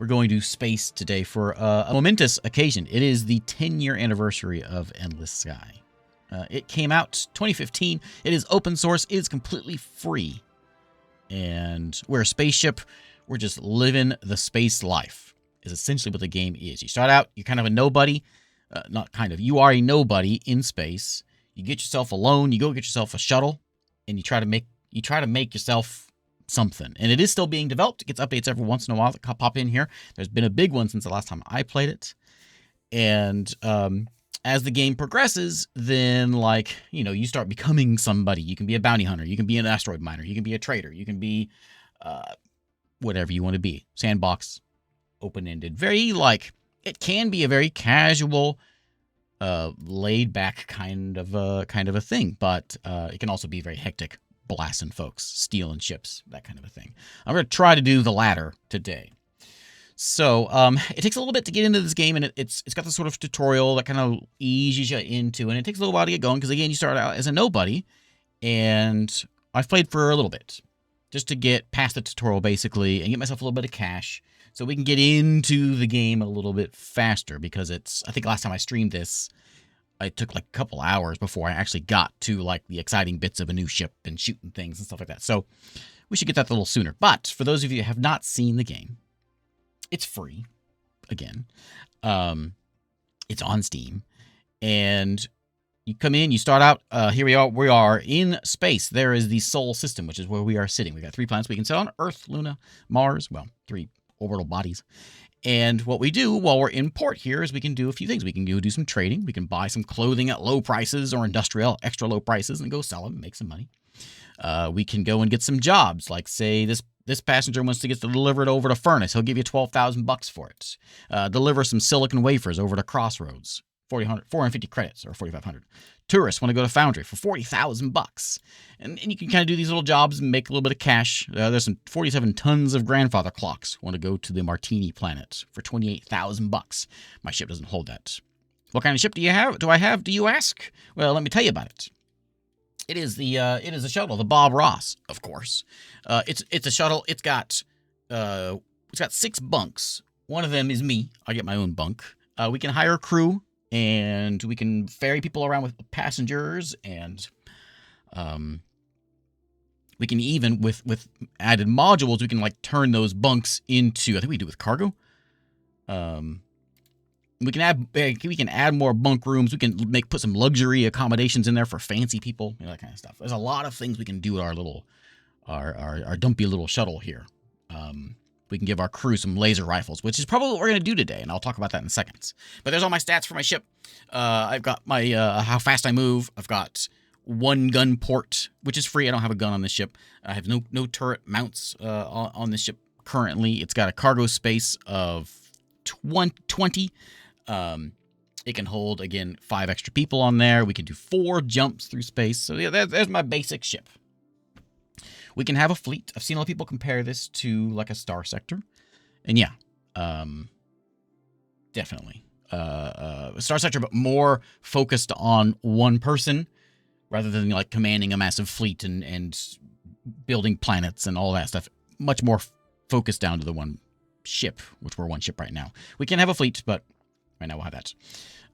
we're going to space today for a momentous occasion. It is the 10-year anniversary of Endless Sky. It came out 2015. It is open source. It is completely free. And we're a spaceship. We're just living the space life is essentially what the game is. You start out, you're kind of a nobody. Not kind of. You are a nobody in space. You get yourself a loan. You go get yourself a shuttle. And you try to make yourself something. And it is still being developed. It gets updates every once in a while that pop in here. There's been a big one since the last time I played it. And as the game progresses, then, like, you know, you start becoming somebody. You can be a bounty hunter. You can be an asteroid miner. You can be a trader. You can be whatever you want to be. Sandbox, open-ended. Very, like, it can be a very casual, laid-back kind of a thing. But it can also be very hectic, blasting folks, stealing ships, that kind of a thing. I'm going to try to do the latter today. So it takes a little bit to get into this game, and it's got this sort of tutorial that kind of eases you into, and it takes a little while to get going because, again, you start out as a nobody, and I've played for a little bit just to get past the tutorial, basically, and get myself a little bit of cash so we can get into the game a little bit faster because I think last time I streamed this, it took like a couple hours before I actually got to like the exciting bits of a new ship and shooting things and stuff like that. So we should get that a little sooner. But for those of you who have not seen the game, it's free, again. It's on Steam. And you come in, you start out, here we are in space. There is the Sol system, which is where we are sitting. We've got 3 planets we can sit on: Earth, Luna, Mars, well, 3 orbital bodies. And what we do while we're in port here is we can do a few things. We can do some trading. We can buy some clothing at low prices or industrial, extra low prices, and go sell them and make some money. We can go and get some jobs. Like, say, this passenger wants to get delivered over to Furnace. He'll give you $12,000 for it. Deliver some silicon wafers over to Crossroads. 450 credits, or 4,500. Tourists want to go to Foundry for $40,000. And you can kind of do these little jobs and make a little bit of cash. There's some 47 tons of grandfather clocks. Want to go to the Martini planet for $28,000. My ship doesn't hold that. What kind of ship do I have, do you ask? Well, let me tell you about it. It is a shuttle, the Bob Ross, of course. It's a shuttle. It's got 6 bunks. One of them is me. I get my own bunk. We can hire a crew. And we can ferry people around with passengers, and we can even, with added modules, we can, like, turn those bunks into, I think we do with cargo. We can add more bunk rooms. We can put some luxury accommodations in there for fancy people, you know, that kind of stuff. There's a lot of things we can do with our little, our dumpy little shuttle here. We can give our crew some laser rifles, which is probably what we're going to do today, and I'll talk about that in seconds. But there's all my stats for my ship. I've got my how fast I move. I've got 1 gun port, which is free. I don't have a gun on this ship. I have no turret mounts on this ship currently. It's got a cargo space of 20. It can hold, again, 5 extra people on there. We can do 4 jumps through space. So yeah, there's my basic ship. We can have a fleet. I've seen a lot of people compare this to like a Star Sector. And yeah, definitely. Star Sector, but more focused on one person rather than like commanding a massive fleet and building planets and all that stuff. Much more focused down to the one ship, which we're one ship right now. We can have a fleet, but right now we'll have that.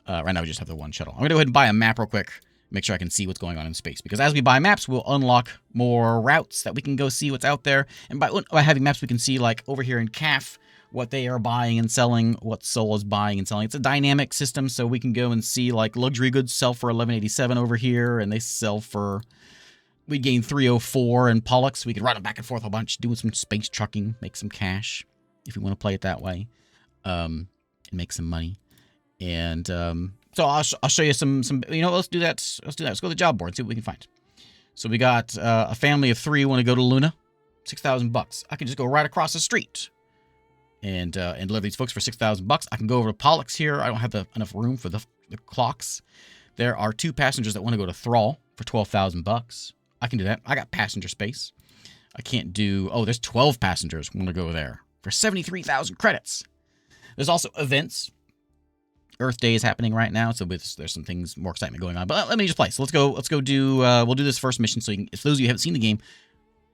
Right now we just have the one shuttle. I'm going to go ahead and buy a map real quick. Make sure I can see what's going on in space. Because as we buy maps, we'll unlock more routes that we can go see what's out there. And by having maps, we can see, like, over here in CAF, what they are buying and selling, what Sol is buying and selling. It's a dynamic system, so we can go and see, like, luxury goods sell for 1187 over here, and they sell for... We gain 304 in Pollux. We can run them back and forth a bunch, doing some space trucking, make some cash, if you want to play it that way, and make some money. And... So I'll show you some, you know, let's do that. Let's go to the job board and see what we can find. So we got a family of 3 want to go to Luna, $6,000. I can just go right across the street and deliver these folks for $6,000. I can go over to Pollux here. I don't have enough room for the clocks. There are 2 passengers that want to go to Thrall for $12,000. I can do that. I got passenger space. I can't do, oh, there's 12 passengers want to go there for 73,000 credits. There's also events. Earth Day is happening right now, so there's some things, more excitement going on. But let me just play. So let's go do, we'll do this first mission. So if those of you who haven't seen the game,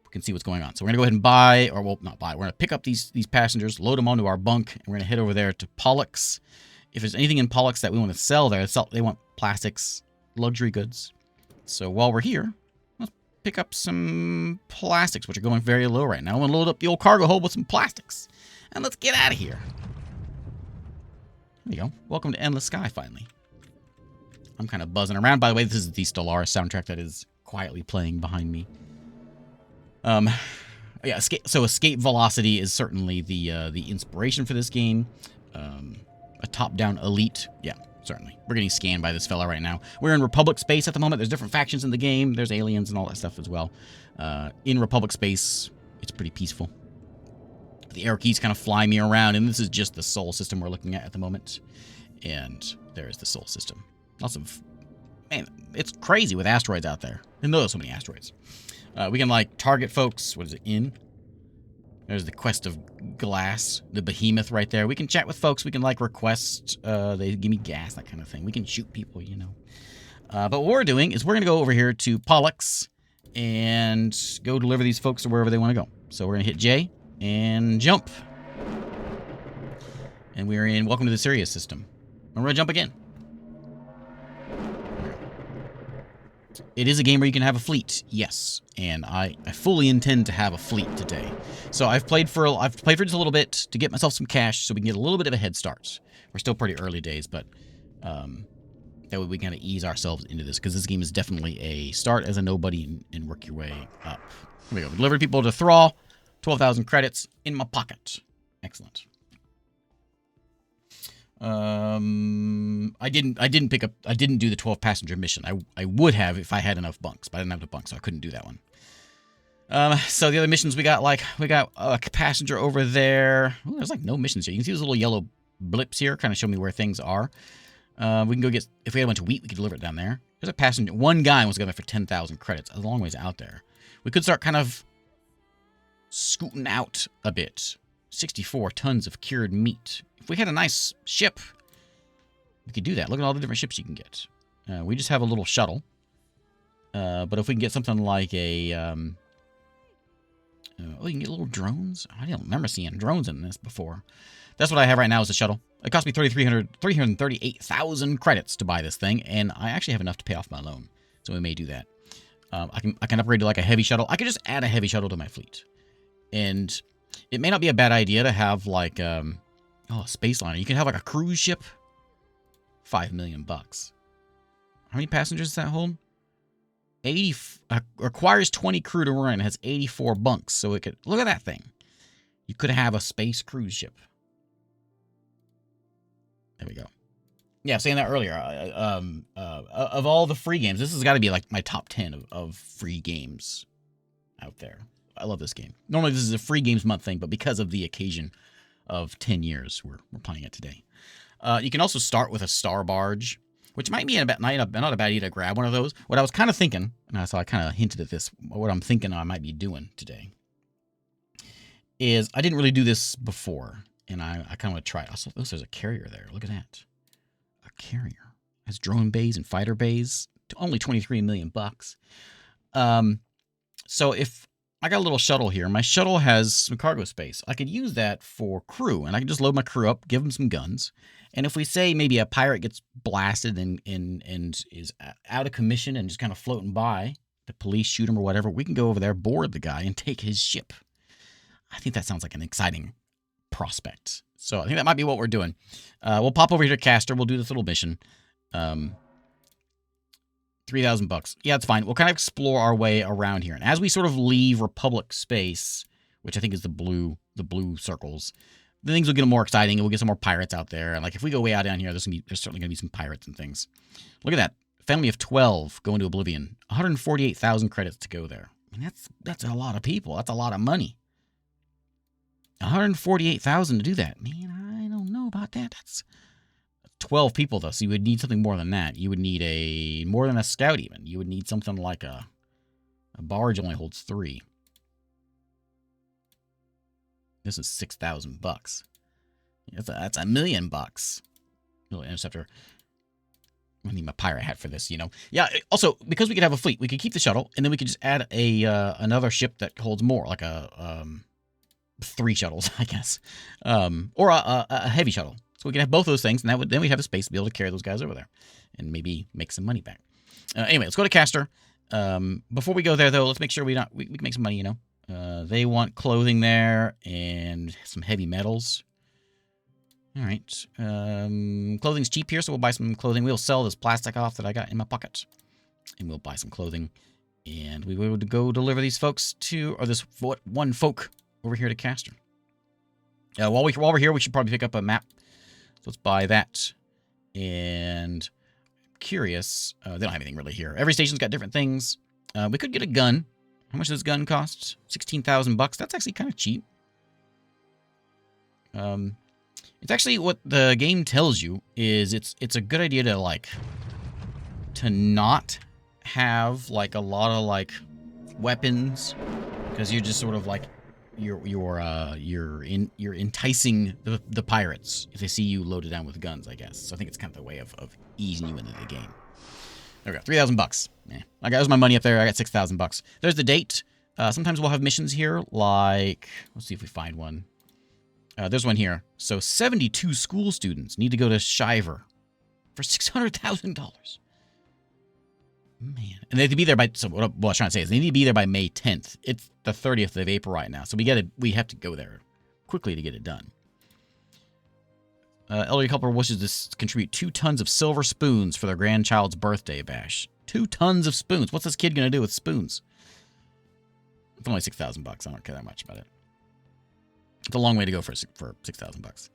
we can see what's going on. So we're going to go ahead and buy, or well, not buy. We're going to pick up these passengers, load them onto our bunk, and we're going to head over there to Pollux. If there's anything in Pollux that we want to sell there, they want plastics, luxury goods. So while we're here, let's pick up some plastics, which are going very low right now. I'm going to load up the old cargo hold with some plastics. And let's get out of here. There you go. Welcome to Endless Sky, finally. I'm kind of buzzing around. By the way, this is the Stellaris soundtrack that is quietly playing behind me. Yeah, escape velocity is certainly the inspiration for this game. A top-down elite. Yeah, certainly. We're getting scanned by this fella right now. We're in Republic space at the moment. There's different factions in the game. There's aliens and all that stuff as well. In Republic space, it's pretty peaceful. The arrow keys kind of fly me around, and this is just the Sol system we're looking at the moment. And there is the Sol system. Lots of... Man, it's crazy with asteroids out there. And there's so many asteroids. We can, like, target folks. What is it? In? There's the Quest of Glass. The behemoth right there. We can chat with folks. We can, like, request they give me gas, that kind of thing. We can shoot people, you know. But what we're doing is we're going to go over here to Pollux and go deliver these folks to wherever they want to go. So we're going to hit J and jump. And we're in Welcome to the Sirius system. And we're going to jump again. It is a game where you can have a fleet, yes, and I fully intend to have a fleet today. So I've played for just a little bit to get myself some cash, so we can get a little bit of a head start. We're still pretty early days, but that way we kind of ease ourselves into this, because this game is definitely a start as a nobody and work your way up. Here we go. We delivered people to Thrall, 12,000 credits in my pocket. Excellent. I didn't do the 12 passenger mission. I would have if I had enough bunks, but I didn't have the bunks, so I couldn't do that one. So the other missions we got a passenger over there. Ooh, there's like no missions here. You can see those little yellow blips here, kind of show me where things are. We can go get, if we had a bunch of wheat, we could deliver it down there. There's a passenger. One guy was going there for 10,000 credits. A long ways out there. We could start kind of scooting out a bit. 64 tons of cured meat. If we had a nice ship, we could do that. Look at all the different ships you can get. We just have a little shuttle. But if we can get something like a... oh, you can get little drones? I don't remember seeing drones in this before. That's what I have right now is a shuttle. It cost me 338,000 credits to buy this thing, and I actually have enough to pay off my loan. So we may do that. I can upgrade to like a heavy shuttle. I could just add a heavy shuttle to my fleet. And it may not be a bad idea to have like... a space liner. You can have like a cruise ship. $5 million. How many passengers does that hold? 80 requires 20 crew to run. It has 84 bunks, so it could look at that thing. You could have a space cruise ship. There we go. Yeah, saying that earlier. Of all the free games, this has got to be like my top 10 of free games out there. I love this game. Normally this is a free games month thing, but because of the occasion of 10 years, we're playing it today. You can also start with a star barge, which might be not a bad idea to grab one of those. What I was kind of thinking, and so I kind of hinted at this, what I'm thinking I might be doing today, is I didn't really do this before, and I kind of want to try it. Also, there's a carrier there. Look at that. A carrier. It has drone bays and fighter bays. Only 23 million bucks. So if... I got a little shuttle here. My shuttle has some cargo space. I could use that for crew, and I can just load my crew up, give them some guns. And if we say maybe a pirate gets blasted and is out of commission and just kind of floating by, the police shoot him or whatever, we can go over there, board the guy, and take his ship. I think that sounds like an exciting prospect. So I think that might be what we're doing. We'll pop over here to Castor. We'll do this little mission. 3,000 bucks. Yeah, it's fine. We'll kind of explore our way around here. And as we sort of leave Republic space, which I think is the blue circles, the things will get more exciting, and we'll get some more pirates out there. And like if we go way out down here, there's certainly going to be some pirates and things. Look at that. Family of 12 going to Oblivion. 148,000 credits to go there. I mean, that's a lot of people. That's a lot of money. 148,000 to do that. Man, I don't know about that. That's 12 people, though, so you would need something more than that. You would need more than a scout, even. You would need something like a barge only holds 3. This is 6,000 bucks. That's $1 million bucks. Little interceptor. I need my pirate hat for this, you know. Yeah, also, because we could have a fleet, we could keep the shuttle, and then we could just add a another ship that holds more, like a 3 shuttles, I guess. Or a heavy shuttle. So we can have both those things, and then we'd have the space to be able to carry those guys over there. And maybe make some money back. Anyway, let's go to Caster. Before we go there, though, let's make sure we can make some money, you know. They want clothing there, and some heavy metals. All right. Clothing's cheap here, so we'll buy some clothing. We'll sell this plastic off that I got in my pocket. And we'll buy some clothing. And we will go deliver these folks to, or this one folk over here to Caster. While we're here, we should probably pick up a map. So let's buy that. And I'm curious, they don't have anything really here. Every station's got different things. We could get a gun. How much does this gun cost? 16,000 bucks. That's actually kind of cheap. It's actually what the game tells you is it's a good idea to like to not have like a lot of like weapons because you're just sort of like you're enticing the pirates if they see you loaded down with guns, I guess. So I think it's kind of the way of easing you into the game. There we go, 3,000 bucks. Yeah, I got my money up there. I got 6,000 bucks. There's the date. Sometimes we'll have missions here, like let's see if we find one. There's one here. So 72 school students need to go to Shiver for $600,000. Man. And they have to be there by, so what I was trying to say is they need to be there by May 10th. It's the 30th of April right now. So we have to go there quickly to get it done. Elderly couple wishes to contribute 2 tons of silver spoons for their grandchild's birthday bash. 2 tons of spoons. What's this kid going to do with spoons? It's only 6,000 bucks. I don't care that much about it. It's a long way to go for 6,000 bucks.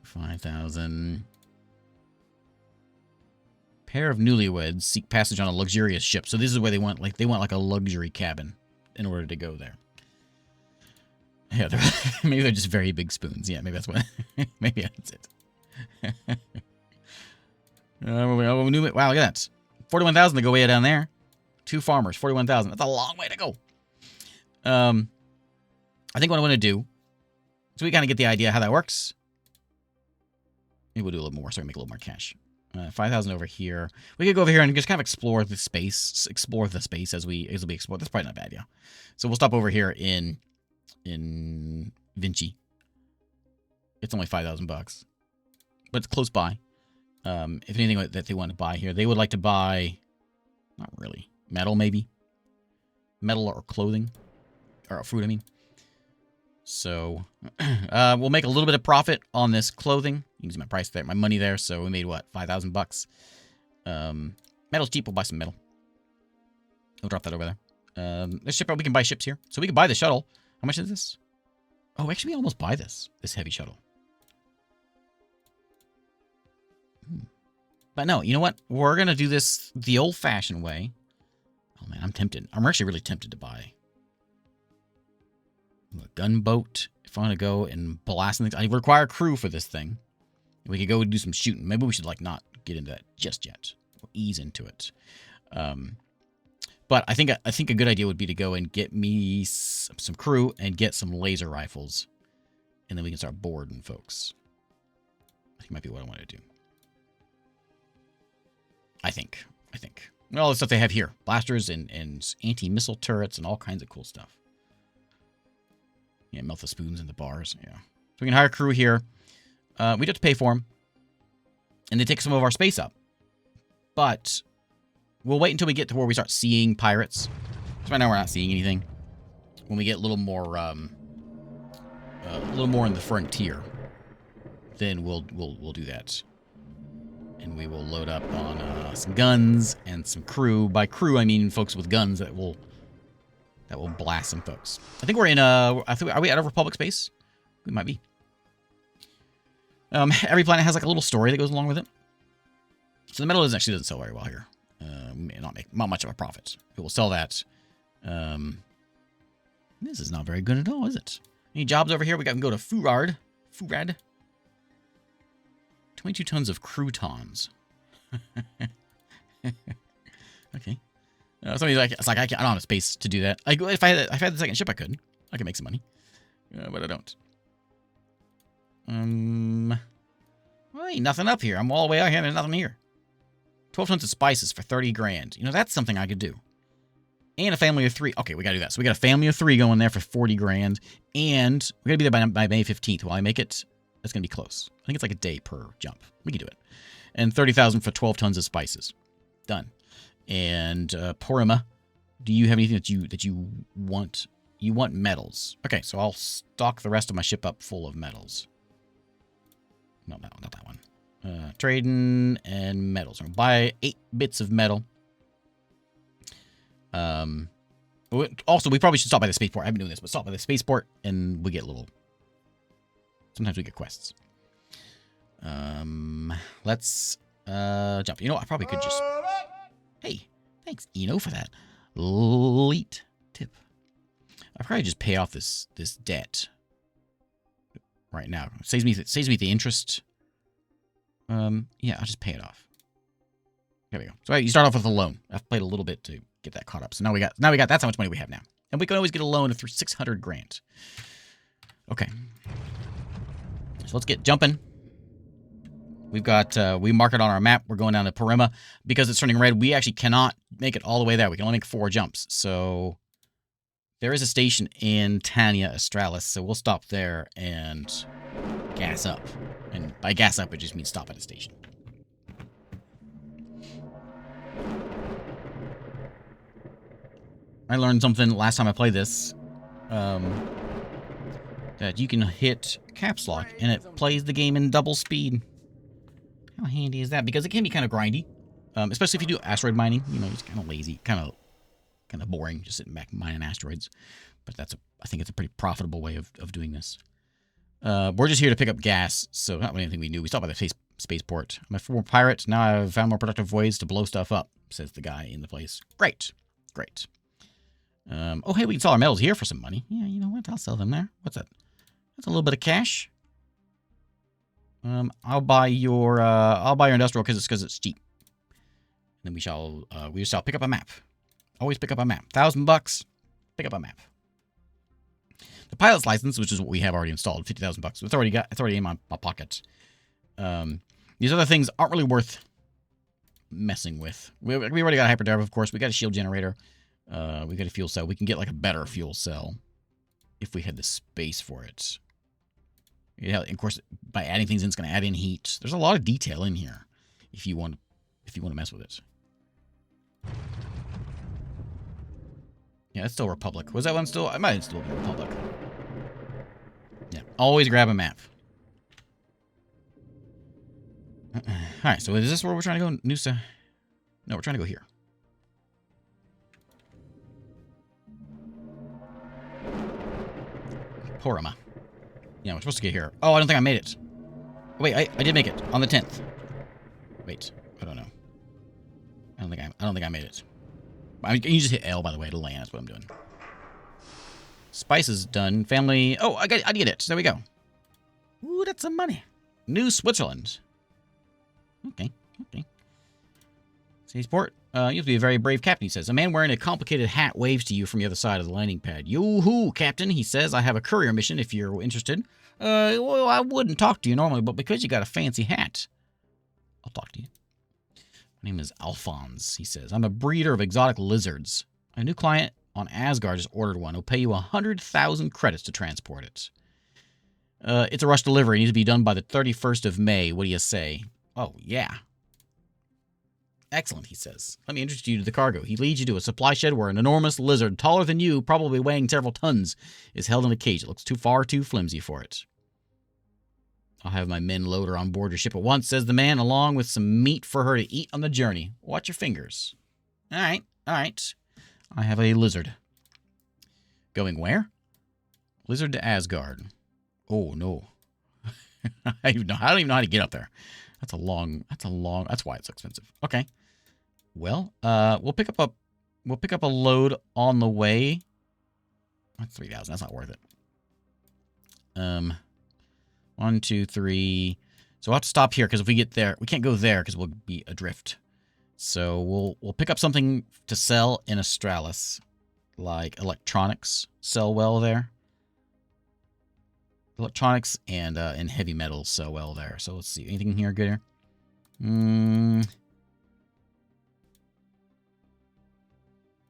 5,000. Pair of newlyweds seek passage on a luxurious ship. So this is where they want like a luxury cabin in order to go there. Yeah, maybe they're just very big spoons. Yeah, maybe that's what. Maybe that's it. Wow, look at that. 41,000 to go way down there. 2 farmers, 41,000. That's a long way to go. I think what I want to do, so we kind of get the idea how that works. Maybe we'll do a little more so we can make a little more cash. 5,000 over here. We could go over here and just kind of explore the space as we explore. That's probably not bad, yeah. So we'll stop over here in Vinci. It's only 5,000 bucks, but it's close by. If anything that they want to buy here, they would like to buy, not really, metal maybe, metal or clothing, or fruit. I mean. So we'll make a little bit of profit on this clothing. You can see my price there, my money there. So we made what, 5,000 bucks. Metal's cheap. We'll buy some metal. We'll drop that over there. This ship, we can buy ships here, so we can buy the shuttle. How much is this? Oh, actually, we almost buy this heavy shuttle. But no, you know what? We're gonna do this the old-fashioned way. Oh man, I'm tempted. I'm actually really tempted to buy a gunboat. If I want to go and blast things, I require crew for this thing. We could go do some shooting. Maybe we should like not get into that just yet. We'll ease into it. But I think a good idea would be to go and get me some crew and get some laser rifles, and then we can start boarding folks. I think might be what I want to do. I think. All the stuff they have here: blasters and anti-missile turrets and all kinds of cool stuff. Yeah, melt the spoons in the bars. Yeah. So we can hire crew here. We'd have to pay for them. And they take some of our space up. But we'll wait until we get to where we start seeing pirates. Because right now we're not seeing anything. When we get a little more in the frontier, then we'll do that. And we will load up on some guns and some crew. By crew, I mean folks with guns that will blast some folks. I think we're in are we out of Republic space? We might be. Every planet has like a little story that goes along with it. So the metal actually doesn't sell very well here. We may not make much of a profit. We will sell that. This is not very good at all, is it? Any jobs over here? We can go to Furad. 22 tons of croutons. Okay. Somebody's like, it's like I don't have space to do that. If I had the second ship, I could make some money, but I don't. Well, Ain't nothing up here. I'm all the way out here. There's nothing here. 12 tons of spices for 30 grand. You know, that's something I could do. And a family of 3. Okay, we got to do that. So we got a family of 3 going there for 40 grand. And we're going to be there by May 15th. Will I make it? That's going to be close. I think it's like a day per jump. We can do it. And 30,000 for 12 tons of spices. Done. And Porima, do you have anything that you want? You want metals. Okay, so I'll stock the rest of my ship up full of metals. No, not that one. Trading and metals. I'm gonna buy 8 bits of metal. Also, we probably should stop by the spaceport. I've been doing this, but stop by the spaceport, and we get little. Sometimes we get quests. Let's jump. You know, I probably could just. Hey, thanks, Eno, for that late tip. I probably just pay off this debt right now. Saves me the interest. Yeah, I'll just pay it off. There we go. So you start off with a loan. I've played a little bit to get that caught up. So now we got that's how much money we have now. And we can always get a loan of 600 grand. Okay. So let's get jumping. We've got we mark it on our map. We're going down to Porima. Because it's turning red, we actually cannot make it all the way there. We can only make 4 jumps. So there is a station in Tania Australis, so we'll stop there and gas up. And by gas up, it just means stop at a station. I learned something last time I played this. That you can hit caps lock and it plays the game in double speed. How handy is that? Because it can be kind of grindy. Especially if you do asteroid mining. You know, it's kind of lazy, kind of boring, just sitting back mining asteroids. But I think it's a pretty profitable way of doing this. We're just here to pick up gas, so not anything we knew. We stopped by the spaceport. I'm a former pirate. Now I've found more productive ways to blow stuff up, says the guy in the place. Great. Great. Oh, hey, we can sell our metals here for some money. Yeah, you know what? I'll sell them there. What's that? That's a little bit of cash. I'll buy your industrial because it's cheap. And then we shall pick up a map. Always pick up a map. $1,000. Pick up a map. The pilot's license, which is what we have already installed, $50,000. It's already in my pocket. These other things aren't really worth messing with. We already got a hyperdrive, of course. We got a shield generator. We got a fuel cell. We can get like a better fuel cell if we had the space for it. Yeah, of course, by adding things in, it's going to add in heat. There's a lot of detail in here if you want to mess with it. Yeah, it's still Republic. Was that one still? I might have still been Republic. Yeah, always grab a map. Alright, so is this where we're trying to go? Noosa? No, we're trying to go here. Porima. Yeah, we're supposed to get here. Oh, I don't think I made it. Oh, wait, I did make it on the 10th. Wait, I don't know. I don't think I made it. I mean, you just hit L, by the way, to land. That's what I'm doing. Spice is done. Family. Oh, I get it. There we go. Ooh, that's some money. New Switzerland. Okay. Spaceport. You have to be a very brave captain, he says. A man wearing a complicated hat waves to you from the other side of the landing pad. Yoo-hoo, Captain, he says. I have a courier mission if you're interested. Well, I wouldn't talk to you normally, but because you got a fancy hat, I'll talk to you. My name is Alphonse, he says. I'm a breeder of exotic lizards. A new client on Asgard just ordered one. He'll pay you 100,000 credits to transport it. It's a rush delivery. It needs to be done by the 31st of May. What do you say? Oh, yeah. Excellent, he says. Let me introduce you to the cargo. He leads you to a supply shed where an enormous lizard, taller than you, probably weighing several tons, is held in a cage. It looks far too flimsy for it. I'll have my men load her on board your ship at once, says the man, along with some meat for her to eat on the journey. Watch your fingers. All right. I have a lizard. Going where? Lizard to Asgard. Oh, no. I don't even know how to get up there. That's why it's so expensive. Okay. Well, we'll pick up a load on the way. That's 3,000. That's not worth it. 1, 2, 3. So we'll have to stop here because if we get there, we can't go there because we'll be adrift. So we'll pick up something to sell in Australis, like electronics. Sell well there. electronics and heavy metals so well there. So let's see. Anything here good here?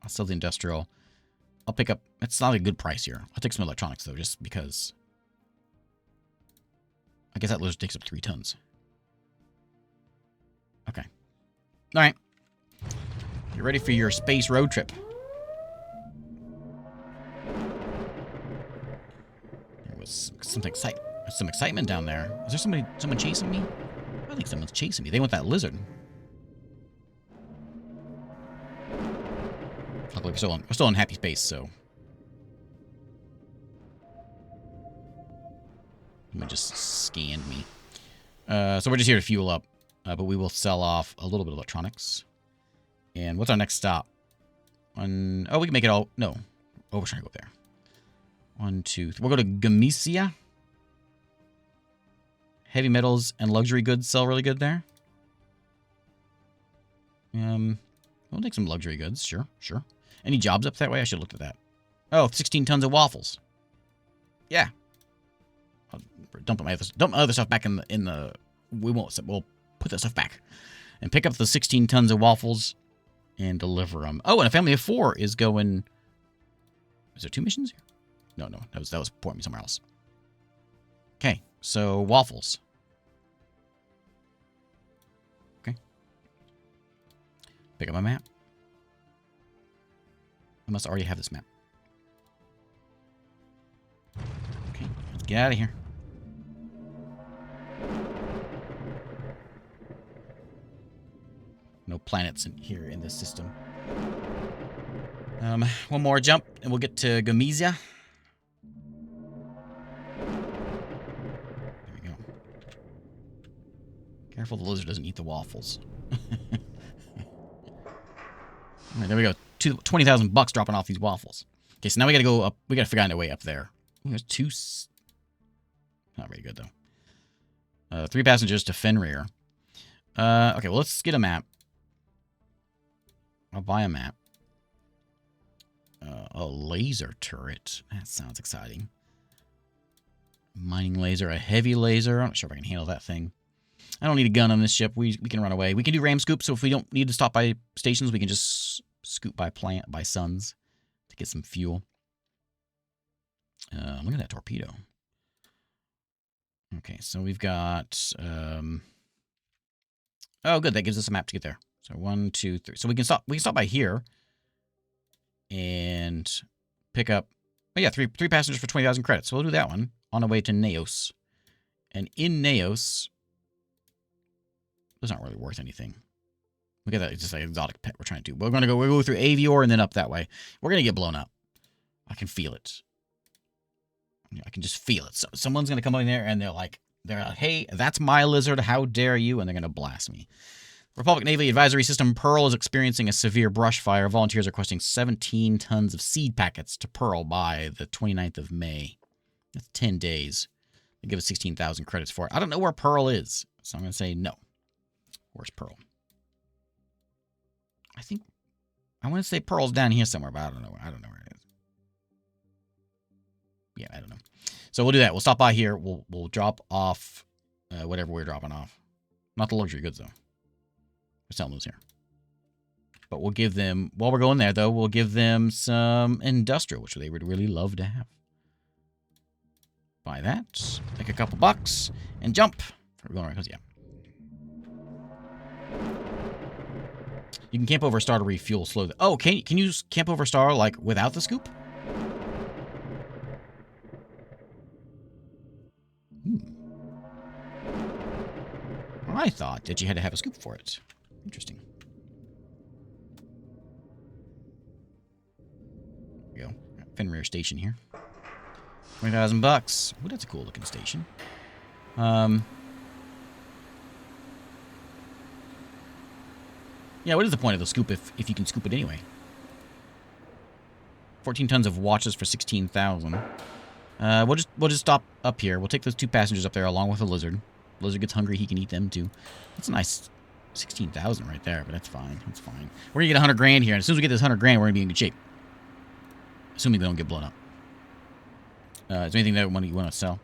I'll sell the industrial. I'll pick up... It's not a good price here. I'll take some electronics, though, just because... I guess that lizard takes up 3 tons. Okay. All right. Get ready for your space road trip. There was some excitement down there. Is there someone chasing me? I think someone's chasing me. They want that lizard. Luckily, we're still in happy space, so... Someone just scanned me. So we're just here to fuel up. But we will sell off a little bit of electronics. And what's our next stop? Oh, we can make it all... No. Oh, we're trying to go up there. 1, 2, 3. We'll go to Gamesia. Heavy metals and luxury goods sell really good there. We'll take some luxury goods. Sure, sure. Any jobs up that way? I should have looked at that. Oh, 16 tons of waffles. Yeah. I'll dump my other stuff back in the... We'll put that stuff back. And pick up the 16 tons of waffles and deliver them. Oh, and a family of 4 is going... Is there 2 missions here? No. That was pointing me somewhere else. Okay, so waffles. Okay. Pick up my map. I must already have this map. Okay, let's get out of here. No planets here in this system. One more jump, and we'll get to Gamesia. There we go. Careful the lizard doesn't eat the waffles. All right, there we go. 20,000 bucks dropping off these waffles. Okay, so now we gotta go up. We gotta figure out a way up there. Ooh, there's 2... Not very good, though. 3 passengers to Fenrir. Okay, well, let's get a map. I'll buy a map. A laser turret. That sounds exciting. Mining laser, a heavy laser. I'm not sure if I can handle that thing. I don't need a gun on this ship. We can run away. We can do ram scoop, so if we don't need to stop by stations, we can just scoop by suns to get some fuel. Look at that torpedo. Okay, so we've got... Oh, good. That gives us a map to get there. So 1, 2, 3. So we can stop by here and pick up... Oh, yeah, three passengers for 20,000 credits. So we'll do that one on our way to Naos. And in Naos... Those aren't really worth anything. Look at that. It's just like an exotic pet we're trying to do. We'll go through Avior and then up that way. We're going to get blown up. I can feel it. I can just feel it. So, someone's going to come in there and they're like, hey, that's my lizard. How dare you? And they're going to blast me. Republic Naval Advisory System Pearl is experiencing a severe brush fire. Volunteers are requesting 17 tons of seed packets to Pearl by the 29th of May. That's 10 days. They give us 16,000 credits for it. I don't know where Pearl is, so I'm going to say no. Where's Pearl? I want to say Pearl's down here somewhere, but I don't know where it is. Yeah, I don't know. So we'll do that. We'll stop by here. We'll drop off whatever we're dropping off. Not the luxury goods, though. We're selling those here. But we'll give them, while we're going there, though, we'll give them some industrial, which they would really love to have. Buy that. Make a couple bucks. And jump. We're going right, because, yeah. You can camp over a star to refuel slowly. Oh, can you camp over a star, like, without the scoop? I thought that you had to have a scoop for it. Interesting. There we go. Fenrir Station here. 20,000 bucks. Ooh, that's a cool looking station. Yeah, what is the point of the scoop if you can scoop it anyway? 14 tons of watches for 16,000. We'll just stop up here. We'll take those 2 passengers up there along with the lizard. Lizard gets hungry, he can eat them too. That's a nice 16,000 right there, but that's fine. That's fine. We're gonna get 100 grand here, and as soon as we get this 100 grand, we're gonna be in good shape. Assuming they don't get blown up. Is there anything that you want to sell?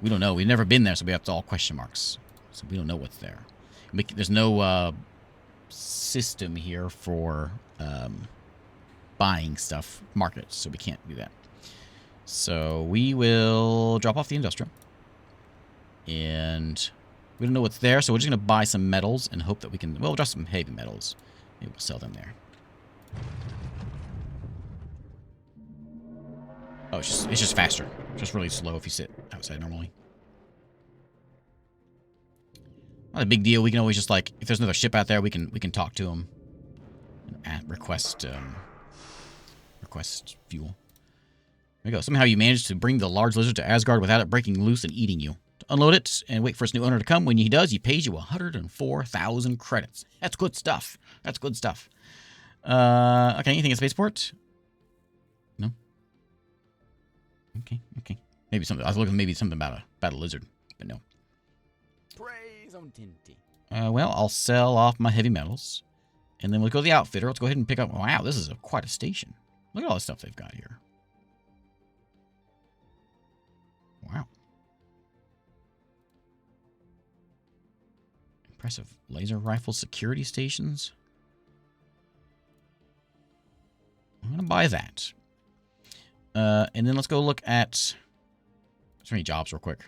We don't know. We've never been there, so we have to all question marks. So we don't know what's there. There's no system here for buying stuff, markets, so we can't do that. So we will drop off the industrial. And we don't know what's there, so we're just going to buy some metals and hope that we can... Well, we'll drop some heavy metals. Maybe we'll sell them there. Oh, it's just faster. It's just really slow if you sit outside normally. Not a big deal. We can always just, like, if there's another ship out there, we can talk to them and request fuel. There we go. Somehow you managed to bring the large lizard to Asgard without it breaking loose and eating you. To unload it and wait for its new owner to come. When he does, he pays you 104,000 credits. That's good stuff. That's good stuff. Okay, anything at Spaceport? No? Okay. Maybe something. I was looking maybe something about a lizard, but no. Praise on Tinty. Well, I'll sell off my heavy metals. And then we'll go to the outfitter. Let's go ahead and pick up... Wow, this is quite a station. Look at all the stuff they've got here. Wow. Impressive. Laser rifle security stations. I'm going to buy that. And then let's go look at... Is there any jobs real quick?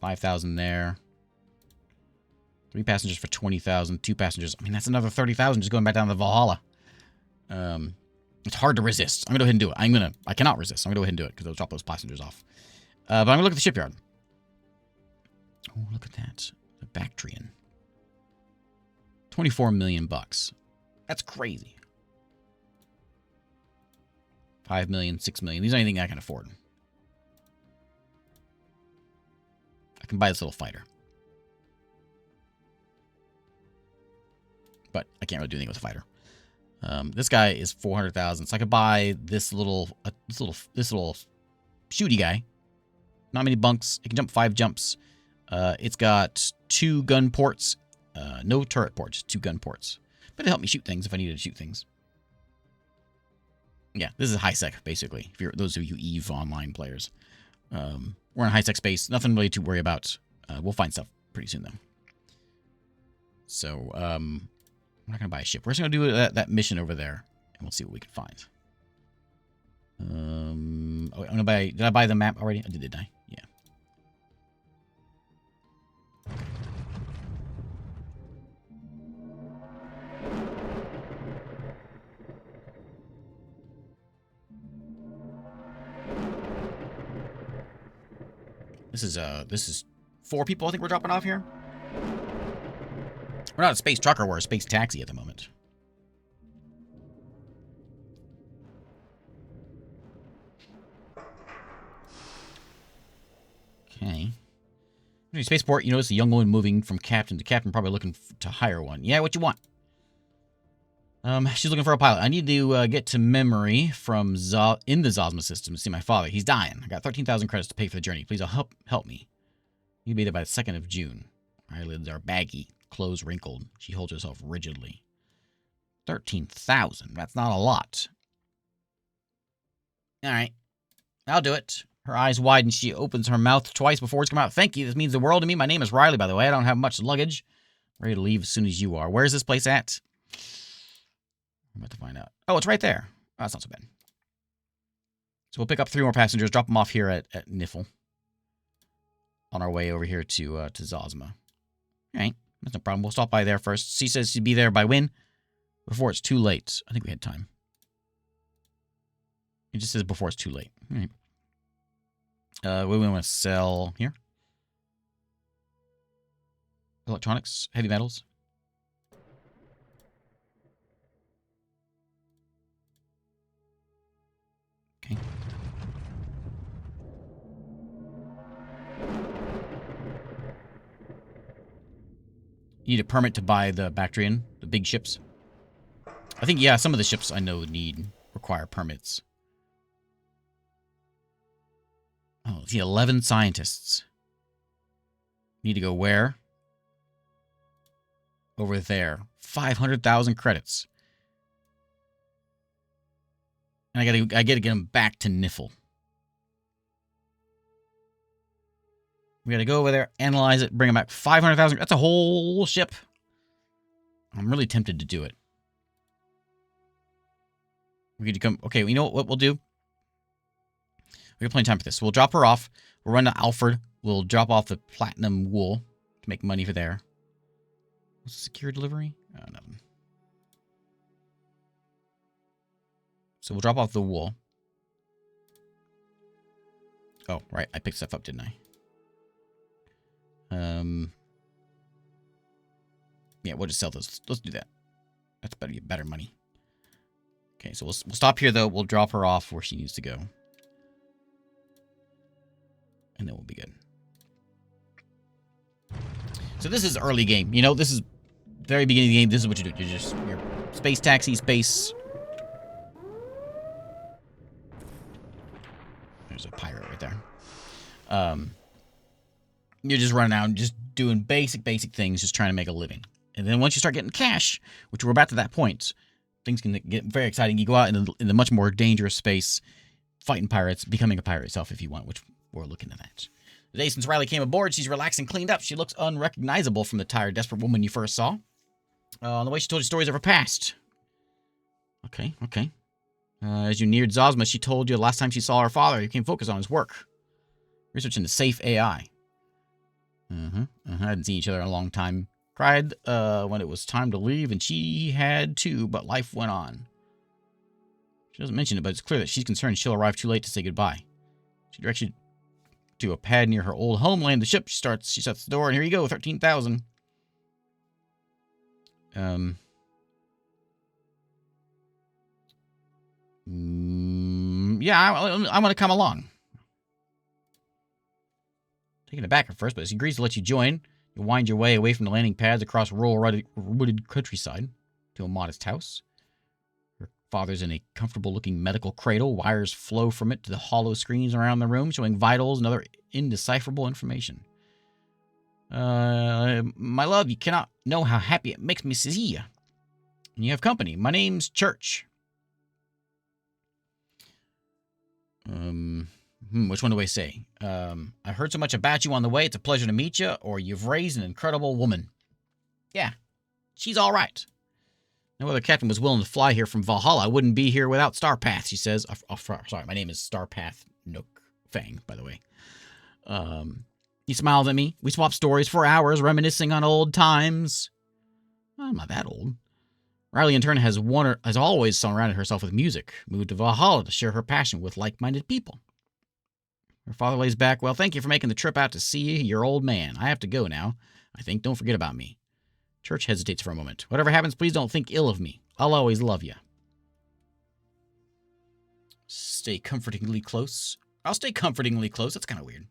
5,000 there. 3 passengers for 20,000. 2 passengers. I mean, that's another 30,000 just going back down to Valhalla. It's hard to resist. I'm going to go ahead and do it. I cannot resist. I'm going to go ahead and do it because it'll drop those passengers off. But I'm going to look at the shipyard. Oh, look at that. The Bactrian. 24 million bucks. That's crazy. 5 million, 6 million. These are anything I can afford. I can buy this little fighter. But I can't really do anything with a fighter. This guy is 400,000, so I could buy this little shooty guy. Not many bunks. It can jump 5 jumps. It's got 2 gun ports. No turret ports, 2 gun ports. But it'll help me shoot things if I needed to shoot things. Yeah, this is high-sec, basically, if you're those of you EVE online players. We're in high-sec space. Nothing really to worry about. We'll find stuff pretty soon, though. So, we're not going to buy a ship. We're just going to do that mission over there, and we'll see what we can find. I'm going to buy... Did I buy the map already? I did, didn't I? Yeah. This is 4 people I think we're dropping off here. We're not a space trucker, we're a space taxi at the moment. Okay. Spaceport, you notice a young woman moving from captain to captain, probably looking to hire one. Yeah, what you want? She's looking for a pilot. I need to get to memory from in the Zosma system to see my father. He's dying. I got 13,000 credits to pay for the journey. Please help me. You'll be there by the 2nd of June. Eyelids are baggy, clothes wrinkled. She holds herself rigidly. 13,000. That's not a lot. All right. I'll do it. Her eyes widen. She opens her mouth twice before words come out. Thank you. This means the world to me. My name is Riley, by the way. I don't have much luggage. Ready to leave as soon as you are. Where's this place at? I'm about to find out. Oh, it's right there. Oh, that's not so bad. So we'll pick up 3 more passengers, drop them off here at Niffle. On our way over here to Zosma. All right. That's no problem. We'll stop by there first. She says she'd be there by when? Before it's too late. I think we had time. It just says before it's too late. All right. What do we want to sell here? Electronics, heavy metals. Okay. You need a permit to buy the Bactrian, the big ships. I think, yeah, some of the ships I know require permits. Oh, see, 11 scientists. Need to go where? Over there. 500,000 credits. And I gotta get them back to Niffle. We got to go over there, analyze it, bring it back 500,000. That's a whole ship. I'm really tempted to do it. We could come. Okay, you know what we'll do? We have plenty of time for this. We'll drop her off. We'll run to Alfred. We'll drop off the platinum wool to make money for there. What's secure delivery? Oh, nothing. So we'll drop off the wool. Oh, right. I picked stuff up, didn't I? Yeah, we'll just sell those. Let's do that. That's better money. Okay, so we'll stop here, though. We'll drop her off where she needs to go. And then we'll be good. So this is early game. You know, this is very beginning of the game. This is what you do. You're space taxi, space. There's a pirate right there. You're just running out and just doing basic things, just trying to make a living. And then once you start getting cash, which we're about to that point, things can get very exciting. You go out in the much more dangerous space, fighting pirates, becoming a pirate yourself if you want, which we're looking at that. The day since Riley came aboard, she's relaxed and cleaned up. She looks unrecognizable from the tired, desperate woman you first saw. On the way, she told you stories of her past. Okay. As you neared Zosma, she told you the last time she saw her father, he became focused on his work. Researching the safe AI. Hadn't seen each other in a long time. Cried when it was time to leave, and she had too, but life went on. She doesn't mention it, but it's clear that she's concerned she'll arrive too late to say goodbye. She directs you to a pad near her old homeland, the ship. She shuts the door, and here you go, 13,000. Yeah, I want to come along. Taking it back at first, but she agrees to let you join. You wind your way away from the landing pads across rural wooded countryside to a modest house. Her father's in a comfortable-looking medical cradle. Wires flow from it to the hollow screens around the room, showing vitals and other indecipherable information. My love, you cannot know how happy it makes me to see you. And you have company. My name's Church. Which one do I say? I heard so much about you on the way. It's a pleasure to meet you. Or you've raised an incredible woman. Yeah, she's all right. No other captain was willing to fly here from Valhalla. I wouldn't be here without Starpath, she says. Sorry, my name is Starpath Nook Fang, by the way. He smiles at me. We swapped stories for hours, reminiscing on old times. I'm not that old. Riley, in turn, has always surrounded herself with music, moved to Valhalla to share her passion with like-minded people. Her father lays back. Well, thank you for making the trip out to see your old man. I have to go now. I think don't forget about me. Church hesitates for a moment. Whatever happens, please don't think ill of me. I'll always love you. Stay comfortingly close. I'll stay comfortingly close. That's kind of weird.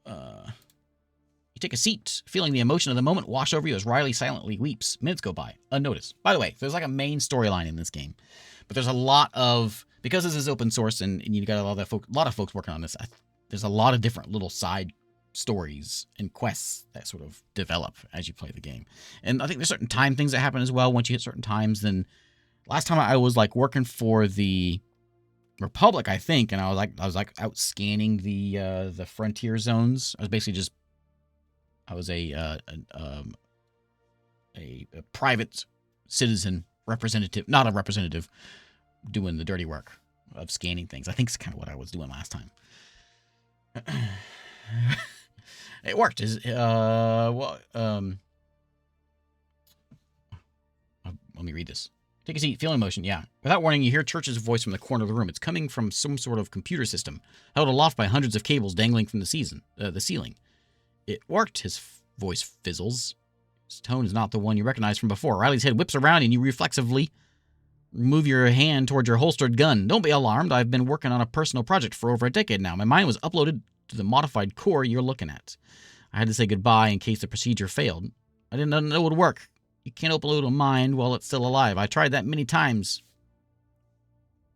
You take a seat, feeling the emotion of the moment wash over you as Riley silently weeps. Minutes go by, unnoticed. By the way, there's like a main storyline in this game, but there's a lot of, because this is open source and you got a lot of folks working on this. There's a lot of different little side stories and quests that sort of develop as you play the game. And I think there's certain time things that happen as well. Once you hit certain times, then last time I was like working for the Republic, I think, and I was like out scanning the frontier zones. I was basically just a private citizen representative, not a representative, doing the dirty work of scanning things. I think it's kind of what I was doing last time. It worked. Let me read this. Take a seat. Feeling emotion. Yeah. Without warning, you hear Church's voice from the corner of the room. It's coming from some sort of computer system, held aloft by hundreds of cables dangling from the ceiling. It worked. His voice fizzles. His tone is not the one you recognize from before. Riley's head whips around and you reflexively move your hand towards your holstered gun. Don't be alarmed. I've been working on a personal project for over a decade now. My mind was uploaded to the modified core you're looking at. I had to say goodbye in case the procedure failed. I didn't know it would work. You can't upload a mind while it's still alive. I tried that many times.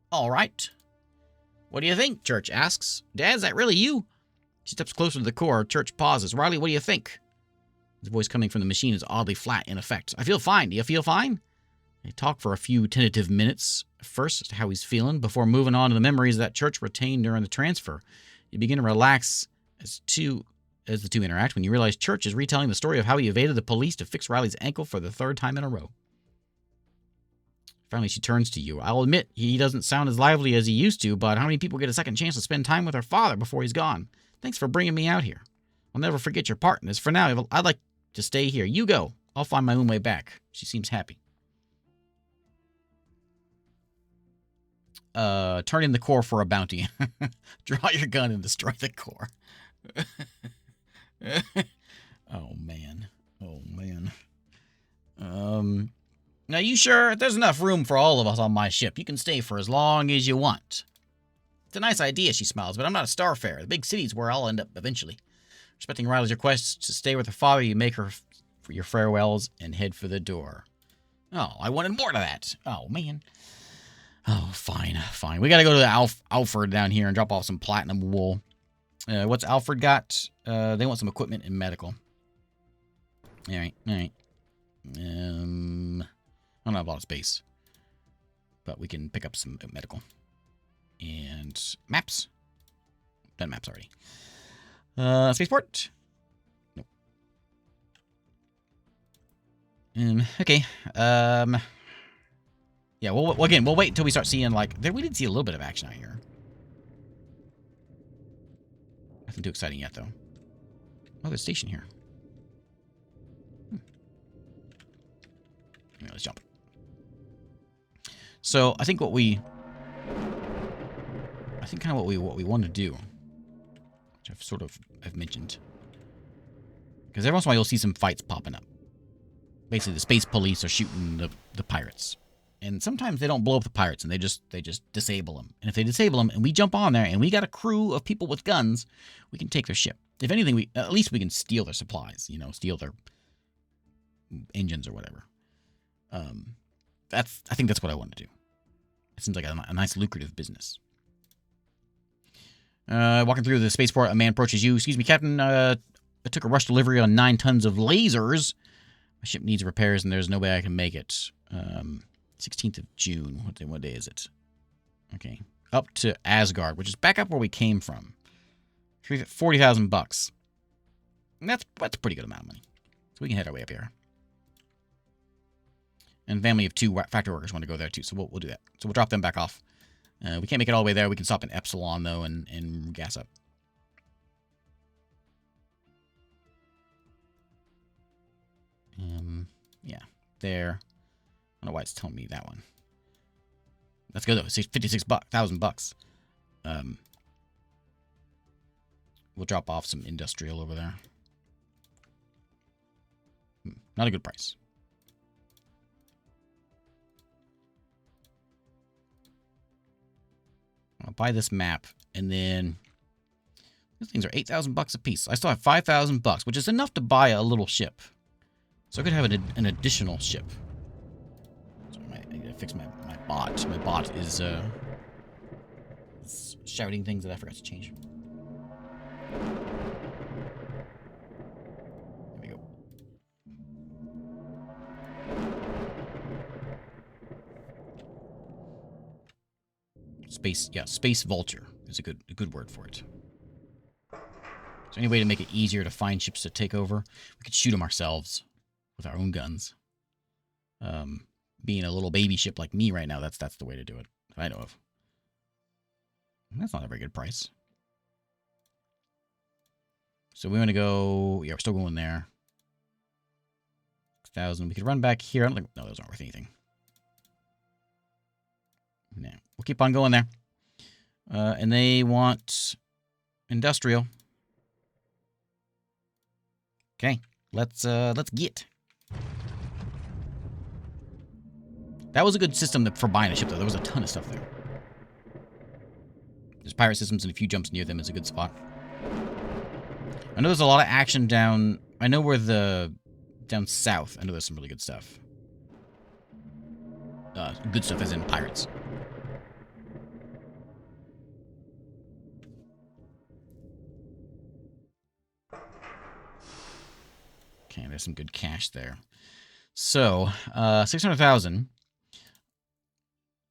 All right. What do you think? Church asks. Dad, is that really you? She steps closer to the core. Church pauses. Riley, what do you think? His voice coming from the machine is oddly flat in effect. I feel fine. Do you feel fine? They talk for a few tentative minutes, first as to how he's feeling, before moving on to the memories that Church retained during the transfer. You begin to relax as to as the two interact when you realize Church is retelling the story of how he evaded the police to fix Riley's ankle for the 3rd time in a row. Finally, she turns to you. I'll admit, he doesn't sound as lively as he used to, but how many people get a second chance to spend time with their father before he's gone? Thanks for bringing me out here. I'll never forget your part in this. For now, I'd like to stay here. You go. I'll find my own way back. She seems happy. Turn in the core for a bounty. Draw your gun and destroy the core. Oh, man. Oh, man. Now, you sure? There's enough room for all of us on my ship. You can stay for as long as you want. It's a nice idea, she smiles, but I'm not a starfarer. The big city's where I'll end up eventually. Respecting Riley's request to stay with her father, you make her for your farewells and head for the door. Oh, I wanted more to that. Oh, man. Oh, fine. We gotta go to Alfred down here and drop off some platinum wool. What's Alfred got? They want some equipment and medical. Alright. I don't have a lot of space. But we can pick up some medical. And maps. Done maps already. Spaceport? Nope. Okay. Yeah, well, again, we'll wait until we start seeing, like... we did see a little bit of action out here. Nothing too exciting yet, though. Oh, there's a station here. Anyway, let's jump. So, I think what we... kind of what we want to do, which I've mentioned. Because every once in a while you'll see some fights popping up. Basically, the space police are shooting the pirates. And sometimes they don't blow up the pirates, and they just disable them. And if they disable them, and we jump on there, and we got a crew of people with guns, we can take their ship. If anything, at least we can steal their supplies. You know, steal their engines or whatever. I think that's what I want to do. It seems like a nice lucrative business. Walking through the spaceport, a man approaches you. Excuse me, Captain. I took a rush delivery on 9 tons of lasers. My ship needs repairs, and there's no way I can make it. 16th of June. What day is it? Okay. Up to Asgard, which is back up where we came from. $40,000. And that's a pretty good amount of money. So we can head our way up here. And family of 2 factory workers want to go there too, so we'll do that. So we'll drop them back off. We can't make it all the way there. We can stop in Epsilon, though, and gas up. Yeah, there. I don't know why it's telling me that one. Let's go, though. It's $56,000. We'll drop off some industrial over there. Not a good price. I'll buy this map, and then these things are $8,000 a piece. I still have $5,000, which is enough to buy a little ship. So I could have an additional ship. So I need to fix my bot. My bot is shouting things that I forgot to change. There we go. Space vulture is a good word for it. Is there any way to make it easier to find ships to take over? We could shoot them ourselves with our own guns. Being a little baby ship like me right now, that's the way to do it, that I know of. That's not a very good price. So we want to go... Yeah, we're still going there. 6,000. We could run back here. I don't think... No, those aren't worth anything. No. We'll keep on going there. And they want industrial. Okay. Let's get. That was a good system for buying a ship, though. There was a ton of stuff there. There's pirate systems, and a few jumps near them is a good spot. I know there's a lot of action down... I know where down south. I know there's some really good stuff. Good stuff as in pirates. Okay, there's some good cash there. So, 600,000.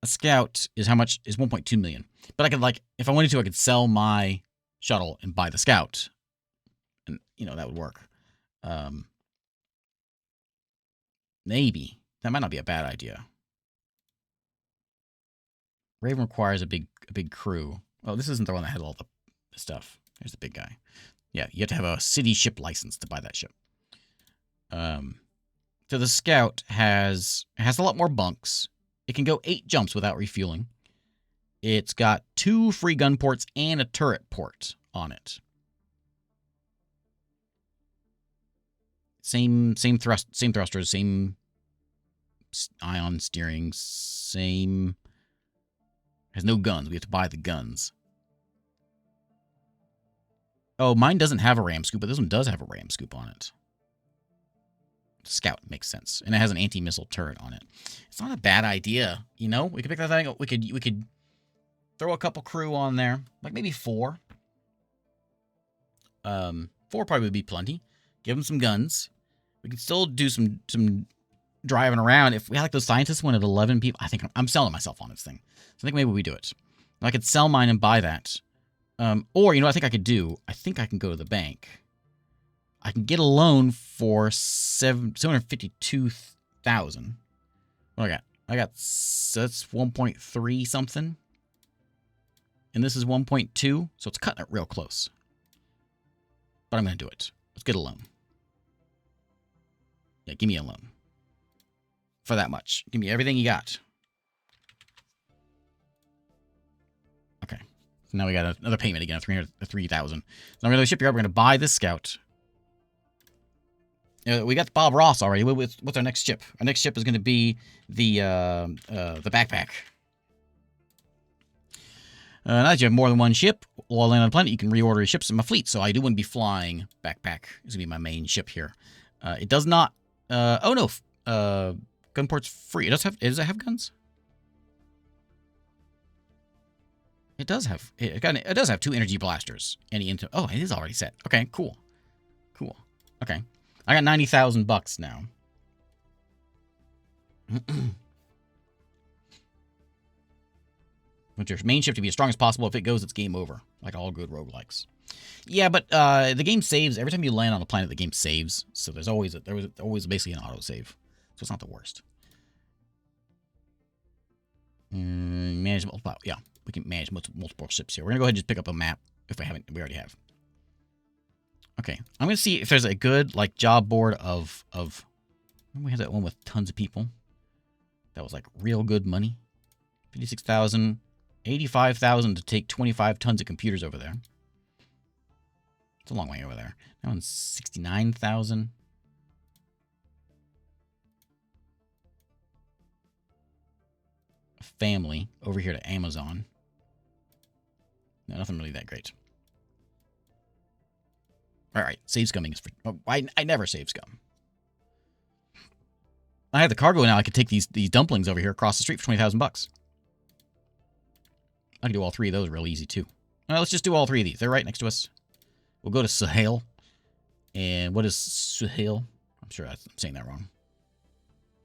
A scout is how much? Is 1.2 million. But I could, like, if I wanted to, I could sell my shuttle and buy the scout. And, that would work. Maybe. That might not be a bad idea. Raven requires a big crew. Oh, this isn't the one that had all the stuff. There's the big guy. Yeah, you have to have a city ship license to buy that ship. So the Scout has a lot more bunks. It can go 8 jumps without refueling. It's got 2 free gun ports and a turret port on it. Same thrusters, same ion steering, same. Has no guns. We have to buy the guns. Oh, mine doesn't have a ram scoop, but this one does have a ram scoop on it. Scout makes sense, and it has an anti-missile turret on it. It's not a bad idea, We could pick that thing up. We could throw a couple crew on there, like maybe 4. 4 probably would be plenty. Give them some guns. We can still do some driving around. If we had like those scientists one at 11 people, I think I'm selling myself on this thing. So I think maybe we do it. I could sell mine and buy that. Or, I think I could do? I think I can go to the bank. I can get a loan for $752,000. What I got so that's 1.3 something. And this is 1.2, so it's cutting it real close. But I'm going to do it. Let's get a loan. Yeah, give me a loan. For that much. Give me everything you got. Okay. So now we got another payment again of $3,000. So I'm going to go to the shipyard. We're going to buy this Scout. We got Bob Ross already. What's our next ship? Our next ship is going to be the backpack. Now that you have more than one ship, while landing on the planet, you can reorder your ships in my fleet. So I do want to be flying backpack. This is going to be my main ship here. It does not. Oh no. Gun port's free. Does it have guns? It does have. It does have 2 energy blasters. Oh, it is already set. Okay, cool. Okay. I got $90,000 now. Want your main ship to be as strong as possible. If it goes, it's game over. Like all good roguelikes. Yeah, but the game saves. Every time you land on a planet, the game saves. So there was always basically an autosave. So it's not the worst. Manage multiple. Yeah, we can manage multiple ships here. We're going to go ahead and just pick up a map. If we haven't, we already have. Okay, I'm going to see if there's a good, job board of... We had that one with tons of people. That was, real good money. 56,000. 85,000 to take 25 tons of computers over there. It's a long way over there. That one's 69,000. A family over here to Amazon. No, nothing really that great. All right, save scumming is for... I never save scum. I have the cargo now. I could take these dumplings over here across the street for $20,000. I can do all 3 of those real easy, too. All right, let's just do all 3 of these. They're right next to us. We'll go to Sahel. And what is Sahel? I'm sure I'm saying that wrong.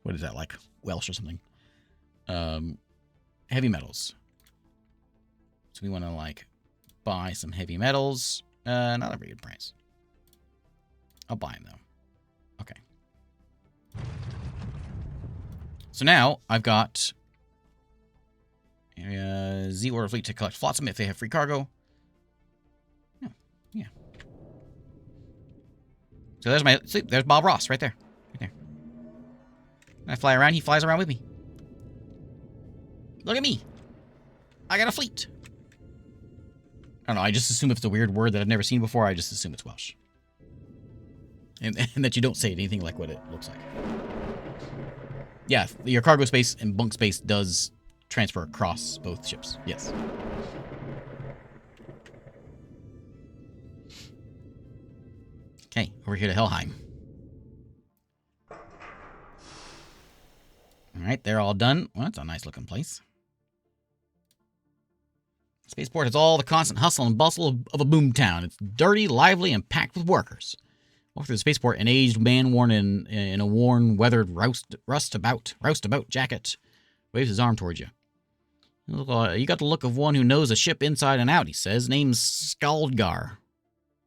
What is that, like Welsh or something? Heavy metals. So we want to, buy some heavy metals. Not a very good price. I'll buy them, though. Okay. So now I've got Z-Order fleet to collect flotsam if they have free cargo. Yeah. So there's Bob Ross right there. Right there. I fly around, he flies around with me. Look at me. I got a fleet. I don't know, I just assume if it's a weird word that I've never seen before, I just assume it's Welsh. And that you don't say anything like what it looks like. Yeah, your cargo space and bunk space does transfer across both ships. Yes. Okay, over here to Helheim. Alright, they're all done. Well, that's a nice looking place. Spaceport has all the constant hustle and bustle of a boomtown. It's dirty, lively, and packed with workers. Walk through the spaceport, an aged man worn in a worn, weathered, roustabout jacket waves his arm towards you. You got the look of one who knows a ship inside and out, he says. Name's Skaldgar.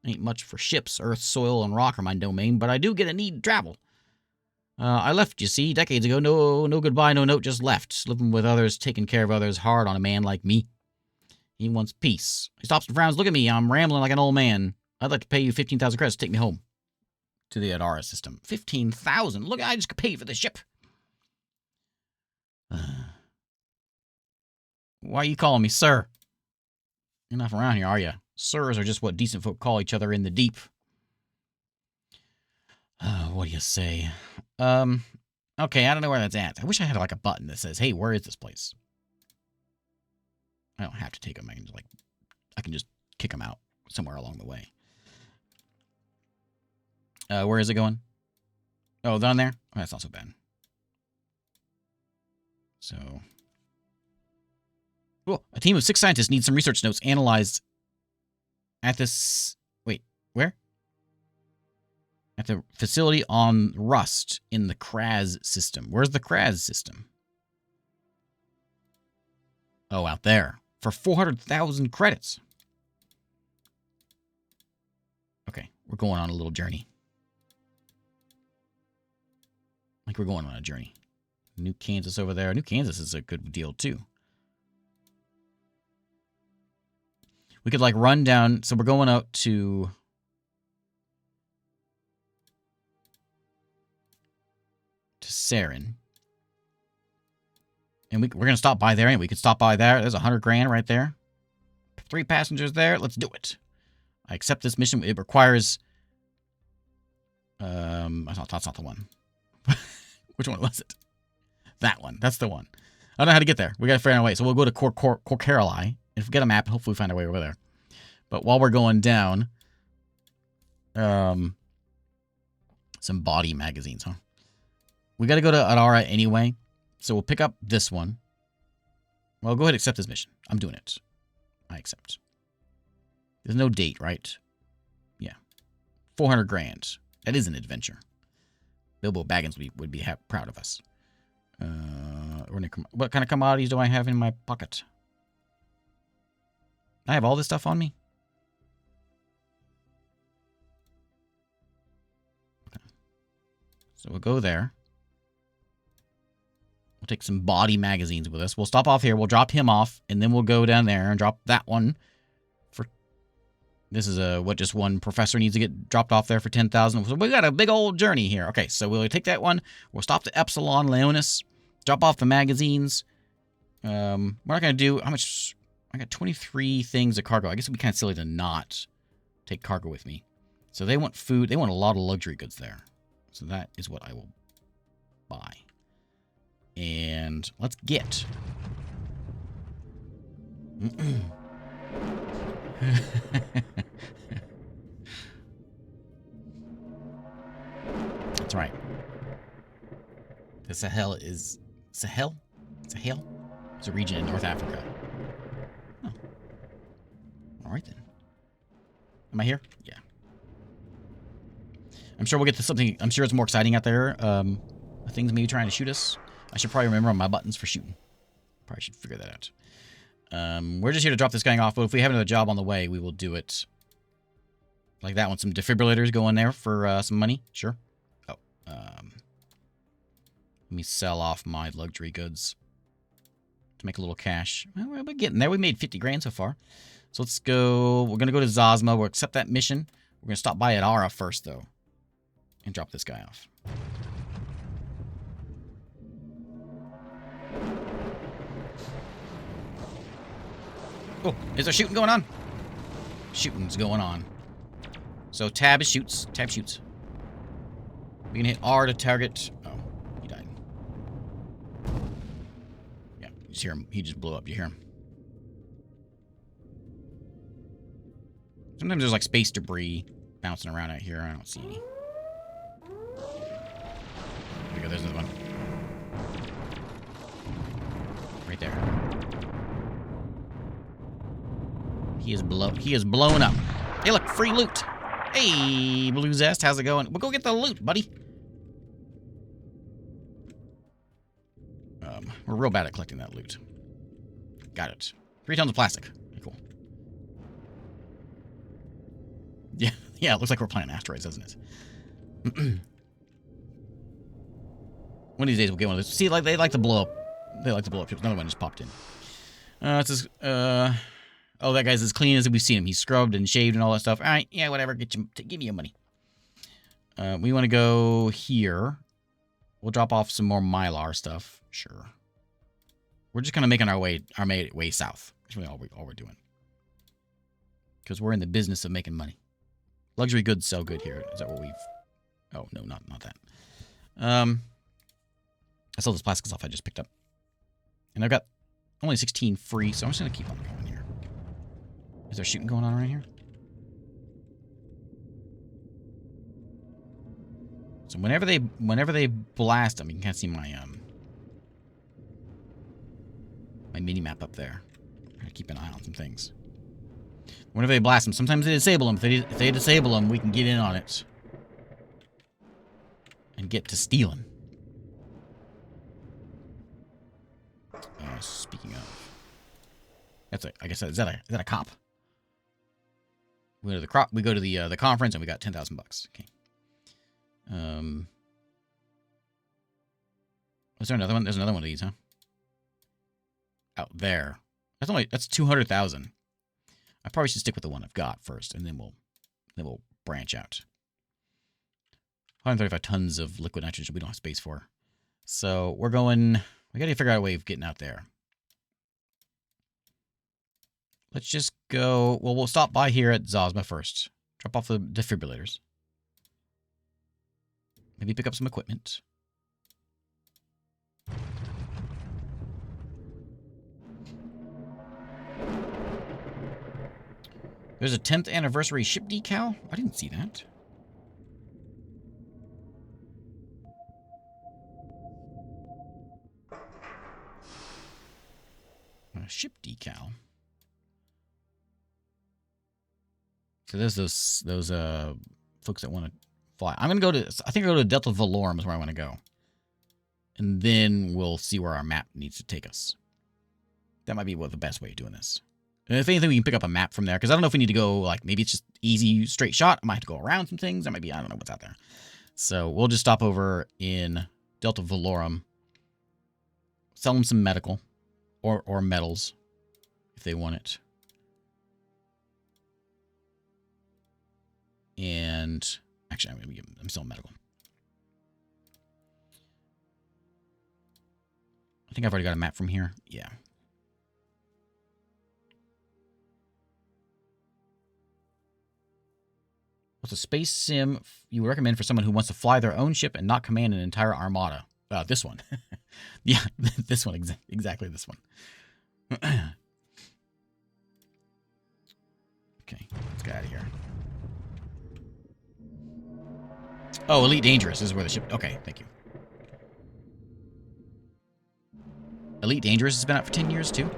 Ain't much for ships. Earth, soil, and rock are my domain, but I do get a need to travel. I left, you see, decades ago. No goodbye, no note, just left. Living with others, taking care of others, hard on a man like me. He wants peace. He stops and frowns. Look at me. I'm rambling like an old man. I'd like to pay you 15,000 credits to take me home. To the Adara system. 15,000? Look, I just could pay for the ship. Why are you calling me sir? You're not from around here, are you? Sirs are just what decent folk call each other in the deep. What do you say? Okay, I don't know where that's at. I wish I had like a button that says, hey, where is this place? I don't have to take them. I can just kick them out somewhere along the way. Where is it going? Oh, down there? Oh, that's not so bad. So... Oh, a team of 6 scientists needs some research notes analyzed at this... Wait, where? At the facility on Rust in the Kraz system. Where's the Kraz system? Oh, out there. For 400,000 credits. Okay, we're going on a little journey. Like we're going on a journey. New Kansas over there. New Kansas is a good deal, too. We could, like, run down... So we're going out to... Saren. And we're going to stop by there anyway. We could stop by there. There's 100 grand right there. 3 passengers there. Let's do it. I accept this mission. It requires... That's not the one. Which one was it? That one. That's the one. I don't know how to get there. We got to figure out a way. So we'll go to Corcaroli. If we get a map, hopefully we find our way over there. But while we're going down... some body magazines, huh? We got to go to Adara anyway. So we'll pick up this one. Well, go ahead and accept this mission. I'm doing it. I accept. There's no date, right? Yeah. 400 grand. That is an adventure. Bilbo Baggins would be proud of us. What kind of commodities do I have in my pocket? I have all this stuff on me? Okay. So we'll go there. We'll take some body magazines with us. We'll stop off here. We'll drop him off. And then we'll go down there and drop that one. This is what just one professor needs to get dropped off there for 10,000. So we got a big old journey here. Okay, so we'll take that one. We'll stop to Epsilon Leonis. Drop off the magazines. We're not going to do... How much... I got 23 things of cargo. I guess it'd be kind of silly to not take cargo with me. So they want food. They want a lot of luxury goods there. So that is what I will buy. And let's get... That's right. The Sahel is... Sahel? Sahel? It's a region in North Africa. Oh. Alright then. Am I here? Yeah. I'm sure we'll get to something... I'm sure it's more exciting out there. Things maybe trying to shoot us. I should probably remember on my buttons for shooting. Probably should figure that out. We're just here to drop this guy off, but if we have another job on the way, we will do it. Like that one. Some defibrillators go in there for some money. Sure. Oh. Let me sell off my luxury goods to make a little cash. Well, we're getting there. We made 50 grand so far. So let's go. We're going to go to Zosma. We'll accept that mission. We're going to stop by Adara first, though, and drop this guy off. Oh, is there shooting going on? Shooting's going on. So tab shoots. Tab shoots. We can hit R to target. Oh, he died. Yeah, you just hear him. He just blew up. You hear him. Sometimes there's like space debris bouncing around out here. I don't see any. There we go. There's another one. Right there. He is blown up. Hey, look, free loot. Hey, Blue Zest, how's it going? We'll go get the loot, buddy. We're real bad at collecting that loot. Got it. 3 tons of plastic. Cool. Yeah, yeah, it looks like we're playing asteroids, doesn't it? One of these days we'll get one of those. See, like they like to blow up. They like to blow up ships. Another one just popped in. It's just, oh, that guy's as clean as we've seen him. He's scrubbed and shaved and all that stuff. All right, yeah, whatever. Give me your money. We want to go here. We'll drop off some more Mylar stuff. Sure. We're just kind of making our way south. That's really all we're doing. Because we're in the business of making money. Luxury goods sell good here. Is that what we've... Oh, no, not that. I sold this plastic stuff I just picked up. And I've got only 16 free, so I'm just going to keep on going here. Is there shooting going on right here? So whenever they blast them, you can kind of see my my mini map up there. I'm gonna keep an eye on some things. Whenever they blast them, sometimes they disable them. If they disable them, we can get in on it and get to stealing. Speaking of, I guess is that a cop? We go to the conference and we got $10,000. Okay. Was there another one? There's another one of these, huh? Out there. That's 200,000. I probably should stick with the one I've got first, and then we'll branch out. 135 tons of liquid nitrogen we don't have space for. So we gotta figure out a way of getting out there. Let's just go, well, we'll stop by here at Zosma first. Drop off the defibrillators. Maybe pick up some equipment. There's a 10th anniversary ship decal? I didn't see that. A ship decal. So there's those folks that want to fly. I think I'll go to Delta Valorum is where I want to go. And then we'll see where our map needs to take us. That might be the best way of doing this. And if anything, we can pick up a map from there. Because I don't know if we need to go, like, maybe it's just easy, straight shot. I might have to go around some things. There might be, I don't know what's out there. So we'll just stop over in Delta Valorum. Sell them some medical. Or metals. If they want it. And actually, I'm selling medical. I think I've already got a map from here. Yeah. What's a space sim you would recommend for someone who wants to fly their own ship and not command an entire armada? This one. Yeah, this one. Exactly this one. Okay, let's get out of here. Oh, Elite Dangerous. This is where the ship... Okay, thank you. Elite Dangerous has been out for 10 years, too.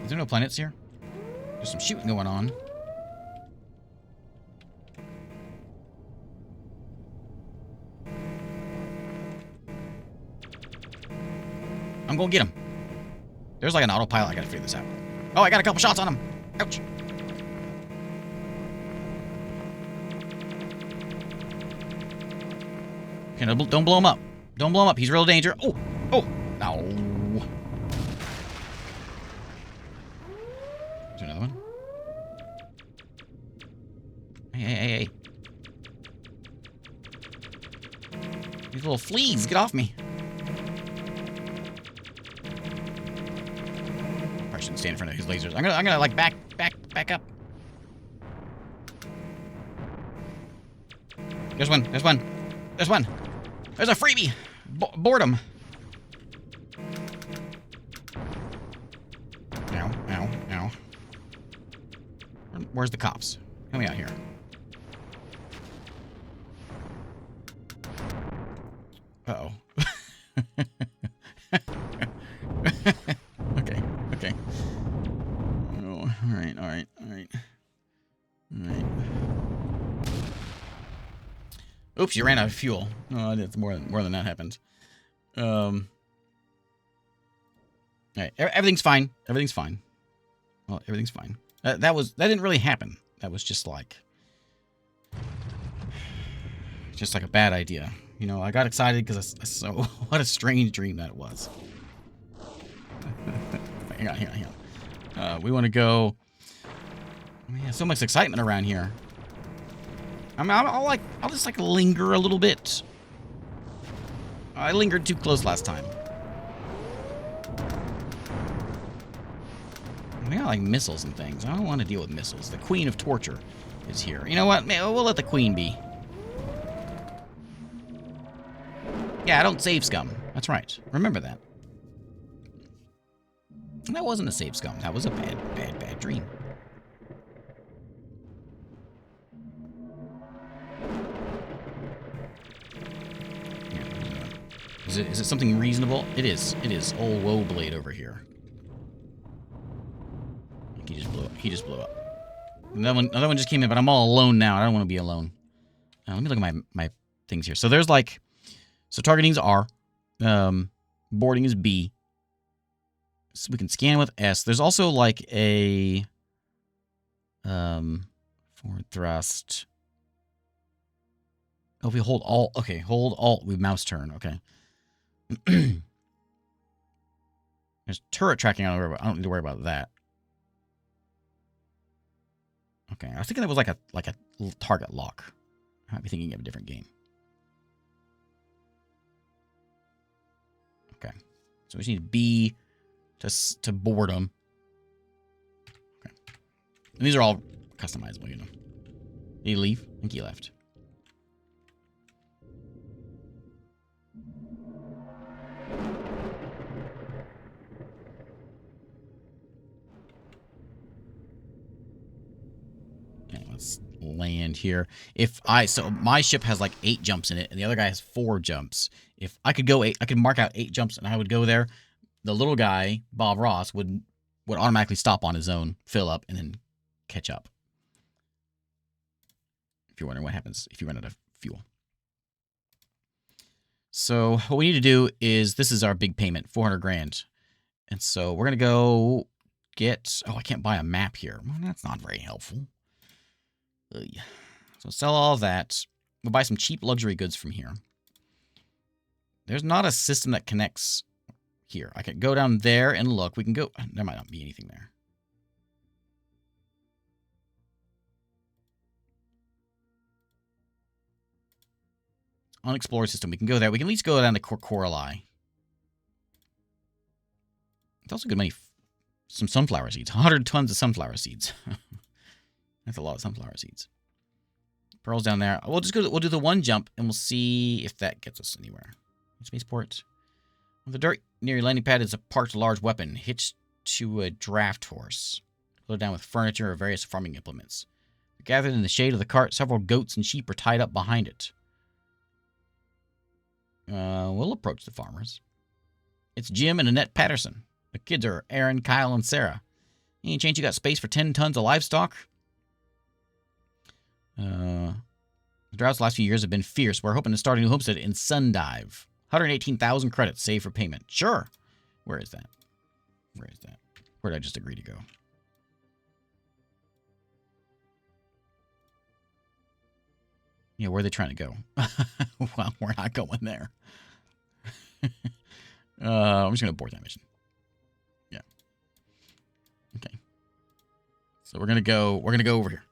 Is there no planets here? There's some shooting going on. I'm gonna get him. There's like an autopilot. I gotta figure this out. Oh, I got a couple shots on him. Ouch. Okay, no, don't blow him up. Don't blow him up. He's real danger. Oh, oh, no. Is there another one? Hey. These little fleas, get off me. I shouldn't stand in front of his lasers. I'm gonna like back up. There's one. There's a freebie. Board him. Ow. Where's the cops? Help me out here. Uh-oh. Okay. Oh, all right. Oops, you ran out of fuel. Oh, it's more than that happened. All right, everything's fine. Everything's fine. Well, everything's fine. That didn't really happen. That was just like a bad idea. You know, I got excited because I saw what a strange dream that was. hang on. We want to go. Man, so much excitement around here. I mean, I'll just like linger a little bit. I lingered too close last time. We got like missiles and things. I don't want to deal with missiles. The Queen of Torture is here. You know what? We'll let the Queen be. Yeah, I don't save scum. That's right. Remember that. That wasn't a save scum. That was a bad dream. Is it something reasonable? It is. It is. Old Woeblade over here. He just blew up. Another one just came in, but I'm all alone now. I don't want to be alone. Let me look at my things here. So there's like, so targeting is R, boarding is B. So we can scan with S. There's also like a forward thrust. Oh, if we hold Alt. Okay, hold Alt. We mouse turn. Okay. There's turret tracking. I don't need to worry about that. Okay, I was thinking that was like a target lock. I might be thinking of a different game. Okay, so we just need B to board them. Okay, and these are all customizable, you know. Did he leave? I think he left. Land here. So my ship has like 8 jumps in it, and the other guy has 4 jumps. If I could go 8, I could mark out 8 jumps, and I would go there. The little guy, Bob Ross, would automatically stop on his own, fill up, and then catch up. If you're wondering what happens if you run out of fuel. So what we need to do is, this is our big payment, 400 grand, and so we're gonna go get. Oh, I can't buy a map here. Well, that's not very helpful. So sell all that. We'll buy some cheap luxury goods from here. There's not a system that connects here. I could go down there and look. We can go. There might not be anything there. Unexplored system. We can go there. We can at least go down to Coralai. It's also good money. Some sunflower seeds. 100 tons of sunflower seeds. That's a lot of sunflower seeds. Pearls down there. We'll just go. We'll do the one jump, and we'll see if that gets us anywhere. Spaceport. Well, the dirt near your landing pad is a parked large weapon hitched to a draft horse, loaded down with furniture or various farming implements. Gathered in the shade of the cart, several goats and sheep are tied up behind it. We'll approach the farmers. It's Jim and Annette Patterson. The kids are Aaron, Kyle, and Sarah. Any chance you got space for 10 tons of livestock? The droughts the last few years have been fierce. We're hoping to start a new homestead in Sundive. 118,000 credits saved for payment. Sure. Where is that? Where is that? Where did I just agree to go? Yeah, where are they trying to go? Well, we're not going there. I'm just going to abort that mission. Yeah. Okay. So we're going to go over here.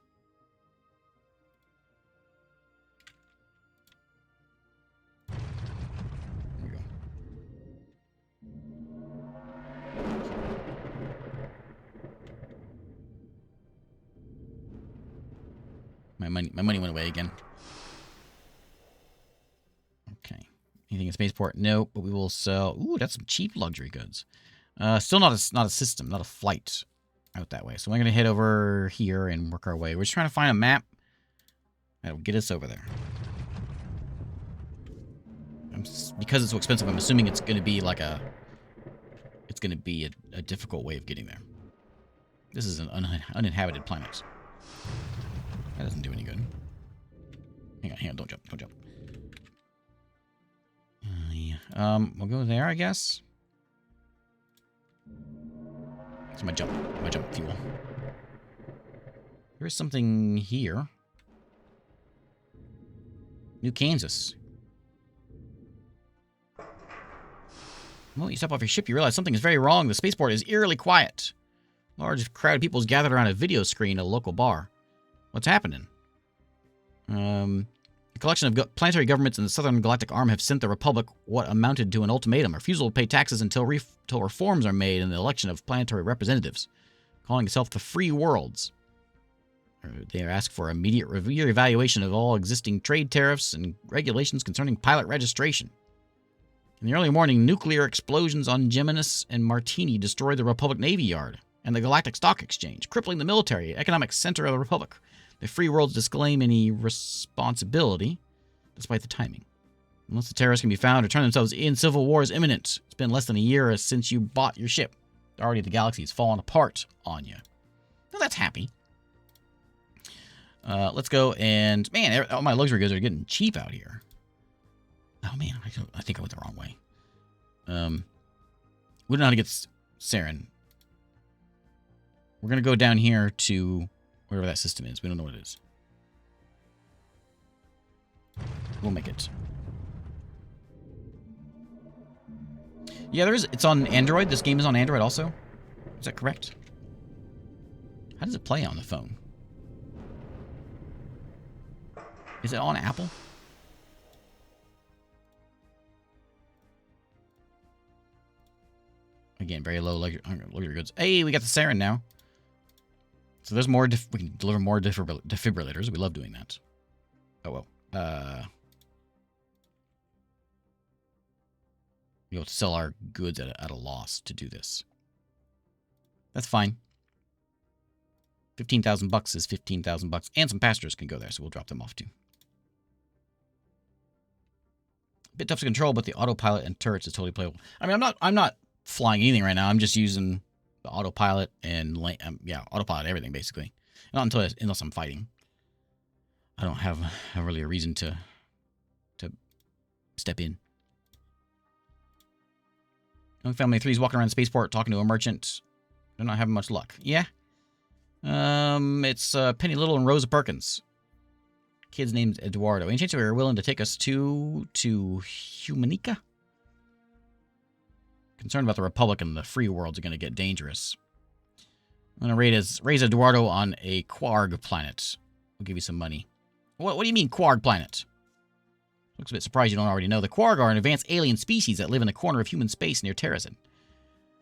My money went away again. Okay. Anything in spaceport? Nope. But we will sell. Ooh, that's some cheap luxury goods. Still not a system, not a flight out that way. So we're gonna head over here and work our way. We're just trying to find a map that'll get us over there. Because it's so expensive, I'm assuming it's gonna be like a. It's gonna be a difficult way of getting there. This is an uninhabited planet. That doesn't do any good. Hang on, don't jump, don't jump. We'll go there, I guess. It's my jump fuel. There is something here. New Kansas. Well, you step off your ship, you realize something is very wrong. The spaceport is eerily quiet. A large crowd of people is gathered around a video screen at a local bar. What's happening? A collection of planetary governments in the Southern Galactic Arm have sent the Republic what amounted to an ultimatum: refusal to pay taxes until reforms are made in the election of planetary representatives, calling itself the Free Worlds. They ask for immediate reevaluation of all existing trade tariffs and regulations concerning pilot registration. In the early morning, nuclear explosions on Geminus and Martini destroyed the Republic Navy Yard and the Galactic Stock Exchange, crippling the military economic center of the Republic. The Free Worlds disclaim any responsibility, despite the timing. Unless the terrorists can be found or turn themselves in, civil war is imminent. It's been less than a year since you bought your ship. Already the galaxy is falling apart on you. Well, that's happy. Let's go and... Man, all my luxury goods are getting cheap out here. Oh, man, I think I went the wrong way. We don't know how to get Saren. We're going to go down here to wherever that system is. We don't know what it is. We'll make it. Yeah, it's on Android. This game is on Android also. Is that correct? How does it play on the phone? Is it on Apple? Again, very low luxury goods. Hey, we got the Saren now. So there's more. We can deliver more defibrillators. We love doing that. Oh well. We'll have to sell our goods at a loss to do this. That's fine. 15,000 bucks is 15,000 bucks, and some passengers can go there, so we'll drop them off too. A bit tough to control, but the autopilot and turrets is totally playable. I mean, I'm not flying anything right now. I'm just using the autopilot and autopilot everything basically. Not unless I'm fighting. I don't have really a reason to step in. Young family 3 is walking around the spaceport talking to a merchant. They're not having much luck. Yeah. It's Penny Little and Rosa Perkins. Kid's name's Eduardo. Any chance we are willing to take us to Humanica? Concerned about the Republic and the Free Worlds are going to get dangerous. I'm going to raise Eduardo on a Quarg planet. We'll give you some money. What do you mean, Quarg planet? Looks a bit surprised you don't already know. The Quarg are an advanced alien species that live in a corner of human space near Terrazin.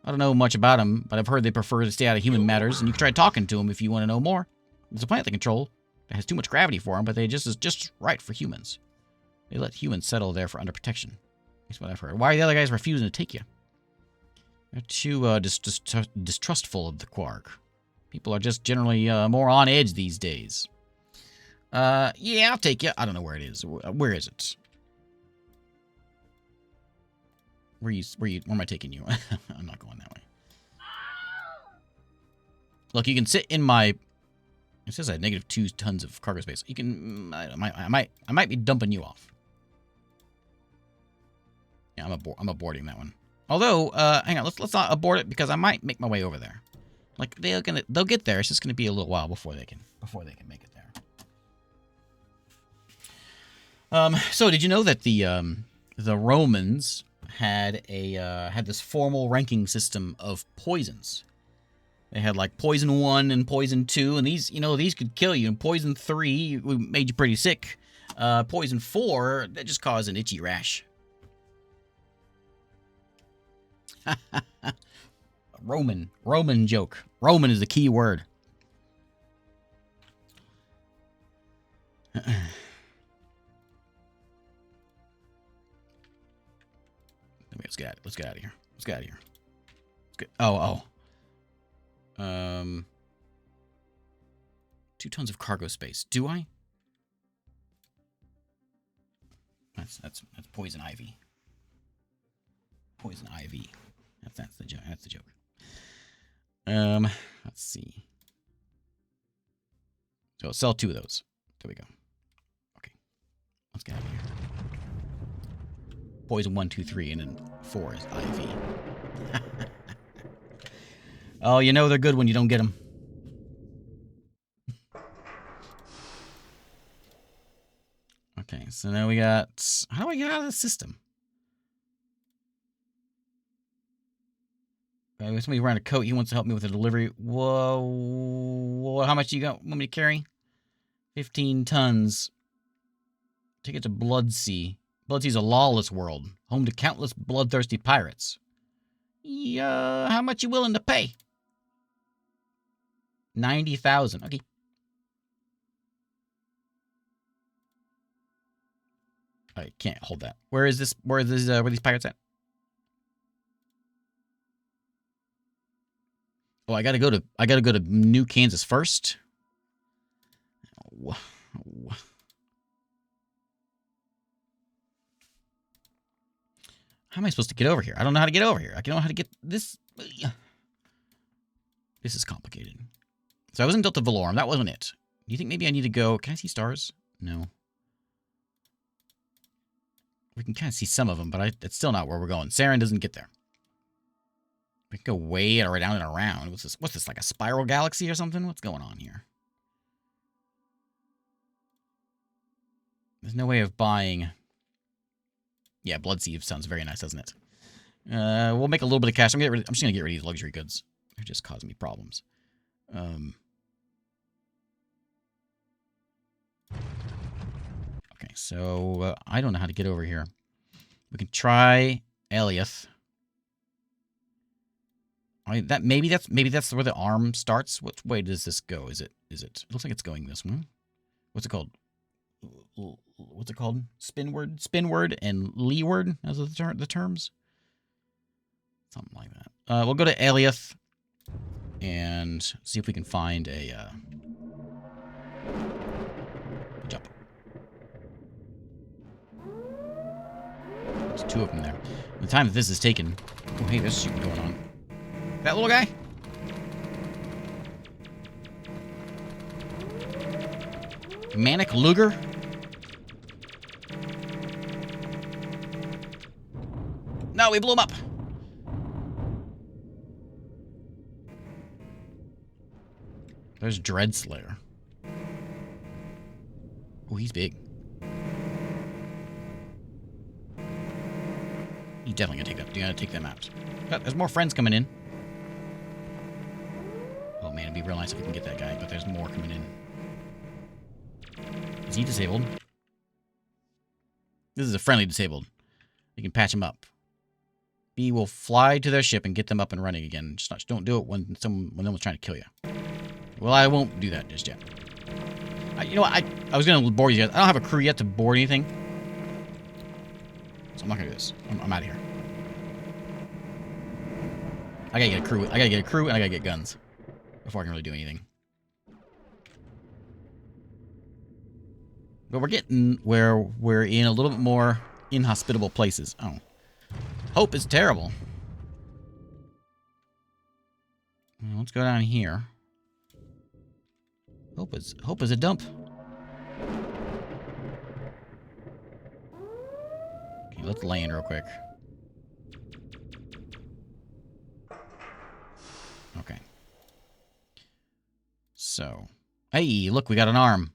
I don't know much about them, but I've heard they prefer to stay out of human matters, and you can try talking to them if you want to know more. There's a planet they control that has too much gravity for them, but they just right for humans. They let humans settle there for under protection. That's what I've heard. Why are the other guys refusing to take you? They're too distrustful of the Quarg. People are just generally more on edge these days. Yeah, I'll take you. I don't know where it is. Where is it? Where am I taking you? I'm not going that way. Look, you can sit in my... It says I had -2 tons of cargo space. You can... I might be dumping you off. Yeah, I'm aborting that one. Although, hang on, let's not abort it because I might make my way over there. Like they'll get there. It's just gonna be a little while before they can make it there. So did you know that the Romans had this formal ranking system of poisons? They had like poison 1 and poison 2, and these could kill you. And poison 3 made you pretty sick. Poison 4 that just caused an itchy rash. Roman joke. Roman is the key word. Let's get out of here. Let's get out of here. Oh. 2 tons of cargo space. Do I? That's poison ivy. Poison ivy. That's the joke. That's the joke. Let's see. So sell 2 of those. There we go. Okay. Let's get out of here. poison 1, 2, 3, and then 4 is IV. Oh, you know they're good when you don't get them. Okay, so now we got... How do I get out of the system? Somebody wearing a coat. He wants to help me with a delivery. Whoa. How much you got? Want me to carry? 15 tons. Take it to Bloodsea. Bloodsea's a lawless world, home to countless bloodthirsty pirates. Yeah, how much you willing to pay? 90,000. Okay. I can't hold that. Where is this? Where these pirates at? Oh, I gotta go to New Kansas first. Oh. How am I supposed to get over here? I don't know how to get over here. I don't know how to get this. This is complicated. So I was in Delta Valorum. That wasn't it. Do you think maybe I need to go... Can I see stars? No. We can kind of see some of them, but it's still not where we're going. Saren doesn't get there. We can go way around and around. What's this, like a spiral galaxy or something? What's going on here? There's no way of buying... Yeah, Bloodsea sounds very nice, doesn't it? We'll make a little bit of cash. I'm just going to get rid of these luxury goods. They're just causing me problems. Okay, so I don't know how to get over here. We can try Eliath. Maybe that's where the arm starts. Which way does this go? Is it? It looks like it's going this way. What's it called? What's it called? Spinward and leeward. Those are the terms. Something like that. We'll go to Eliath and see if we can find a jump. There's 2 of them there. The time that this is taken. Oh, hey, there's shooting going on. That little guy? Manic Luger? No, we blew him up. There's Dreadslayer. Oh, he's big. He's definitely gonna take them out. But there's more friends coming in. Oh man, it'd be real nice if we can get that guy, but there's more coming in. Is he disabled? This is a friendly disabled. You can patch him up. B will fly to their ship and get them up and running again. Just don't do it when someone's trying to kill you. Well, I won't do that just yet. You know what? I was gonna board you guys. I don't have a crew yet to board anything, so I'm not gonna do this. I'm out of here. I gotta get a crew. And I gotta get guns before I can really do anything. But we're getting where we're in a little bit more inhospitable places. Oh. Hope is terrible. Well, let's go down here. Hope is a dump. Okay, let's land real quick. Okay. So, hey, look, we got an arm.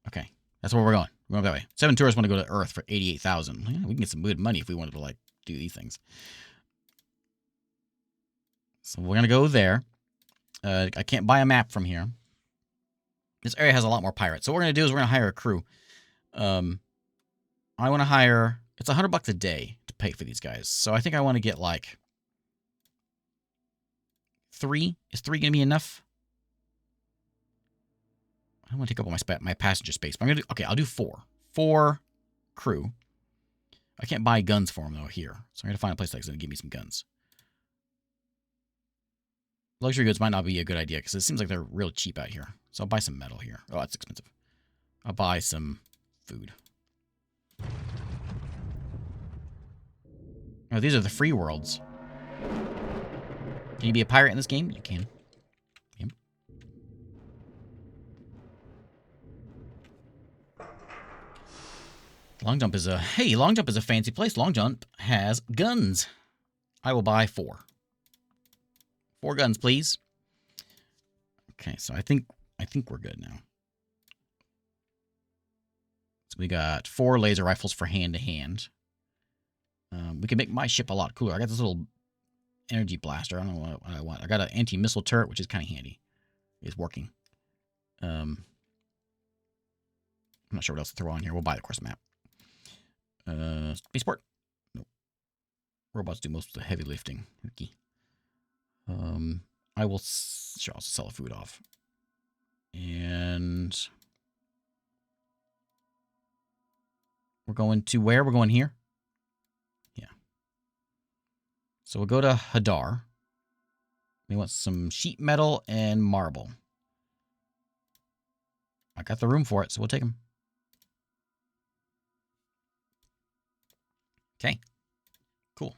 Okay, that's where we're going. We're going that way. 7 tourists want to go to Earth for 88,000. Yeah, we can get some good money if we wanted to, like, do these things. So we're going to go there. I can't buy a map from here. This area has a lot more pirates. So what we're going to do is we're going to hire a crew. I want to hire... It's $100 a day to pay for these guys. So I think I want to get, like... 3? Is 3 going to be enough? I don't want to take up all my passenger space. But I'm going to do... Okay, I'll do 4. 4 crew. I can't buy guns for them, though, here. So I'm going to find a place that's going to give me some guns. Luxury goods might not be a good idea because it seems like they're real cheap out here. So I'll buy some metal here. Oh, that's expensive. I'll buy some food. Oh, these are the free worlds. Can you be a pirate in this game? You can. Yep. Long jump is a... Hey, long jump is a fancy place. Long jump has guns. I will buy 4. 4 guns, please. Okay, so I think we're good now. So we got 4 laser rifles for hand-to-hand. We can make my ship a lot cooler. I got this little energy blaster. I don't know what I want. I got an anti-missile turret, which is kind of handy. It's working. I'm not sure what else to throw on here. We'll buy the course map. Spaceport. Nope. Robots do most of the heavy lifting. Okay. I will... Sure, I'll sell the food off. And... We're going to where? We're going here? Yeah. So we'll go to Hadar. We want some sheet metal and marble. I got the room for it, so we'll take them. Okay. Cool.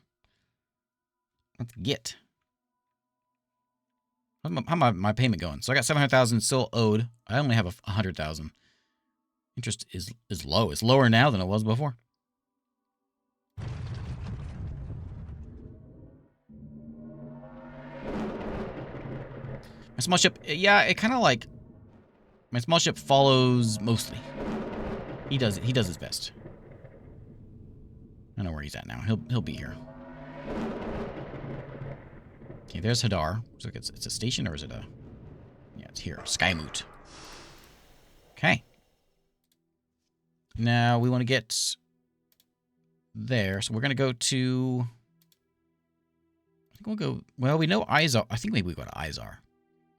Let's get. How's my payment going? So I got 700,000 still owed. I only have 100,000. Interest is low. It's lower now than it was before. My small ship, yeah, it kind of like... My small ship follows mostly. He does his best. I don't know where he's at now. He'll be here. Okay, there's Hadar. Looks like it's a station, or is it a... Yeah, it's here. Skymoot. Okay. Now we want to get there, so we're going to go to... I think we'll go... Well, we know Izar. I think maybe we go to Izar.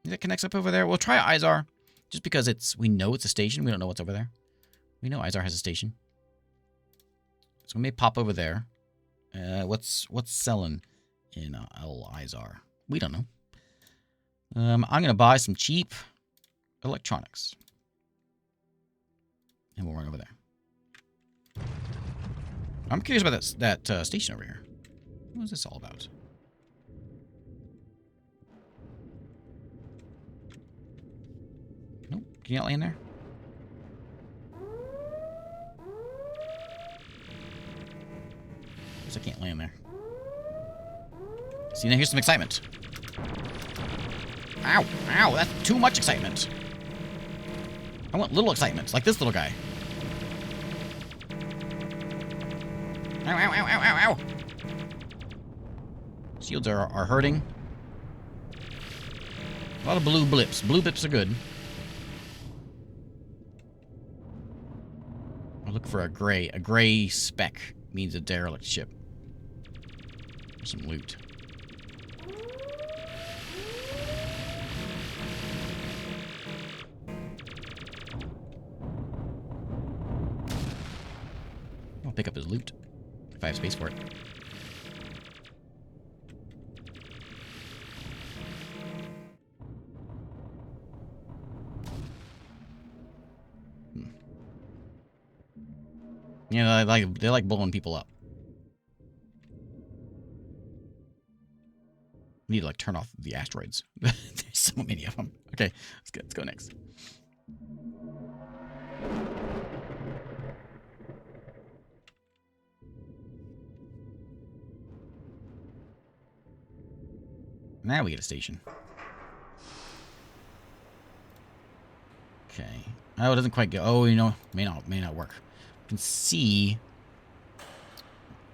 That connects up over there. We'll try Izar, just because we know it's a station. We don't know what's over there. We know Izar has a station. So we may pop over there. What's selling in Izar? We don't know. I'm going to buy some cheap electronics. And we'll run over there. I'm curious about that station over here. What is this all about? Nope. Can you not land there? Guess I can't land there. See, now here's some excitement. Ow! Ow! That's too much excitement. I want little excitements, like this little guy. Ow, ow, ow, ow, ow, ow! Shields are hurting. A lot of blue blips. Blue blips are good. I'll look for a gray. A gray speck means a derelict ship. Some loot. I'll pick up his loot if I have space for it. Yeah, they like blowing people up. We need to like turn off the asteroids. There's so many of them. Okay, let's go next. Now we get a station. Okay. Oh, it doesn't quite go. Oh, you know, may not work. You can see.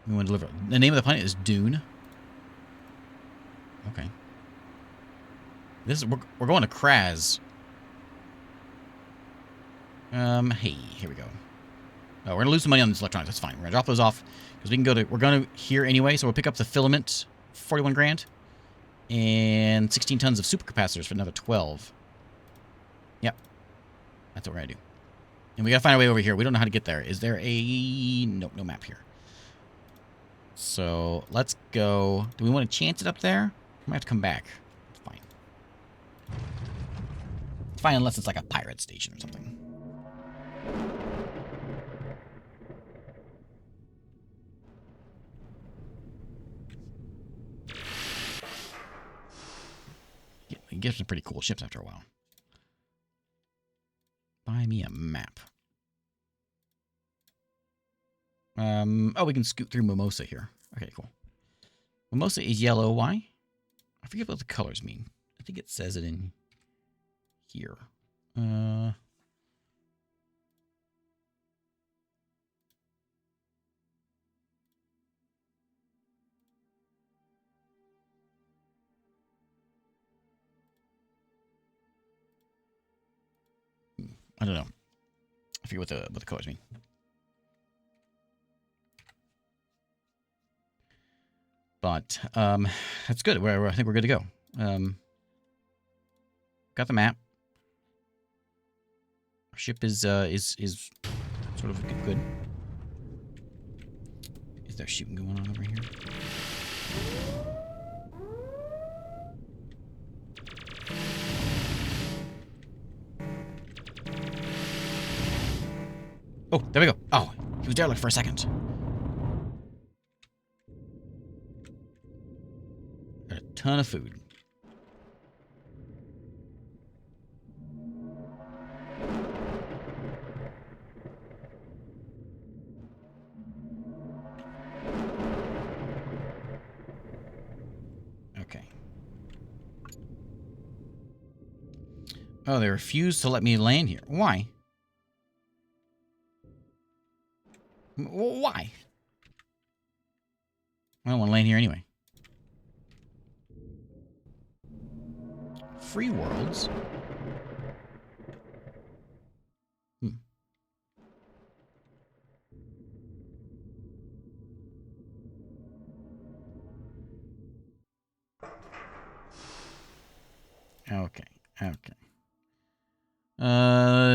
We want to deliver. The name of the planet is Dune. Okay. We're going to Kraz. Hey, here we go. Oh, we're gonna lose some money on this electronics. That's fine. We're gonna drop those off because we can go to. We're going to here anyway, so we'll pick up the filament, 41 grand, and 16 tons of supercapacitors for another 12. Yep, that's what we're gonna do. And we gotta find a way over here. We don't know how to get there. Is there a no map here? So let's go. Do we want to chance it up there? We might have to come back. It's fine. It's fine unless it's like a pirate station or something. Yeah, you get some pretty cool ships after a while. Buy me a map. Oh, we can scoot through Mimosa here. Okay, cool. Mimosa is yellow. Why? I forget what the colors mean. I think it says it in here. I don't know. I forget what the colors mean. But that's good. I think we're good to go. Got the map. Our ship is sort of good. Is there shooting going on over here? Oh, there we go. Oh, he was derelict for a second. Got a ton of food. Okay. Oh, they refuse to let me land here. Why? Why? I don't want to land here anyway. Free worlds? Okay.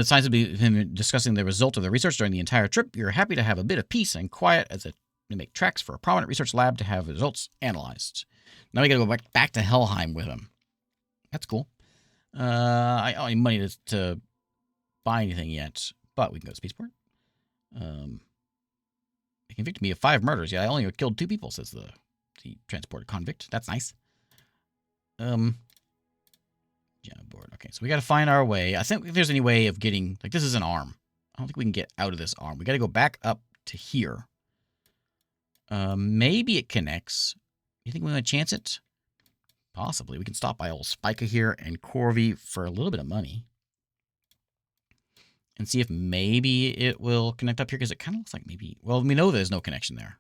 Signs of him discussing the result of the research during the entire trip. You're happy to have a bit of peace and quiet as to make tracks for a prominent research lab to have results analyzed. Now we gotta go back to Helheim with him. That's cool. I don't have money to buy anything yet, but we can go to Spaceport. They convicted me of 5 murders. Yeah, I only killed 2 people, says the transported convict. That's nice. Yeah, board. Okay, so we got to find our way. I think if there's any way of getting... Like, this is an arm. I don't think we can get out of this arm. We got to go back up to here. Maybe it connects. You think we want to chance it? Possibly. We can stop by old Spica here and Corvi for a little bit of money. And see if maybe it will connect up here, because it kind of looks like maybe... Well, we know there's no connection there,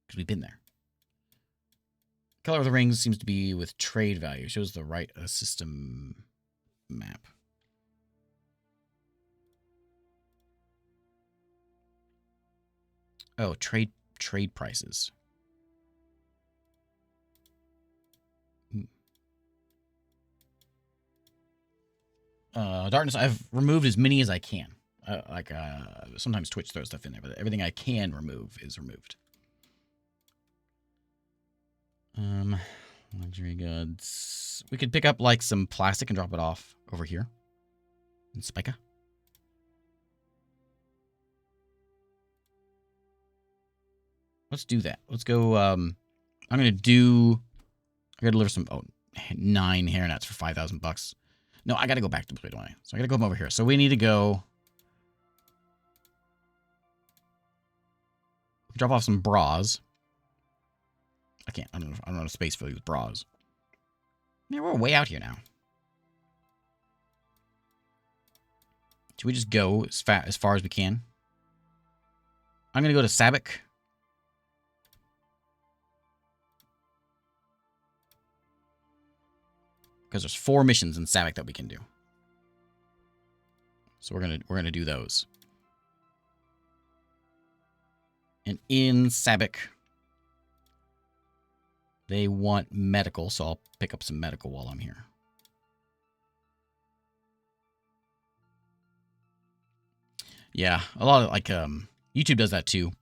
because we've been there. Color of the rings seems to be with trade value. Shows the right system map. Oh, trade prices. Darkness, I've removed as many as I can. Sometimes Twitch throws stuff in there, but everything I can remove is removed. Luxury goods. We could pick up like some plastic and drop it off over here in Spica. Let's do that. Let's go. I'm gonna deliver some 9 hairnets for 5,000 bucks. No, I gotta go back to Blue, don't I? So I gotta go over here. So we need to go drop off some bras. I can't. I don't know space for these bras. Man, we're way out here now. Should we just go as far as we can? I'm gonna go to Sandbox. Because there's 4 missions in Sandbox that we can do. So we're gonna do those. And in Sandbox, they want medical, so I'll pick up some medical while I'm here. Yeah, a lot of YouTube does that too.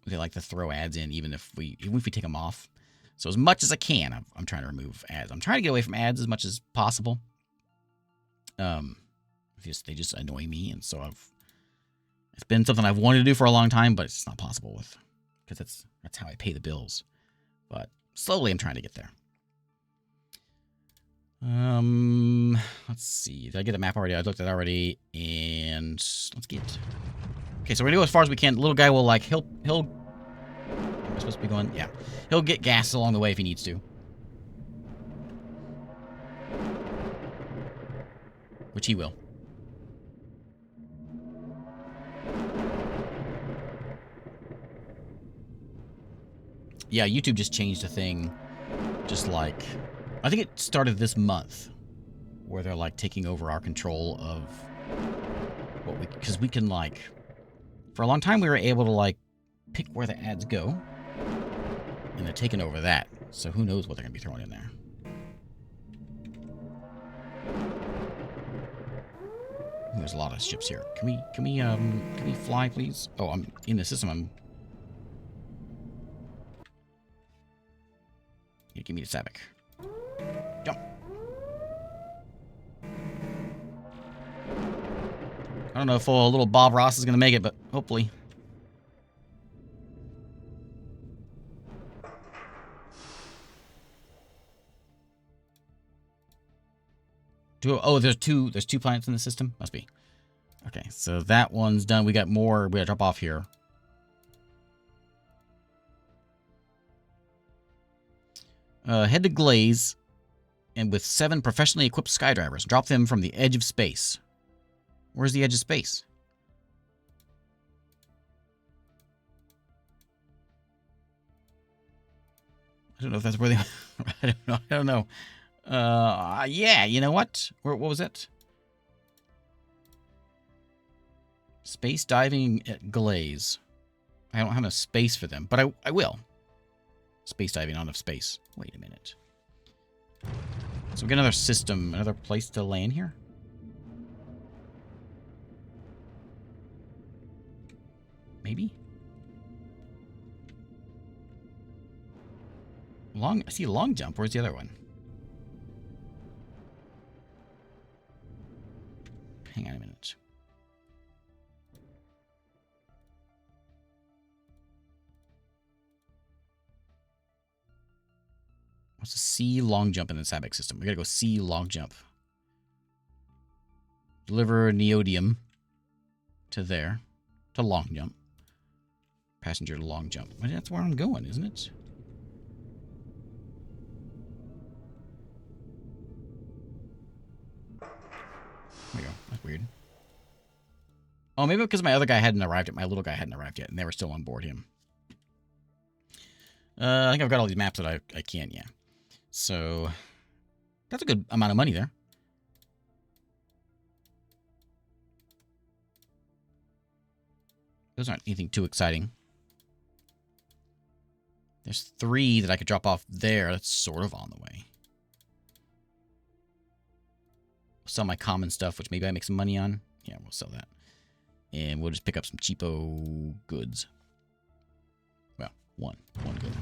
They like to throw ads in even if we take them off. So as much as I can, I'm trying to remove ads. I'm trying to get away from ads as much as possible. They just annoy me, and so it's been something I've wanted to do for a long time, but it's not possible because that's how I pay the bills. But slowly I'm trying to get there. Let's see. Did I get a map already? I looked at it already, and let's get Okay, so we're gonna go as far as we can. The little guy will, like, he'll... Am I supposed to be going? Yeah. He'll get gas along the way if he needs to. Which he will. Yeah, YouTube just changed a thing. Just like... I think it started this month. Where they're, like, taking over our control of... what we... Because we can, like... For a long time, we were able to, like, pick where the ads go. And they're taking over that. So who knows what they're going to be throwing in there. Ooh, there's a lot of ships here. Can we fly, please? Oh, I'm in the system. Yeah, give me the Sandbox. Jump. I don't know if little Bob Ross is going to make it, but hopefully. Oh, there's two planets in the system? Must be. Okay, so that one's done. We got more. We gotta drop off here. Head to Glaze, and with 7 professionally equipped skydivers, drop them from the edge of space. Where's the edge of space? I don't know if that's where they... I don't know. Yeah, you know what? What was it? Space diving at Glaze. I don't have enough space for them, but I will. Space diving, not enough space. Wait a minute. So we get another system, another place to land here? Maybe? I see a long jump. Where's the other one? Hang on a minute. What's a C long jump in the Sandbox system? We gotta go C long jump. Deliver neodymium to there. To long jump. Passenger to long jump. Well, that's where I'm going, isn't it? There we go. That's weird. Oh, maybe because my other guy hadn't arrived yet. My little guy hadn't arrived yet, and they were still on board him. I think I've got all these maps that I can, yeah. So, that's a good amount of money there. Those aren't anything too exciting. There's 3 that I could drop off there. That's sort of on the way. Sell my common stuff, which maybe I make some money on. Yeah, we'll sell that. And we'll just pick up some cheapo goods. Well, one good.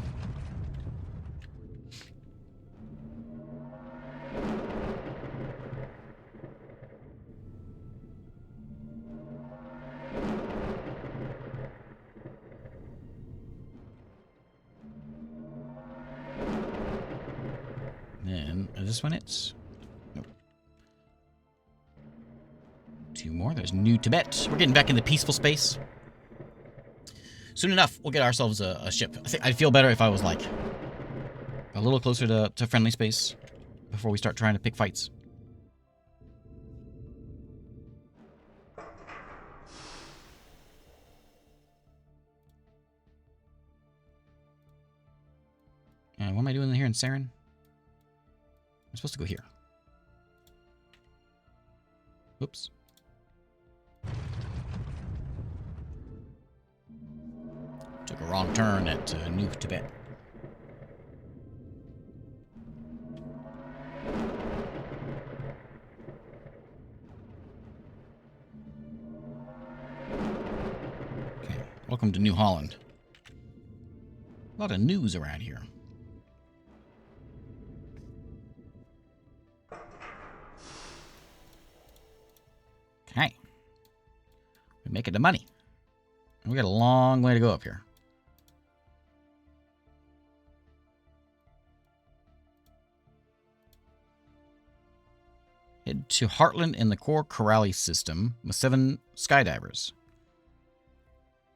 Then, is this one it? Nope. 2 more. There's New Tibet. We're getting back into peaceful space. Soon enough, we'll get ourselves a ship. I think I'd feel better if I was, like, a little closer to friendly space before we start trying to pick fights. And what am I doing here in Saren? I'm supposed to go here. Oops. Took a wrong turn at New Tibet. Okay, welcome to New Holland. A lot of news around here. Okay. We're making the money. We got a long way to go up here. Head to Heartland in the core Corrali system with 7 skydivers.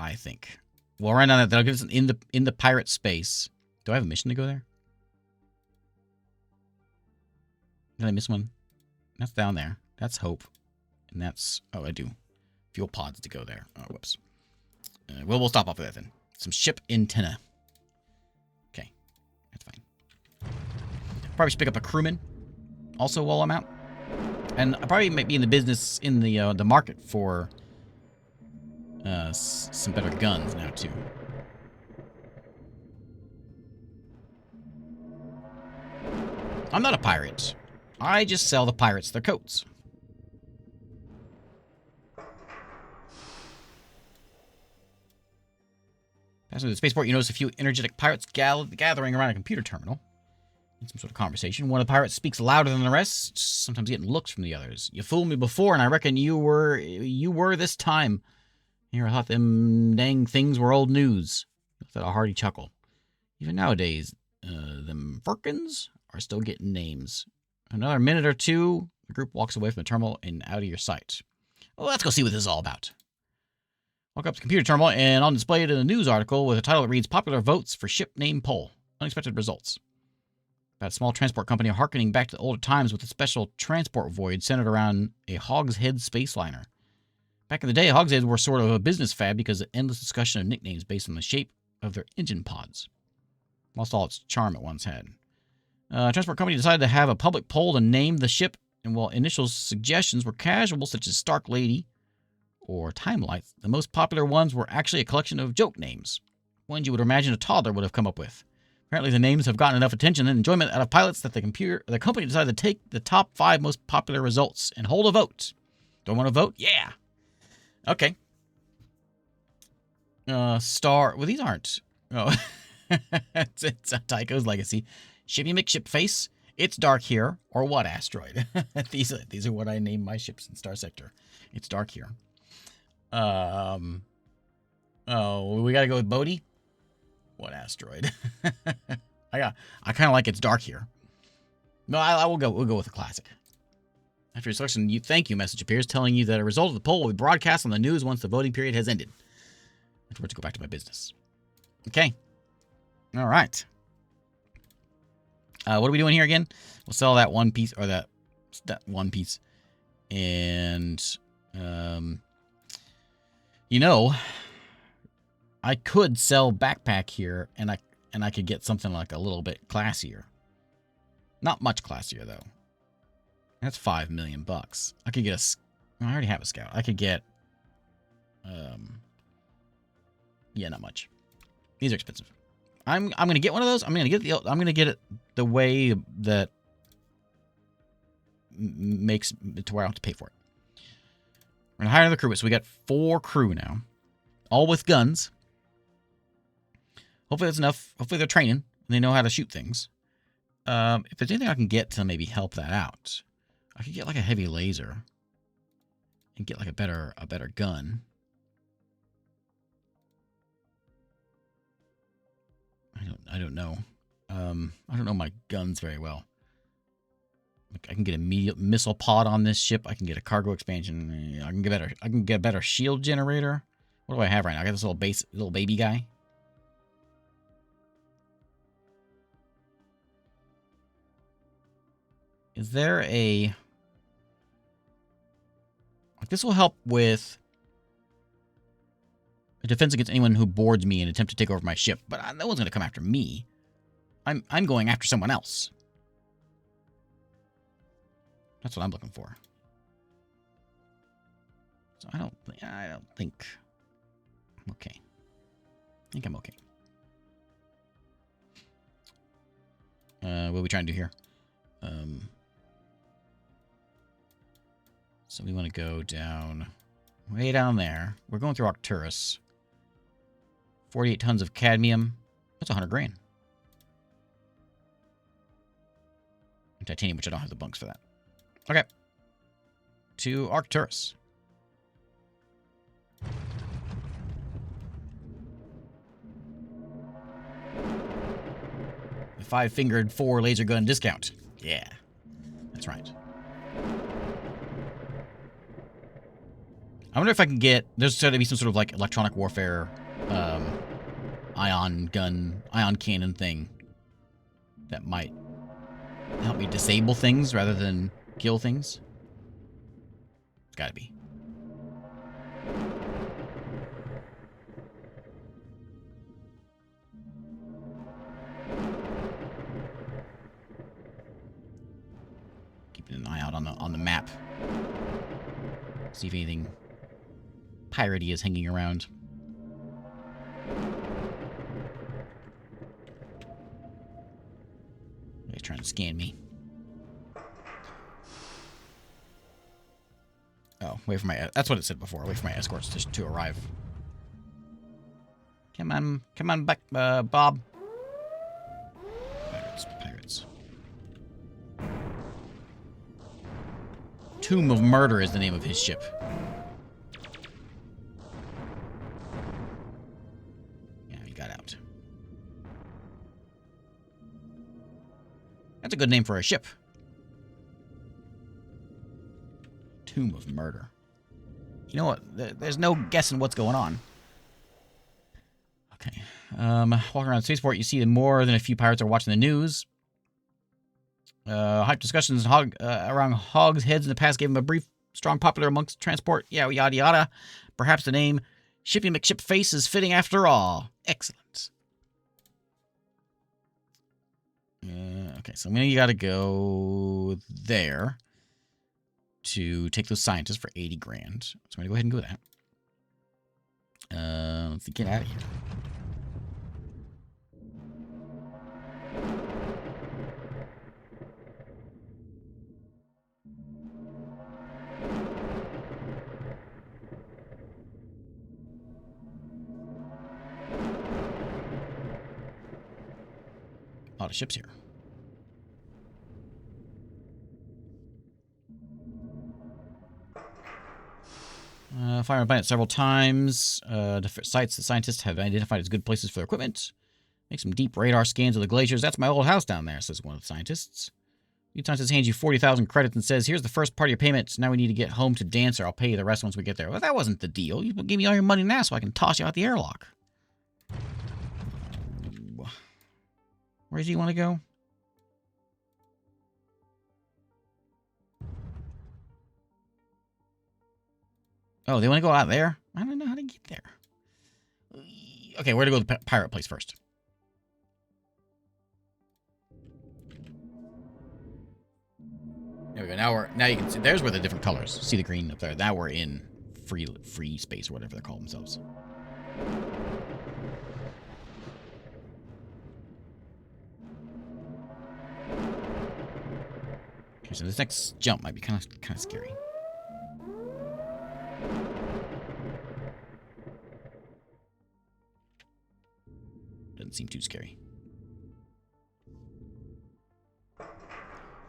I think. We'll run on that. That'll give us in the pirate space. Do I have a mission to go there? Did I miss one? That's down there. That's Hope. And that's... Oh, I do. Fuel pods to go there. Oh, whoops. We'll stop off of that then. Some ship antenna. Okay. That's fine. Probably should pick up a crewman also while I'm out. And I probably might be in the business, in the market for some better guns now, too. I'm not a pirate. I just sell the pirates their coats. Passing through the spaceport, you notice a few energetic pirates gathering around a computer terminal. In some sort of conversation. One of the pirates speaks louder than the rest, sometimes getting looks from the others. You fooled me before, and I reckon you were this time. Here, I thought them dang things were old news. With a hearty chuckle. Even nowadays, them Firkins are still getting names. Another minute or two, the group walks away from the terminal and out of your sight. Well, let's go see what this is all about. Walk up to the computer terminal, and on display is a news article with a title that reads, Popular Votes for Ship Name Poll. Unexpected Results. About a small transport company harkening back to the older times with a special transport voyage centered around a Hogshead space liner. Back in the day, Hogsheads were sort of a business fad because of endless discussion of nicknames based on the shape of their engine pods. Lost all its charm it once had. A transport company decided to have a public poll to name the ship, and while initial suggestions were casual, such as Stark Lady or Timelight, the most popular ones were actually a collection of joke names. Ones you would imagine a toddler would have come up with. Apparently, the names have gotten enough attention and enjoyment out of pilots that the company decided to take the top 5 most popular results and hold a vote. Don't want to vote? Yeah. Okay. Well, these aren't. Oh, it's Tycho's Legacy. Shippy McShipface. It's dark here, or what asteroid? These are what I name my ships in Star Sector. It's dark here. Oh, we gotta go with Bodhi. What asteroid? I kind of like it's dark here. No, we'll go with the classic. After your selection, thank you message appears telling you that a result of the poll will be broadcast on the news once the voting period has ended. Afterwards, go back to my business. Okay. All right. What are we doing here again? We'll sell that one piece, or that one piece, and I could sell backpack here, and I could get something like a little bit classier. Not much classier though. That's $5 million. I could get I already have a scout. I could get yeah, not much. These are expensive. I'm gonna get one of those. I'm gonna get it the way that makes it to where I don't have to pay for it. We're gonna hire another crew, so we got 4 crew now, all with guns. Hopefully that's enough. Hopefully they're training and they know how to shoot things. If there's anything I can get to maybe help that out, I could get like a heavy laser and get like a better gun. I don't know. I don't know my guns very well. I can get a missile pod on this ship. I can get a cargo expansion. I can get a better shield generator. What do I have right now? I got this little baby guy. Is there a... Like, this will help with a defense against anyone who boards me and attempt to take over my ship, but no one's going to come after me. I'm going after someone else. That's what I'm looking for. So I don't think I'm okay. I think I'm okay. What are we trying to do here? So we want to go down, way down there. We're going through Arcturus. 48 tons of cadmium. That's 100 grand. And titanium, which I don't have the bunks for that. Okay. To Arcturus. The 5-fingered 4 laser gun discount. Yeah. That's right. I wonder if I can get... There's going to be some sort of, like, electronic warfare, ion cannon thing that might help me disable things rather than kill things. It's gotta be. Keeping an eye out on the map. See if anything piratey is hanging around. He's trying to scan me. Oh, wait for my... That's what it said before. Wait for my escorts to arrive. Come on back, Bob. Pirates. Tomb of Murder is the name of his ship. Yeah, he got out. That's a good name for a ship. Tomb of Murder. You know what? There's no guessing what's going on. Okay. Walking around Spaceport, you see more than a few pirates are watching the news. Hype discussions around hogs' heads in the past gave him a brief, strong popular amongst transport. Yeah, yada yada. Perhaps the name Shippy McShipface is fitting after all. Excellent. Okay, so you gotta go there to take those scientists for 80 grand. So I'm gonna go ahead and go with that. Let's get out of here. A lot of ships here. Fire my planet several times. Different sites that scientists have identified as good places for their equipment. Make some deep radar scans of the glaciers. That's my old house down there, says one of the scientists. The scientist hands you 40,000 credits and says, here's the first part of your payment. Now we need to get home to Dancer. I'll pay you the rest once we get there. Well, that wasn't the deal. You gave me all your money now so I can toss you out the airlock. Where do you want to go? Oh, they want to go out there? I don't know how to get there. Okay, where to go to the pirate place first? There we go. Now you can see. There's where the different colors. See the green up there. Now we're in free space or whatever they call themselves. Okay, so this next jump might be kind of scary. Doesn't seem too scary.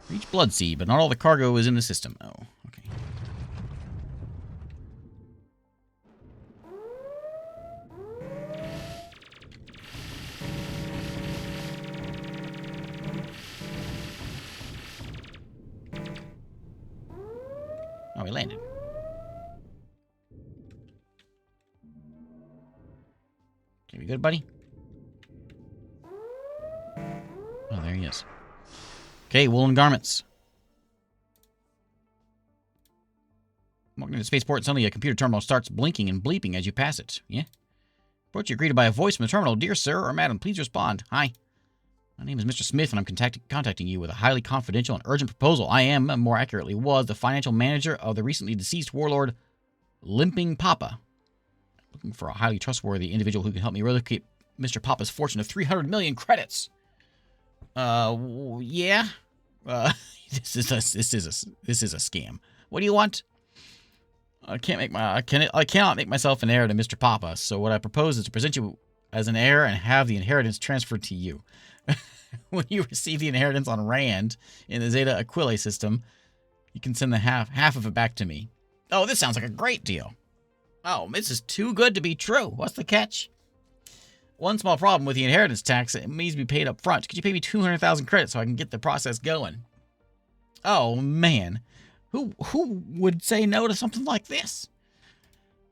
Reach Bloodsea, but not all the cargo is in the system. Oh, okay. Oh, we landed. Okay, we good, buddy? Oh, there he is. Okay, woolen garments. Walking into the spaceport, suddenly a computer terminal starts blinking and bleeping as you pass it. Yeah? Report you're greeted by a voice from the terminal. Dear sir or madam, please respond. Hi. My name is Mr. Smith, and I'm contacting you with a highly confidential and urgent proposal. I am, more accurately, was the financial manager of the recently deceased warlord Limping Papa. Looking for a highly trustworthy individual who can help me relocate Mr. Papa's fortune of 300 million credits. Yeah. This is a scam. What do you want? I cannot make myself an heir to Mr. Papa. So what I propose is to present you as an heir and have the inheritance transferred to you. When you receive the inheritance on Rand in the Zeta Aquila system, you can send the half of it back to me. Oh, this sounds like a great deal. Oh, this is too good to be true. What's the catch? One small problem with the inheritance tax, it needs to be paid up front. Could you pay me 200,000 credits so I can get the process going? Oh, man. Who would say no to something like this?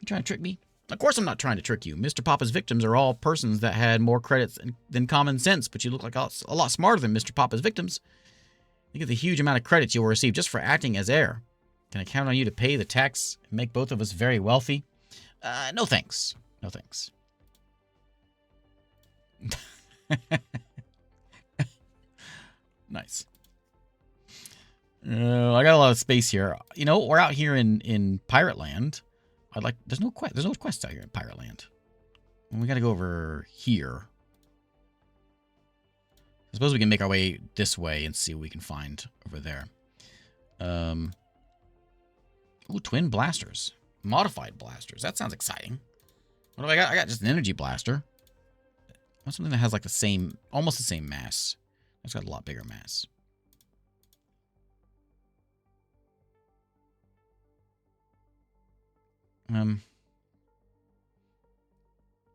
You trying to trick me? Of course I'm not trying to trick you. Mr. Papa's victims are all persons that had more credits than common sense, but you look like a lot smarter than Mr. Papa's victims. Think of the huge amount of credits you will receive just for acting as heir. Can I count on you to pay the tax and make both of us very wealthy? No thanks. No thanks. Nice. I got a lot of space here. You know, we're out here in Pirate Land. I'd like. There's no quests out here in Pirate Land. And we got to go over here. I suppose we can make our way this way and see what we can find over there. Ooh, twin blasters. Modified blasters. That sounds exciting. What do I got? I got just an energy blaster. I want something that has like the same, almost the same mass. It's got a lot bigger mass.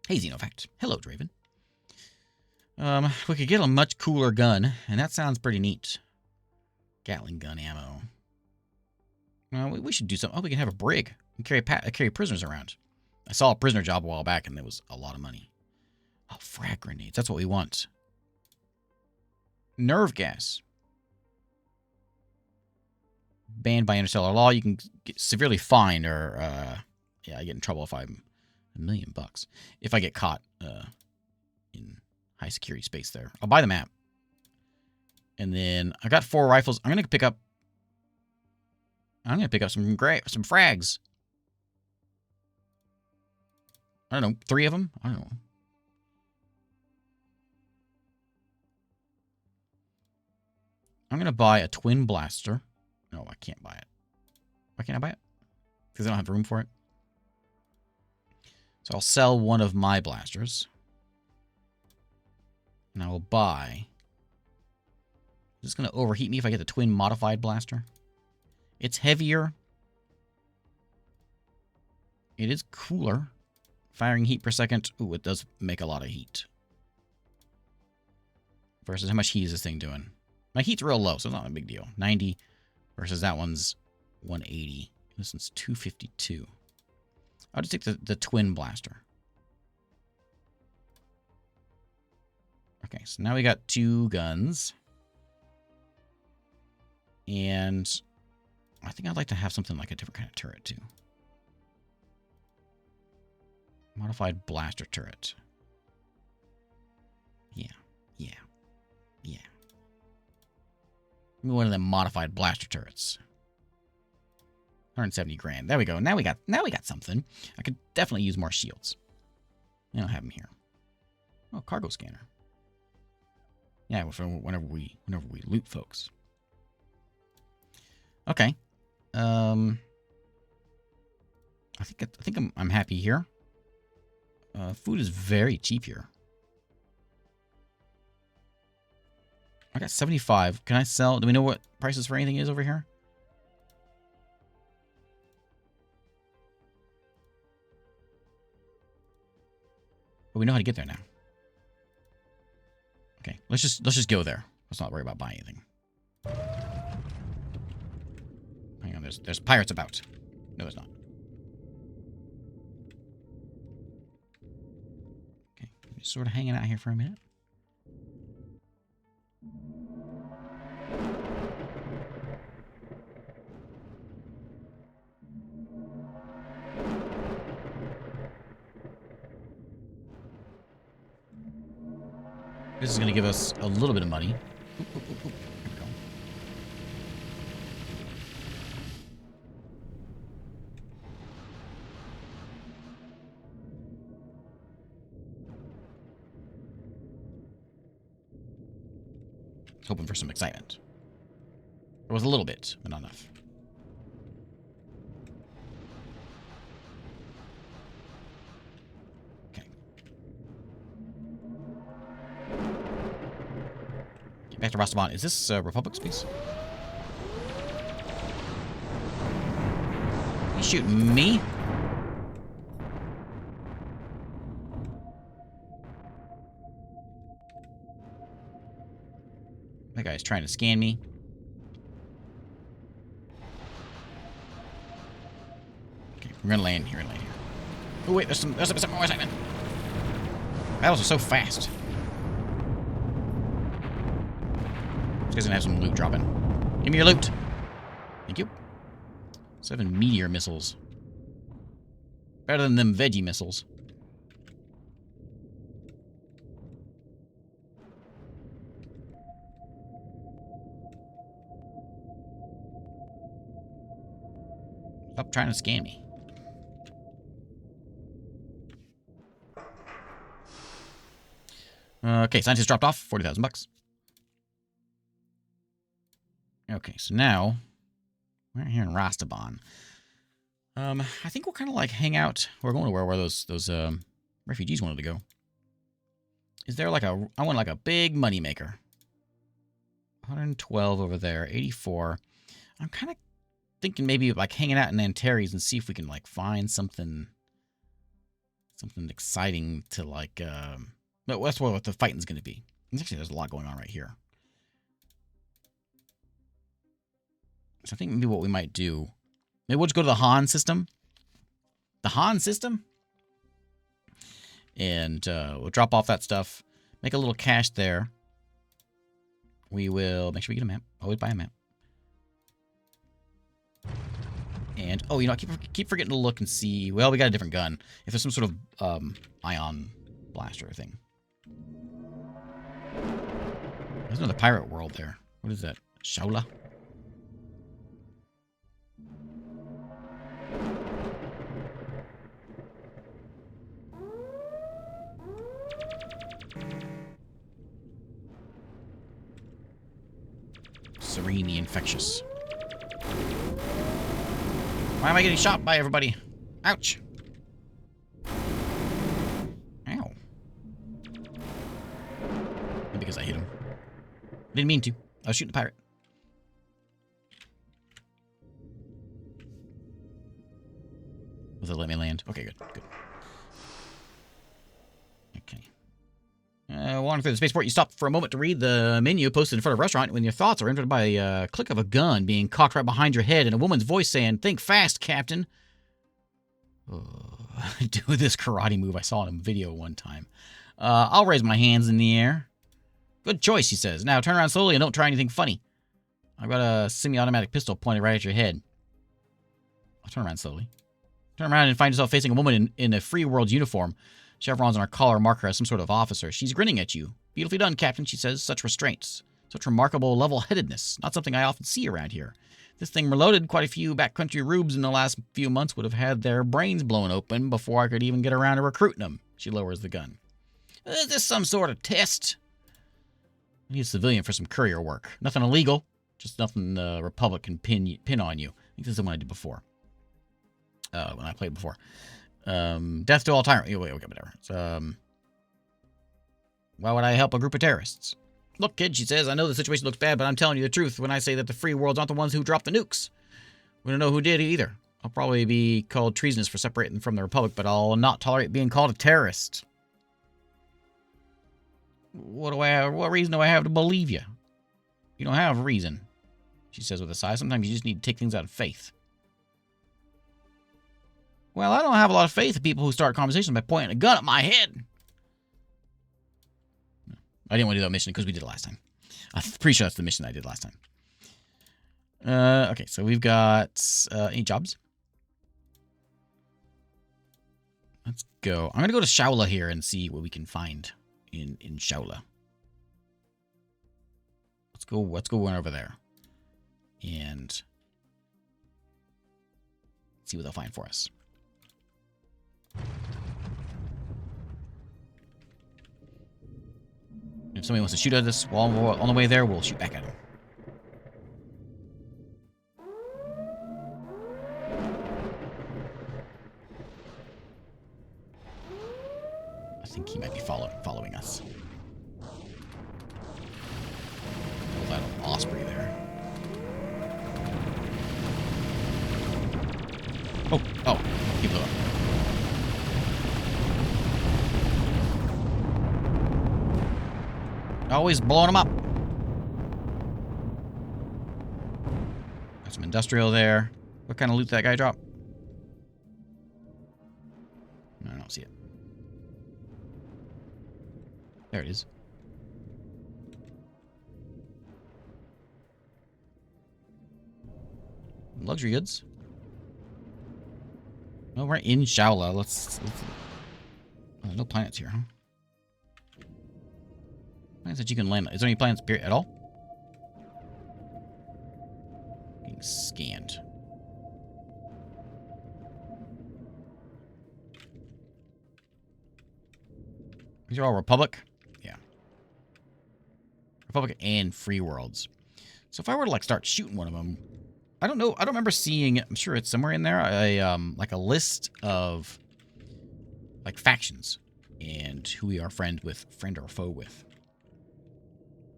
Hey, Xenofact. Hello, Draven. We could get a much cooler gun, and that sounds pretty neat. Gatling gun ammo. We should do something. Oh, we can have a brig. We can carry prisoners around. I saw a prisoner job a while back, and it was a lot of money. Oh, frag grenades. That's what we want. Nerve gas. Banned by interstellar law. You can get severely fined, or yeah, I get in trouble if I'm $1 million. If I get caught in high security space there. I'll buy the map. And then I got 4 rifles. I'm gonna pick up some frags. I don't know, 3 of them? I don't know. I'm gonna buy a twin blaster. No, I can't buy it. Why can't I buy it? Because I don't have room for it. So I'll sell one of my blasters. And I will buy... Is this going to overheat me if I get the twin modified blaster? It's heavier. It is cooler. Firing heat per second. Ooh, it does make a lot of heat. Versus how much heat is this thing doing? My heat's real low, so it's not a big deal. 90 versus that one's 180. This one's 252. I'll just take the twin blaster. Okay, so now we got 2 guns. And I think I'd like to have something like a different kind of turret, too. Modified blaster turret. Yeah. Give me one of them modified blaster turrets. 170 grand. There we go. Now we got something. I could definitely use more shields. I don't have them here. Oh, cargo scanner. Yeah, whenever we loot folks. Okay. I think I'm happy here. Food is very cheap here. I got 75. Can I sell? Do we know what prices for anything is over here? But we know how to get there now. Okay, let's just go there. Let's not worry about buying anything. Hang on, there's pirates about. No, there's not. Okay, just sort of hanging out here for a minute. This is going to give us a little bit of money. Here we go. Hoping for some excitement. There was a little bit, but not enough. Back to Rastaban. Is this Republic space? You shooting me? That guy's trying to scan me. Okay, we're gonna land here. Oh wait, there's some more excitement. Battles are so fast. This guy's gonna have some loot dropping. Give me your loot. Thank you. 7 meteor missiles. Better than them veggie missiles. Stop trying to scam me. Okay, scientist dropped off. 40,000 bucks. Okay, so now we're here in Rastaban. I think we'll kind of like hang out. We're going to where those refugees wanted to go. Is there like a? I want like a big money maker. 112 over there. 84. I'm kind of thinking maybe like hanging out in Antares and see if we can like find something exciting to like. But that's what the fighting's going to be. Actually, there's a lot going on right here. So I think maybe what we might do, maybe we'll just go to the Han system. The Han system? And we'll drop off that stuff. Make a little cache there. We will make sure we get a map. Always buy a map. And, oh, you know, I keep forgetting to look and see. Well, we got a different gun. If there's some sort of ion blaster thing. There's another pirate world there. What is that? Shaula? Serene the Infectious. Why am I getting shot by everybody? Ouch. Ow. Maybe because I hit him. Didn't mean to. I was shooting the pirate. Will it let me land? Okay, good. Good. Okay. Walking through the spaceport, you stop for a moment to read the menu posted in front of a restaurant when your thoughts are entered by a click of a gun being cocked right behind your head and a woman's voice saying, "Think fast, Captain." Do this karate move I saw in a video one time. I'll raise my hands in the air. Good choice, he says. Now turn around slowly and don't try anything funny. I've got a semi-automatic pistol pointed right at your head. I'll turn around slowly. Turn around and find yourself facing a woman in a free world uniform. Chevrons on her collar mark her as some sort of officer. She's grinning at you. Beautifully done, Captain, she says. Such restraints. Such remarkable level-headedness. Not something I often see around here. This thing reloaded. Quite a few backcountry rubes in the last few months would have had their brains blown open before I could even get around to recruiting them. She lowers the gun. Is this some sort of test? I need a civilian for some courier work. Nothing illegal. Just nothing the Republic can pin on you. I think this is the one I did before. When I played before. Death to all tyrants. Wait, okay, whatever. Why would I help a group of terrorists? Look, kid, she says, I know the situation looks bad, but I'm telling you the truth when I say that the free worlds aren't the ones who dropped the nukes. We don't know who did either. I'll probably be called treasonous for separating them from the Republic, but I'll not tolerate being called a terrorist. What reason do I have to believe you? You don't have a reason, she says with a sigh. Sometimes you just need to take things out of faith. Well, I don't have a lot of faith in people who start conversations by pointing a gun at my head. I didn't want to do that mission because we did it last time. I'm pretty sure that's the mission I did last time. Okay, so we've got any jobs? Let's go. I'm going to go to Shaula here and see what we can find in Shaula. Let's go over there. And see what they'll find for us. If somebody wants to shoot at us while we're on the way there, we'll shoot back at them. I think he might be following us. Pull that Osprey there. Oh, he blew up. Always blowing them up. Got some industrial there. What kind of loot that guy drop? don't see it. There it is. Luxury goods. No, we're in Shaula. Let's oh, no planets here, huh? Planets that you can land on. Is there any planets at all? Being scanned. These are all Republic? Yeah. Republic and free worlds. So if I were to, like, start shooting one of them, I don't know. I don't remember seeing, I'm sure it's somewhere in there, like a list of, like, factions and who we are friend or foe with.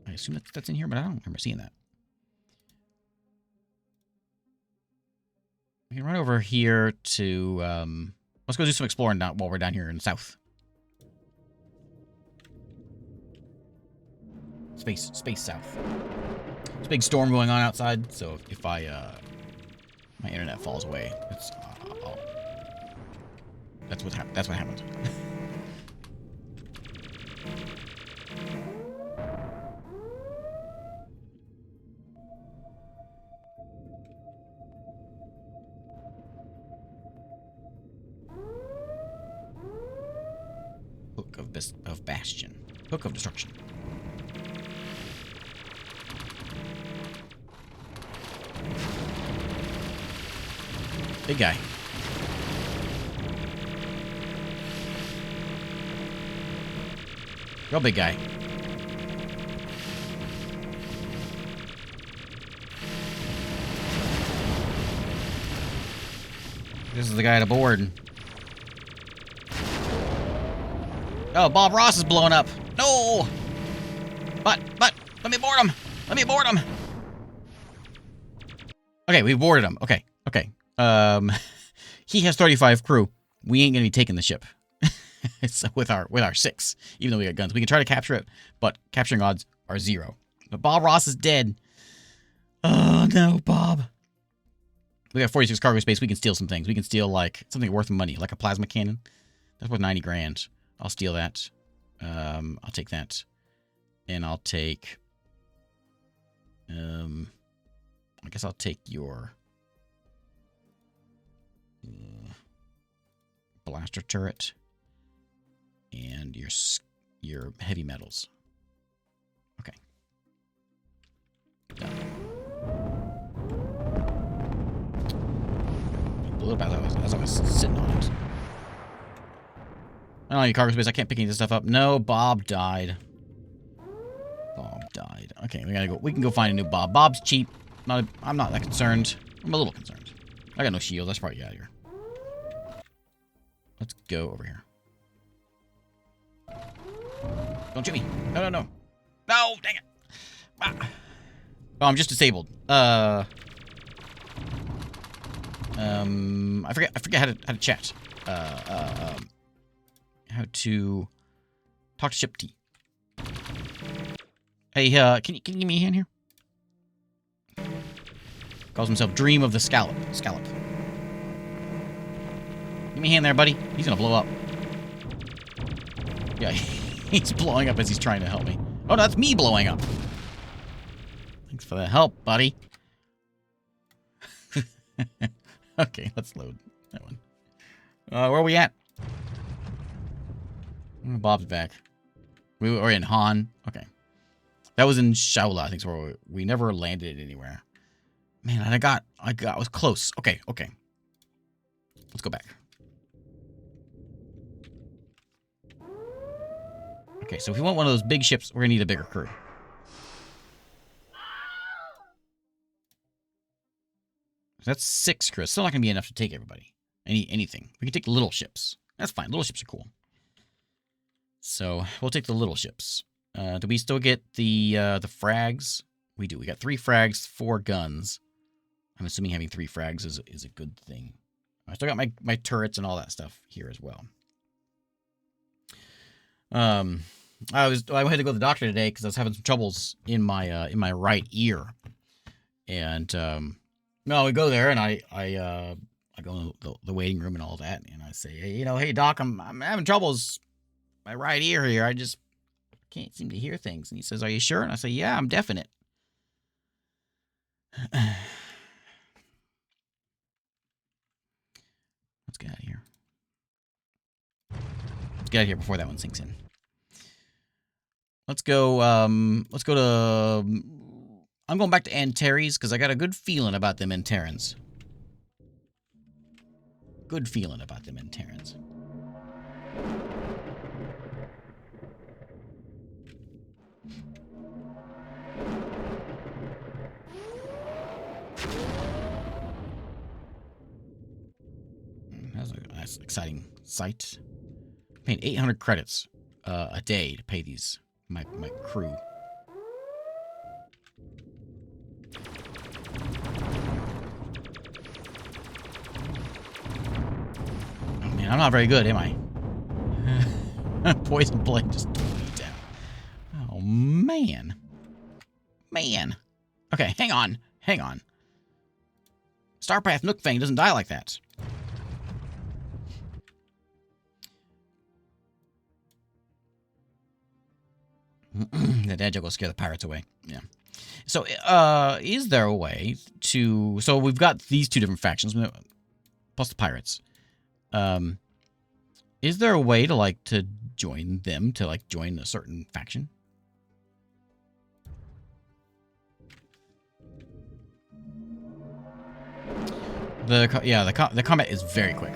I assume that's in here, but I don't remember seeing that. We can run over here to, let's go do some exploring while we're down here in the south. Space south. There's a big storm going on outside, so if my internet falls away, that's what happened. Hook of Bastion. Hook of Destruction. Big guy. Real big guy. This is the guy at a board. Oh, Bob Ross is blowing up. No! But, let me board him. Let me board him. Okay, we boarded him. Okay. He has 35 crew. We ain't gonna be taking the ship. It's with our 6, even though we got guns. We can try to capture it, but capturing odds are 0. But Bob Ross is dead. Oh no, Bob. We got 46 cargo space. We can steal some things. We can steal, like, something worth money, like a plasma cannon. That's worth 90 grand. I'll steal that. I'll take that. And I'll take... I guess I'll take your... blaster turret. And your heavy metals. Okay. Done. Blew up as I was sitting on it. I don't have any cargo space. I can't pick any of this stuff up. No, Bob died. Bob died. Okay, we gotta go. We can go find a new Bob. Bob's cheap. I'm not that concerned. I'm a little concerned. I got no shield. That's probably out of here. Let's go over here. Don't shoot me. No. No, dang it. Ah. Oh, I'm just disabled. I forget how to chat. How to talk to Ship T. Hey, can you give me a hand here? Calls himself Dream of the Scallop. Give me a hand there, buddy. He's gonna blow up. Yeah, he's blowing up as he's trying to help me. Oh, no, that's me blowing up. Thanks for the help, buddy. Okay, let's load that one. Where are we at? Bob's back. We were in Han. Okay. That was in Shaula, I think, so we never landed anywhere. Man, I was close. Okay. Let's go back. Okay, so if we want one of those big ships, we're gonna need a bigger crew. That's 6 crew. It's still not gonna be enough to take everybody. Anything. We can take little ships. That's fine. Little ships are cool. So we'll take the little ships. Do we still get the frags? We do. We got 3 frags, 4 guns. I'm assuming having 3 frags is a good thing. I still got my turrets and all that stuff here as well. I had to go to the doctor today because I was having some troubles in my right ear, and no, we go there and I I go in the waiting room and all that, and I say, hey, hey, Doc, I'm having troubles. My right ear here, I just can't seem to hear things. And he says, are you sure? And I say, yeah, I'm definite. Let's get out of here. Let's get out of here before that one sinks in. Let's go to... I'm going back to Antares because I got a good feeling about them Antarans. Good feeling about them Antarans. That's a nice, exciting sight. I'm paying 800 credits a day to pay these my crew. Oh man, I'm not very good, am I? Poison blade just took me down. Oh man. Man. Okay, hang on. Hang on. Starpath Nook Fang doesn't die like that. That edge will scare the pirates away. Yeah. So, is there a way to... So, we've got these two different factions, plus the pirates. Is there a way to, like, to join them, to, like, join a certain faction? The combat is very quick.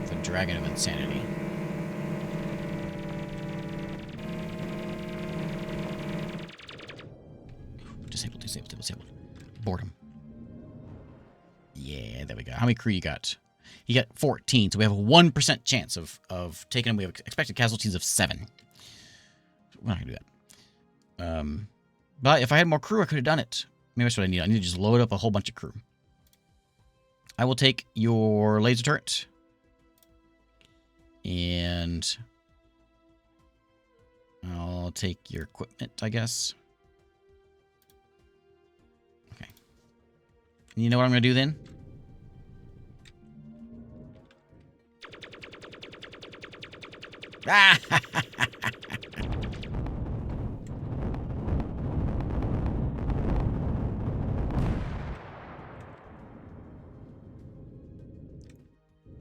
The Dragon of Insanity. Disabled. Boredom. Yeah, there we go. How many crew you got? You got 14, so we have a 1% chance of taking them. We have expected casualties of 7. We're not going to do that. But if I had more crew, I could have done it. Maybe that's what I need. I need to just load up a whole bunch of crew. I will take your laser turret. And I'll take your equipment, I guess. Okay. And you know what I'm going to do then? Ah!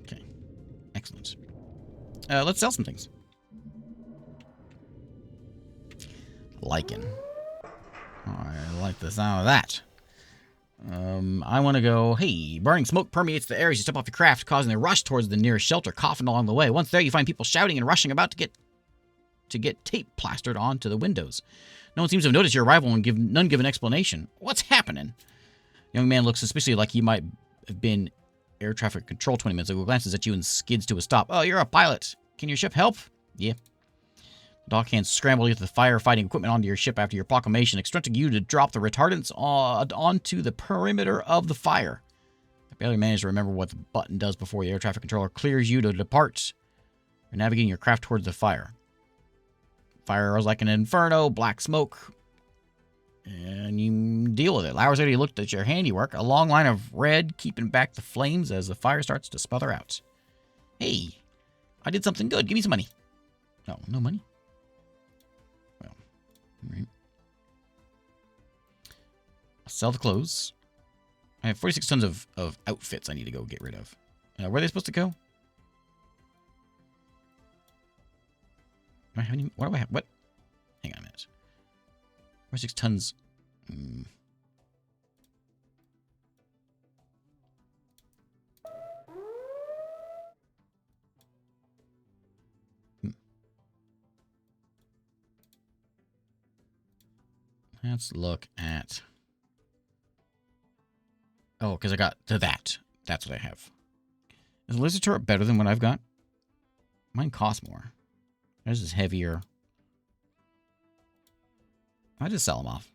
Okay. Excellent. Let's sell some things. Lichen. I like the sound of that. I want to go, hey, burning smoke permeates the air as you step off your craft, causing a rush towards the nearest shelter, coughing along the way. Once there, you find people shouting and rushing about to get tape plastered onto the windows. No one seems to have noticed your arrival and none give an explanation. What's happening? Young man looks suspiciously like he might have been air traffic control 20 minutes ago, glances at you and skids to a stop. Oh, you're a pilot. Can your ship help? Yeah. Dockhands scramble to get the firefighting equipment onto your ship after your proclamation, instructing you to drop the retardants onto the perimeter of the fire. I barely managed to remember what the button does before the air traffic controller clears you to depart. You're navigating your craft towards the fire. Fire was like an inferno, black smoke, and you deal with it. Lowers already looked at your handiwork, a long line of red keeping back the flames as the fire starts to smother out. Hey, I did something good. Give me some money. No, no money. Well, all right. I'll sell the clothes. I have 46 tons of outfits I need to go get rid of. Where are they supposed to go? Do I have any? What do I have? What? Hang on a minute. 46 tons. Let's look at... Oh, because I got to that. That's what I have. Is the laser turret better than what I've got? Mine costs more. This is heavier. I just sell them off.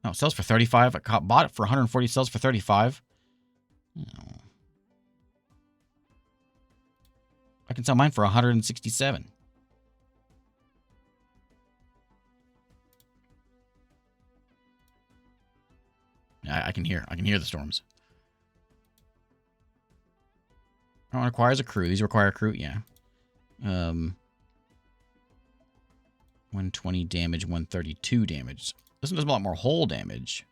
No, it sells for 35. I bought it for 140. Sells for 35. Oh. I can sell mine for 167. I can hear the storms. That one requires a crew. These require a crew, yeah. 120 damage, 132 damage. This one does a lot more hull damage.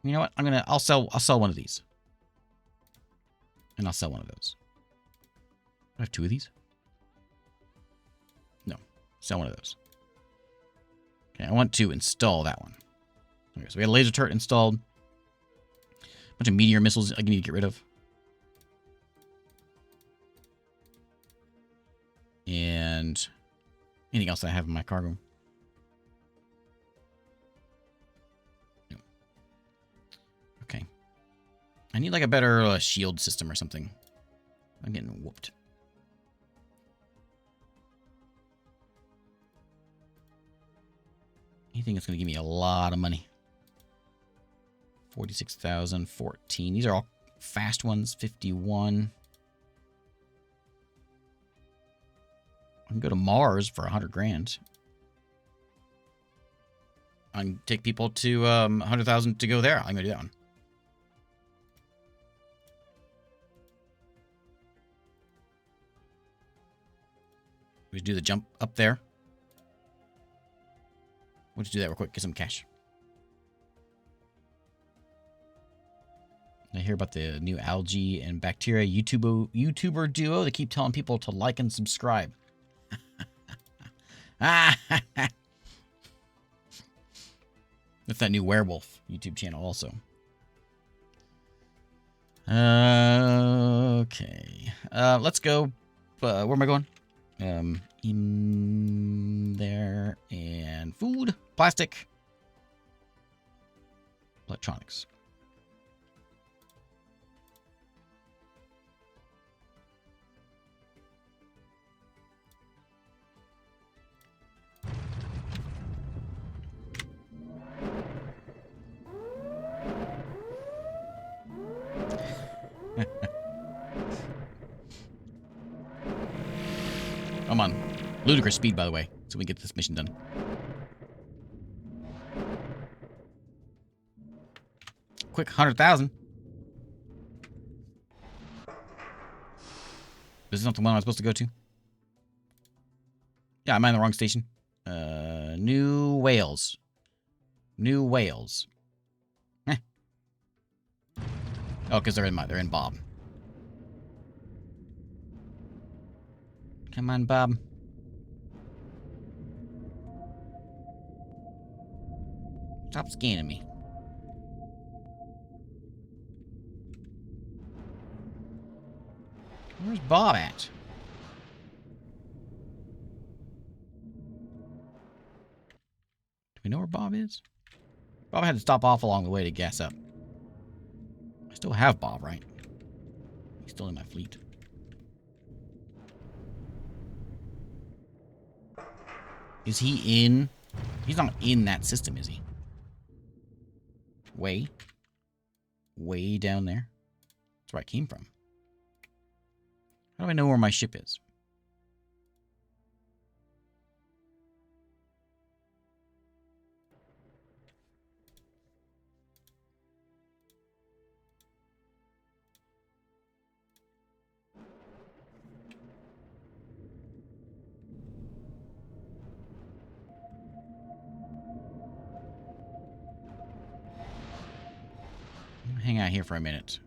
You know what? I'll sell one of these. And I'll sell one of those. Do I have 2 of these? No. Sell one of those. Okay, I want to install that one. Okay, so we got a laser turret installed. A bunch of meteor missiles I need to get rid of. And anything else that I have in my cargo? No. Okay. I need like a better shield system or something. I'm getting whooped. Anything that's going to give me a lot of money. 46,000, 14. These are all fast ones. 51. I can go to Mars for 100 grand. I can take people to 100,000 to go there. I'm going to do that one. We do the jump up there. We'll just do that real quick. Get some cash. I hear about the new algae and bacteria YouTuber duo. They keep telling people to like and subscribe. That's that new werewolf YouTube channel also. Okay. Let's go. Where am I going? In there. And food. Plastic. Electronics. Come on. Ludicrous speed, by the way, so we can get this mission done. Quick, 100,000. This is not the one I'm supposed to go to. Yeah, I'm in the wrong station. New Wales. New Wales. Eh. Oh, because they're in Bob. Come on, Bob. Stop scanning me. Where's Bob at? Do we know where Bob is? Bob had to stop off along the way to gas up. I still have Bob, right? He's still in my fleet. Is he in? He's not in that system, is he? Way down there? That's where I came from. How do I know where my ship is? Hang out here for a minute.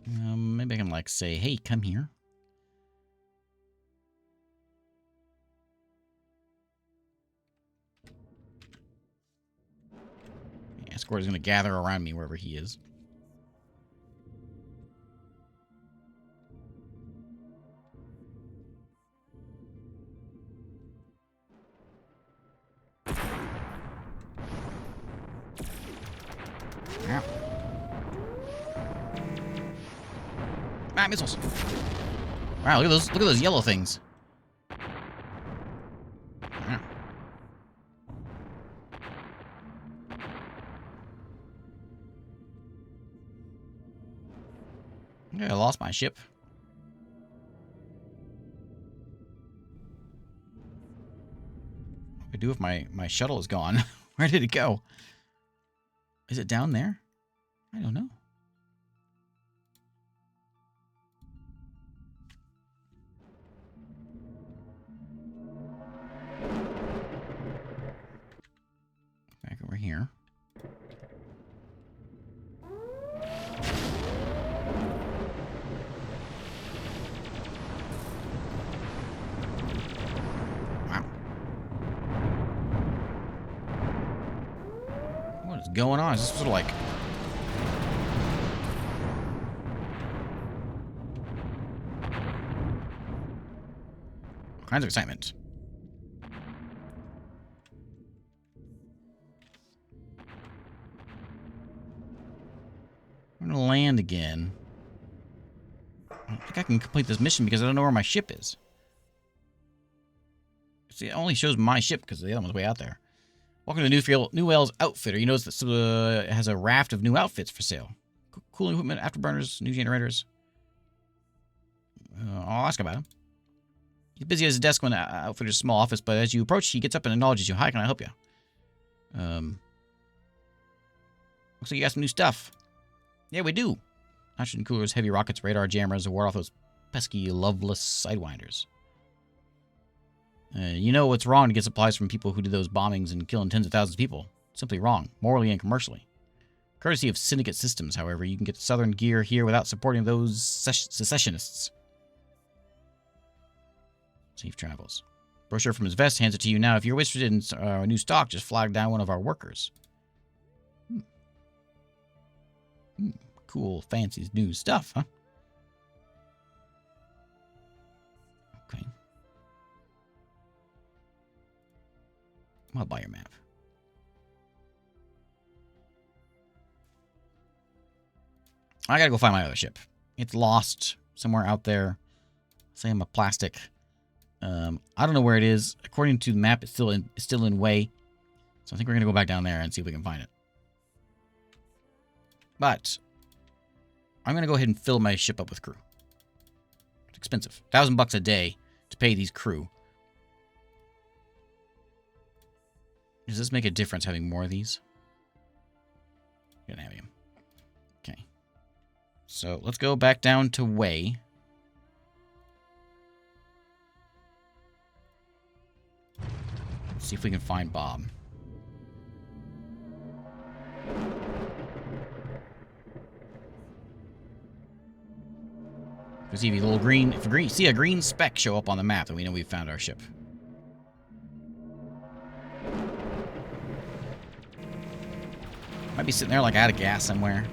Maybe I can like say, hey, come here. The escort is going to gather around me wherever he is. Ow. Ah, missiles. Wow, look at those yellow things. Ow. Okay, I lost my ship. do if my shuttle is gone? Where did it go? Is it down there? I don't know. Back over here. Wow. What is going on? Is this sort of like... all kinds of excitement. I'm gonna land again. I don't think I can complete this mission because I don't know where my ship is. See, it only shows my ship because the other one's way out there. Welcome to New Wales Outfitter. You notice that it has a raft of new outfits for sale. Cooling equipment, afterburners, new generators. I'll ask about him. He's busy at his desk when Outfitter's small office, but as you approach, he gets up and acknowledges you. Hi, can I help you? Looks like you got some new stuff. Yeah, we do. Nitrogen coolers, heavy rockets, radar jammers, to ward off those pesky, loveless sidewinders. You know what's wrong to get supplies from people who do those bombings and killing tens of thousands of people. Simply wrong, morally and commercially. Courtesy of Syndicate Systems, however, you can get Southern gear here without supporting those secessionists. Safe travels. Brochure from his vest hands it to you now. If you're interested in new stock, just flag down one of our workers. Cool, fancy new stuff, huh? Okay. I'll buy your map. I gotta go find my other ship. It's lost somewhere out there. Say I'm a plastic. I don't know where it is. According to the map, it's still in Way. So I think we're gonna go back down there and see if we can find it. But I'm gonna go ahead and fill my ship up with crew. It's expensive. $1,000 a day to pay these crew. Does this make a difference having more of these? Gonna have him. Okay. So let's go back down to Way. Let's see if we can find Bob. If we see a green speck show up on the map, then we know we've found our ship. Might be sitting there like out of gas somewhere.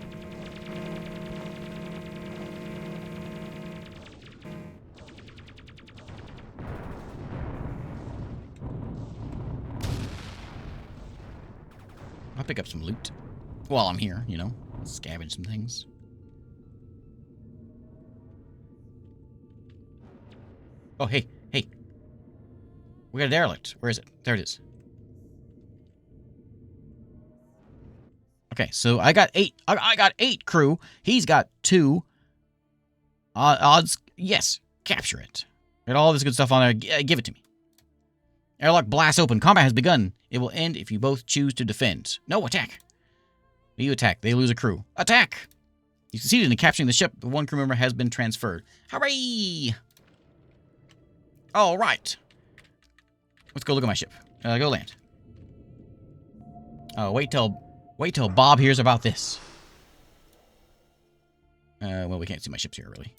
I'll pick up some loot while I'm here, you know, scavenge some things. Oh, hey. We got a derelict. Where is it? There it is. Okay, so I got 8. I got 8 crew. He's got 2. Odds, yes. Capture it. Got all this good stuff on there. Give it to me. Airlock blasts open. Combat has begun. It will end if you both choose to defend. No, attack. You attack. They lose a crew. Attack! You succeeded in capturing the ship. The one crew member has been transferred. Hooray! All right. Let's go look at my ship. Go land. Oh, wait till Bob hears about this. Well, we can't see my ships here, really.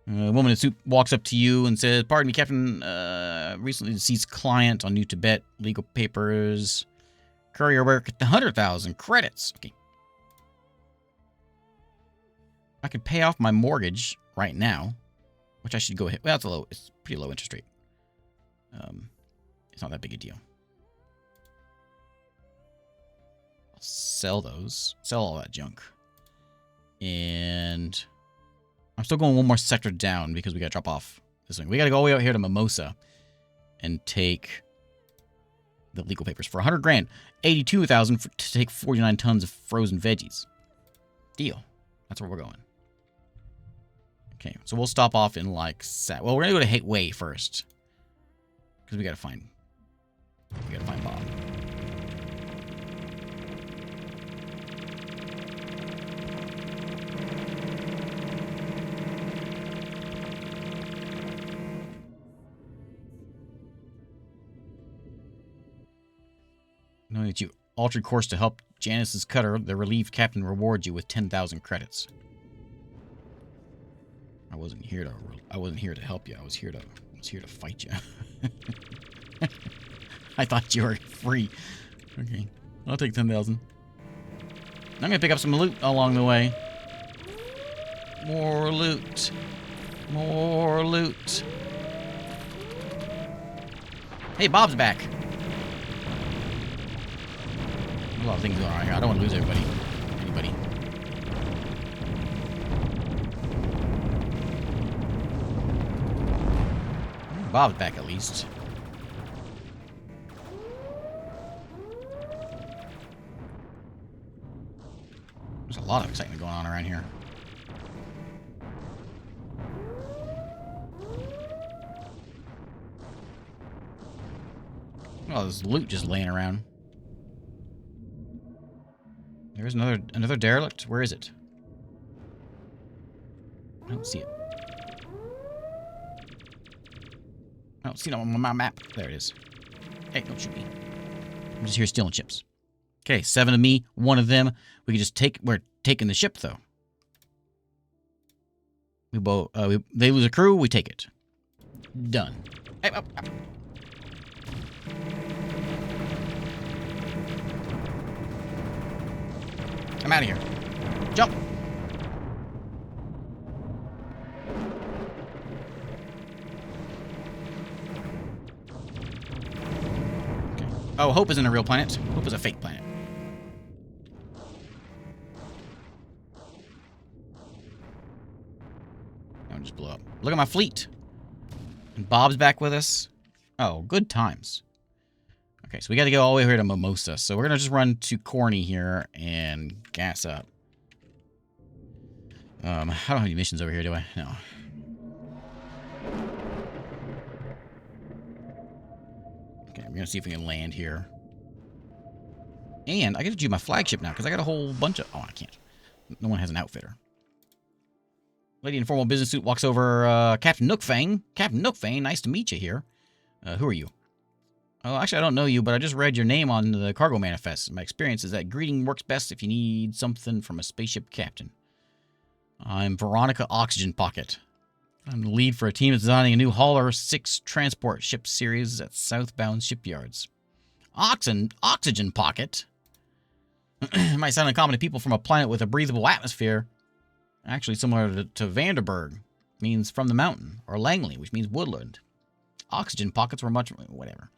A woman in suit walks up to you and says, "Pardon me, Captain. Recently deceased client on New Tibet. Legal papers. Courier work at the 100,000 credits." Okay. I could pay off my mortgage right now, which I should go ahead. Well, it's pretty low interest rate. It's not that big a deal. I'll sell those. Sell all that junk. And I'm still going one more sector down because we got to drop off this thing. We got to go all the way out here to Mimosa and take the legal papers for 100 grand. 82,000 to take 49 tons of frozen veggies. Deal. That's where we're going. Okay, so we'll stop off in like... well, we're going to go to Way first. Because we got to find We gotta find Bob. Knowing that you altered course to help Janice's cutter, the relieved captain rewards you with 10,000 credits. I wasn't here to help you. I was here to fight you. I thought you were free. Okay, I'll take 10,000. I'm gonna pick up some loot along the way. More loot. More loot. Hey, Bob's back. A lot of things going on here. I don't want to lose everybody. Anybody. Bob's back at least. There's a lot of excitement going on around here. Oh, there's loot just laying around. There's another derelict. Where is it? I don't see it. I don't see it on my map. There it is. Hey, don't shoot me. I'm just here stealing ships. Okay, 7 of me, 1 of them. We can just take. We're taking the ship though. We both. They lose a crew. We take it. Done. Hey, oh, oh. I'm out of here. Jump. Okay. Oh, Hope isn't a real planet. Hope is a fake planet. I'll just blow up. Look at my fleet. And Bob's back with us. Oh, good times. Okay, so we got to go all the way here to Mimosa. So we're going to just run to Corny here and gas up. I don't have any missions over here, do I? No. Okay, I'm going to see if we can land here. And I get to do my flagship now, because I got a whole bunch of... Oh, I can't. No one has an outfitter. Lady in formal business suit walks over. Captain Nookfang. Captain Nookfang, nice to meet you here. Who are you? Oh, actually, I don't know you, but I just read your name on the cargo manifest. My experience is that greeting works best if you need something from a spaceship captain. I'm Veronica Oxygen Pocket. I'm the lead for a team that's designing a new Hauler 6 transport ship series at southbound shipyards. Oxygen Pocket? It might sound uncommon to people from a planet with a breathable atmosphere. Actually, similar to Vanderberg, means from the mountain, or Langley, which means woodland. Oxygen Pockets were much... whatever.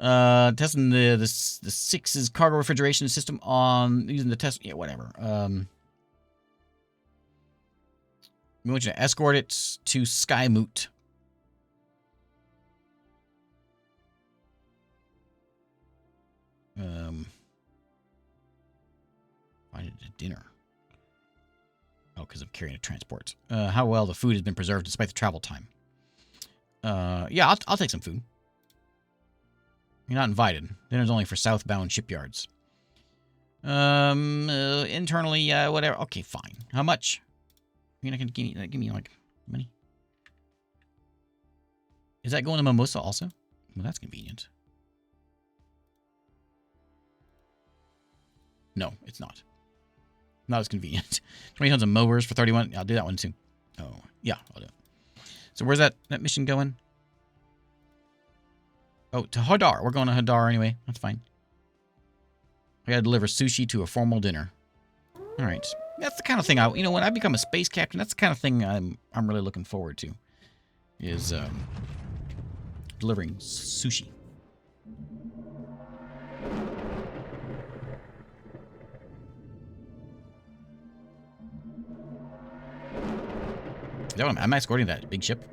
Testing the 6's cargo refrigeration system on using the test. Yeah, whatever. We want you to escort it to Skymoot. I did a dinner. Oh, because I'm carrying a transport. How well the food has been preserved despite the travel time. Yeah, I'll take some food. You're not invited. Dinner's only for southbound shipyards. Internally, whatever. Okay, fine. How much? You're not gonna give me like money? Is that going to Mimosa also? Well, that's convenient. No, it's not. Not as convenient. 20 tons of mowers for 31. I'll do that one too. Oh, yeah, I'll do it. So where's that mission going? Oh, to Hadar. We're going to Hadar anyway. That's fine. I gotta deliver sushi to a formal dinner. All right. That's the kind of thing when I become a space captain, that's the kind of thing I'm really looking forward to. Is delivering sushi. Is that what am I escorting that big ship?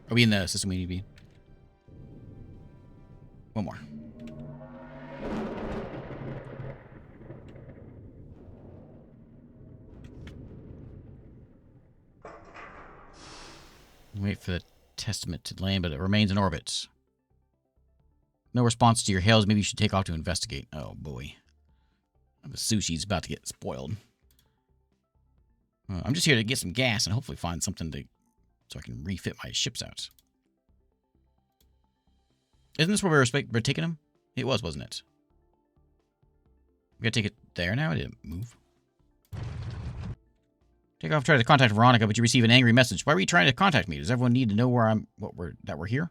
Are we in the system we need to be? One more. Wait for the testament to land, but it remains in orbit. No response to your hails. Maybe you should take off to investigate. Oh, boy. The sushi's about to get spoiled. I'm just here to get some gas and hopefully find something so I can refit my ships out. Isn't this where we're taking them? It was, wasn't it? We gotta take it there now? It didn't move. Take off, try to contact Veronica, but you receive an angry message. Why were you trying to contact me? Does everyone need to know that we're here?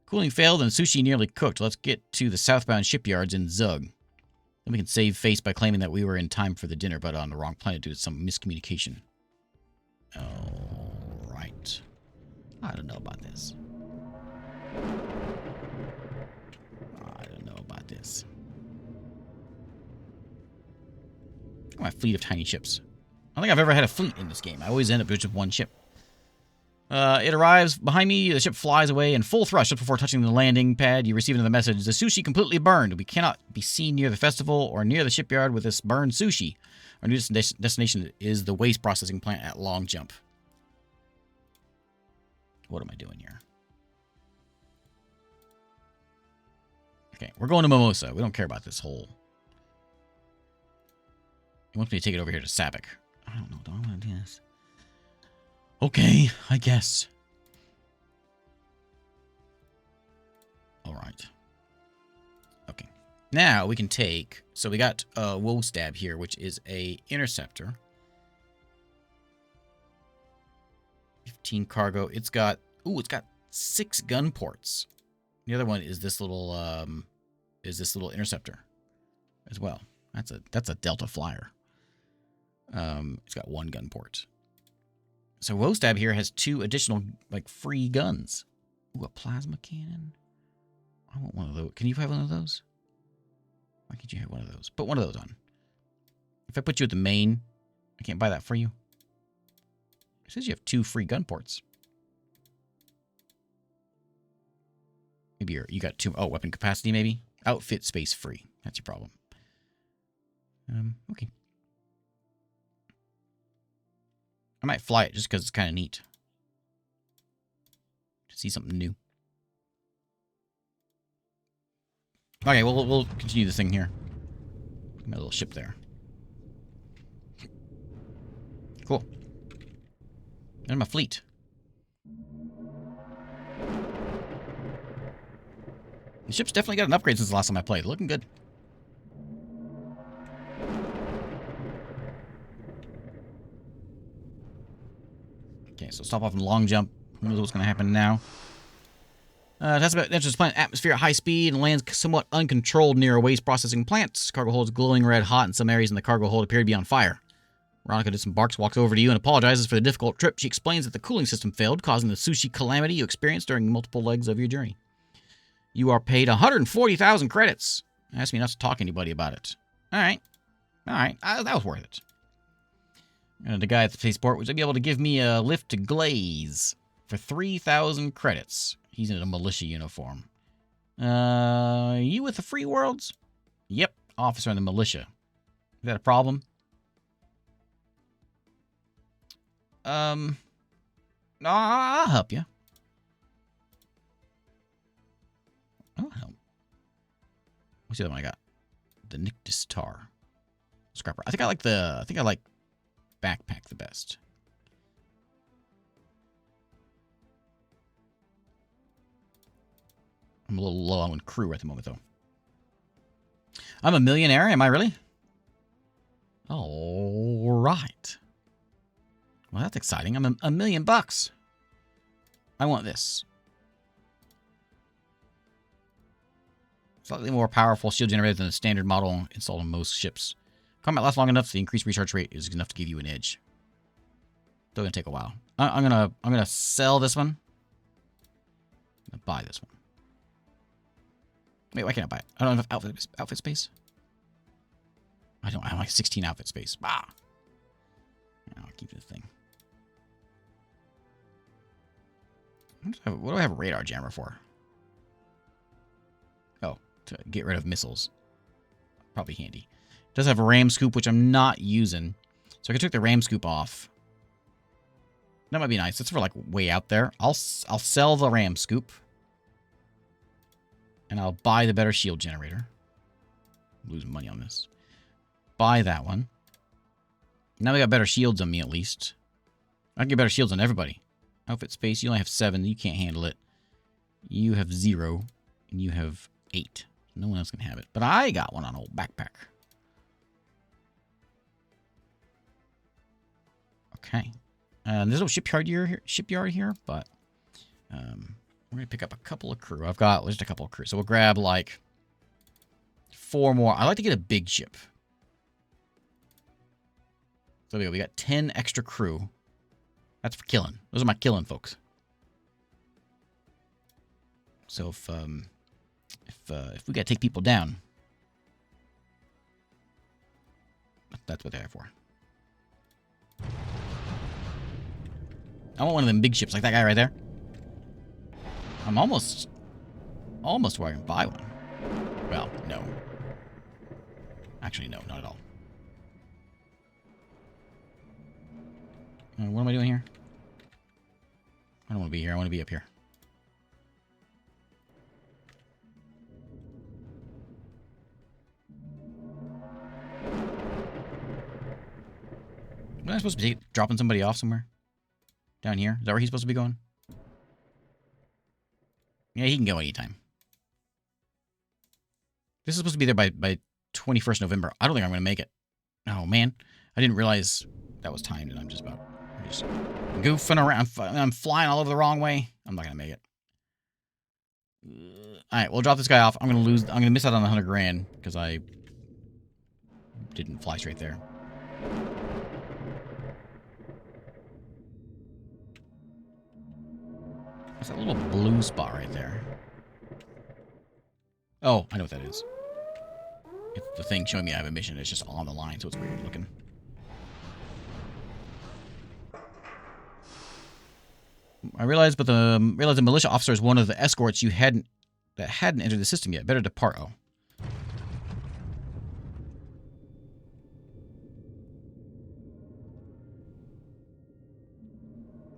Cooling failed and sushi nearly cooked. Let's get to the southbound shipyards in Zug. Then we can save face by claiming that we were in time for the dinner, but on the wrong planet due to some miscommunication. All right. I don't know about this. I don't know about this. Look at my fleet of tiny ships. I don't think I've ever had a fleet in this game. I always end up with just one ship. It arrives behind me. The ship flies away in full thrust just before touching the landing pad. You receive another message. The sushi completely burned. We cannot be seen near the festival or near the shipyard with this burned sushi. Our new destination is the waste processing plant at Long Jump. What am I doing here? Okay, we're going to Mimosa. We don't care about this whole... He wants me to take it over here to Sabak. I don't know. Do I want to do this? Okay, I guess. All right. Okay. Now we can take... So we got Woe Stab here, which is a interceptor. 15 cargo. It's got... Ooh, it's got 6 gun ports. The other one is this little interceptor as well. That's a Delta Flyer. It's got 1 gun port. So Woe Stab here has 2 additional, like, free guns. Ooh, a plasma cannon. I want one of those. Can you have one of those? Why can't you have one of those? Put one of those on. If I put you at the main, I can't buy that for you. It says you have 2 free gun ports. Maybe you got 2. Oh, weapon capacity, maybe? Outfit space free. That's your problem. Okay. I might fly it just because it's kind of neat. To see something new. Okay, we'll continue this thing here. My little ship there. Cool. And my fleet. The ship's definitely got an upgrade since the last time I played. Looking good. Okay, so stop off in Long Jump. Who knows what's going to happen now? That's about enters planet atmosphere at high speed and lands somewhat uncontrolled near a waste processing plant. Cargo hold is glowing red hot, and some areas in the cargo hold appear to be on fire. Veronica disembarks, walks over to you, and apologizes for the difficult trip. She explains that the cooling system failed, causing the sushi calamity you experienced during multiple legs of your journey. You are paid 140,000 credits. Ask me not to talk to anybody about it. All right. That was worth it. The guy at the spaceport was be able to give me a lift to Glaze for 3,000 credits. He's in a militia uniform. You with the Free Worlds? Yep, officer in the militia. Is that a problem? No, I'll help you. I'll help. What's the other one I got? The Nick Distar. Scrapper. I think I like Backpack the best. I'm a little low on crew at the moment, though. I'm a millionaire, am I really? All right. Well, that's exciting. I'm $1 million bucks. I want this. Slightly more powerful shield generator than the standard model installed on most ships. Combat lasts long enough, so the increased recharge rate is enough to give you an edge. Still gonna take a while. I'm gonna sell this one. I'm gonna buy this one. Wait, why can't I buy it? I don't have outfit space. I have like 16 outfit space. Bah. I'll keep this thing. What do I have a radar jammer for? Oh, to get rid of missiles. Probably handy. It does have a ram scoop, which I'm not using. So I can take the ram scoop off. That might be nice. That's for like way out there. I'll sell the ram scoop. And I'll buy the better shield generator. I'm losing money on this. Buy that one. Now we got better shields on me at least. I can get better shields on everybody. Outfit space, you only have 7. You can't handle it. You have 0. And you have 8. No one else can have it. But I got one on old backpack. Okay. There's no shipyard here, but we're going to pick up a couple of crew. I've got just a couple of crew. So we'll grab like 4 more. I like to get a big ship. So there we go. We got 10 extra crew. That's for killing. Those are my killing folks. So if we got to take people down, that's what they're there for. I want one of them big ships like that guy right there. I'm almost where I can buy one. Well, no. Actually, no, not at all. What am I doing here? I don't want to be here. I want to be up here. Am I supposed to be dropping somebody off somewhere? Down here? Is that where he's supposed to be going? Yeah, he can go anytime. This is supposed to be there by 21st November. I don't think I'm going to make it. Oh, man. I didn't realize that was timed, and I'm just goofing around. I'm flying all over the wrong way. I'm not going to make it. All right, we'll drop this guy off. I'm going to miss out on 100 grand because I didn't fly straight there. There's that little blue spot right there. Oh, I know what that is. It's the thing showing me I have a mission. It's just on the line, so it's weird looking. I realized, but the militia officer is one of the escorts that hadn't entered the system yet. Better depart. Oh.